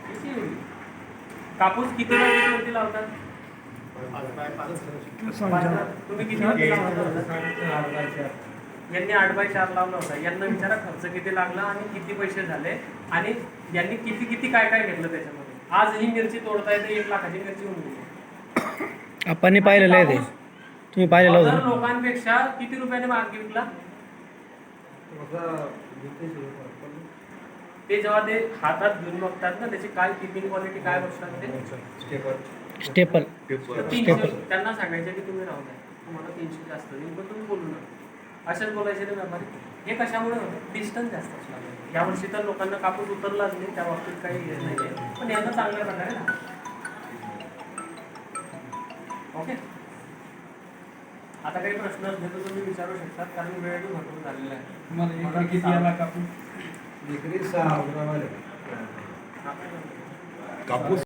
किती होईल? कापूस किती बाय किती वरती लावतात? 5 बाय 5 तुम्ही किती वरती लावता? यांनी 8x4 लावला होता. यांना विचारा खर्च किती लागला आणि किती पैसे झाले आणि यांनी किती किती काय काय घेतलं त्याच्यामध्ये. आज ही मिरची तोडता येते, 1 लाखाची मिरची होऊन गेली. आपण पाहिलेलं आहे ते, तुम्ही पाहिलेलं हजार होतं. लोकांपेक्षा किती रुपयाने माग विकला? ते जेव्हा ते हातात घेऊन बघतात ना, त्याची काय टिपिंग क्वालिटी काय बघतात ते स्टेपल. पेपर 300. त्यांना सांगायचं की तुम्ही राहू द्या, तुम्हाला 300 जास्त देईल, पण तुम्ही बोलू नका. अशाच बोलायचे ना व्यापारी. हे कशामुळे होतं? डिस्टन्स जास्त असणार. यावर्षी तर लोकांना कापूस उतरलाच नाही, त्या बाबतीत काही हे नाही आहे, पण यांना चांगल्या प्रकारे ना. ओके, आता काही प्रश्न असले तर तुम्ही विचारू शकता, कारण वेळ बी भरपूर झालेला आहे. तुम्हाला एक किती आला कापूस? विक्री 6 हजार कापूस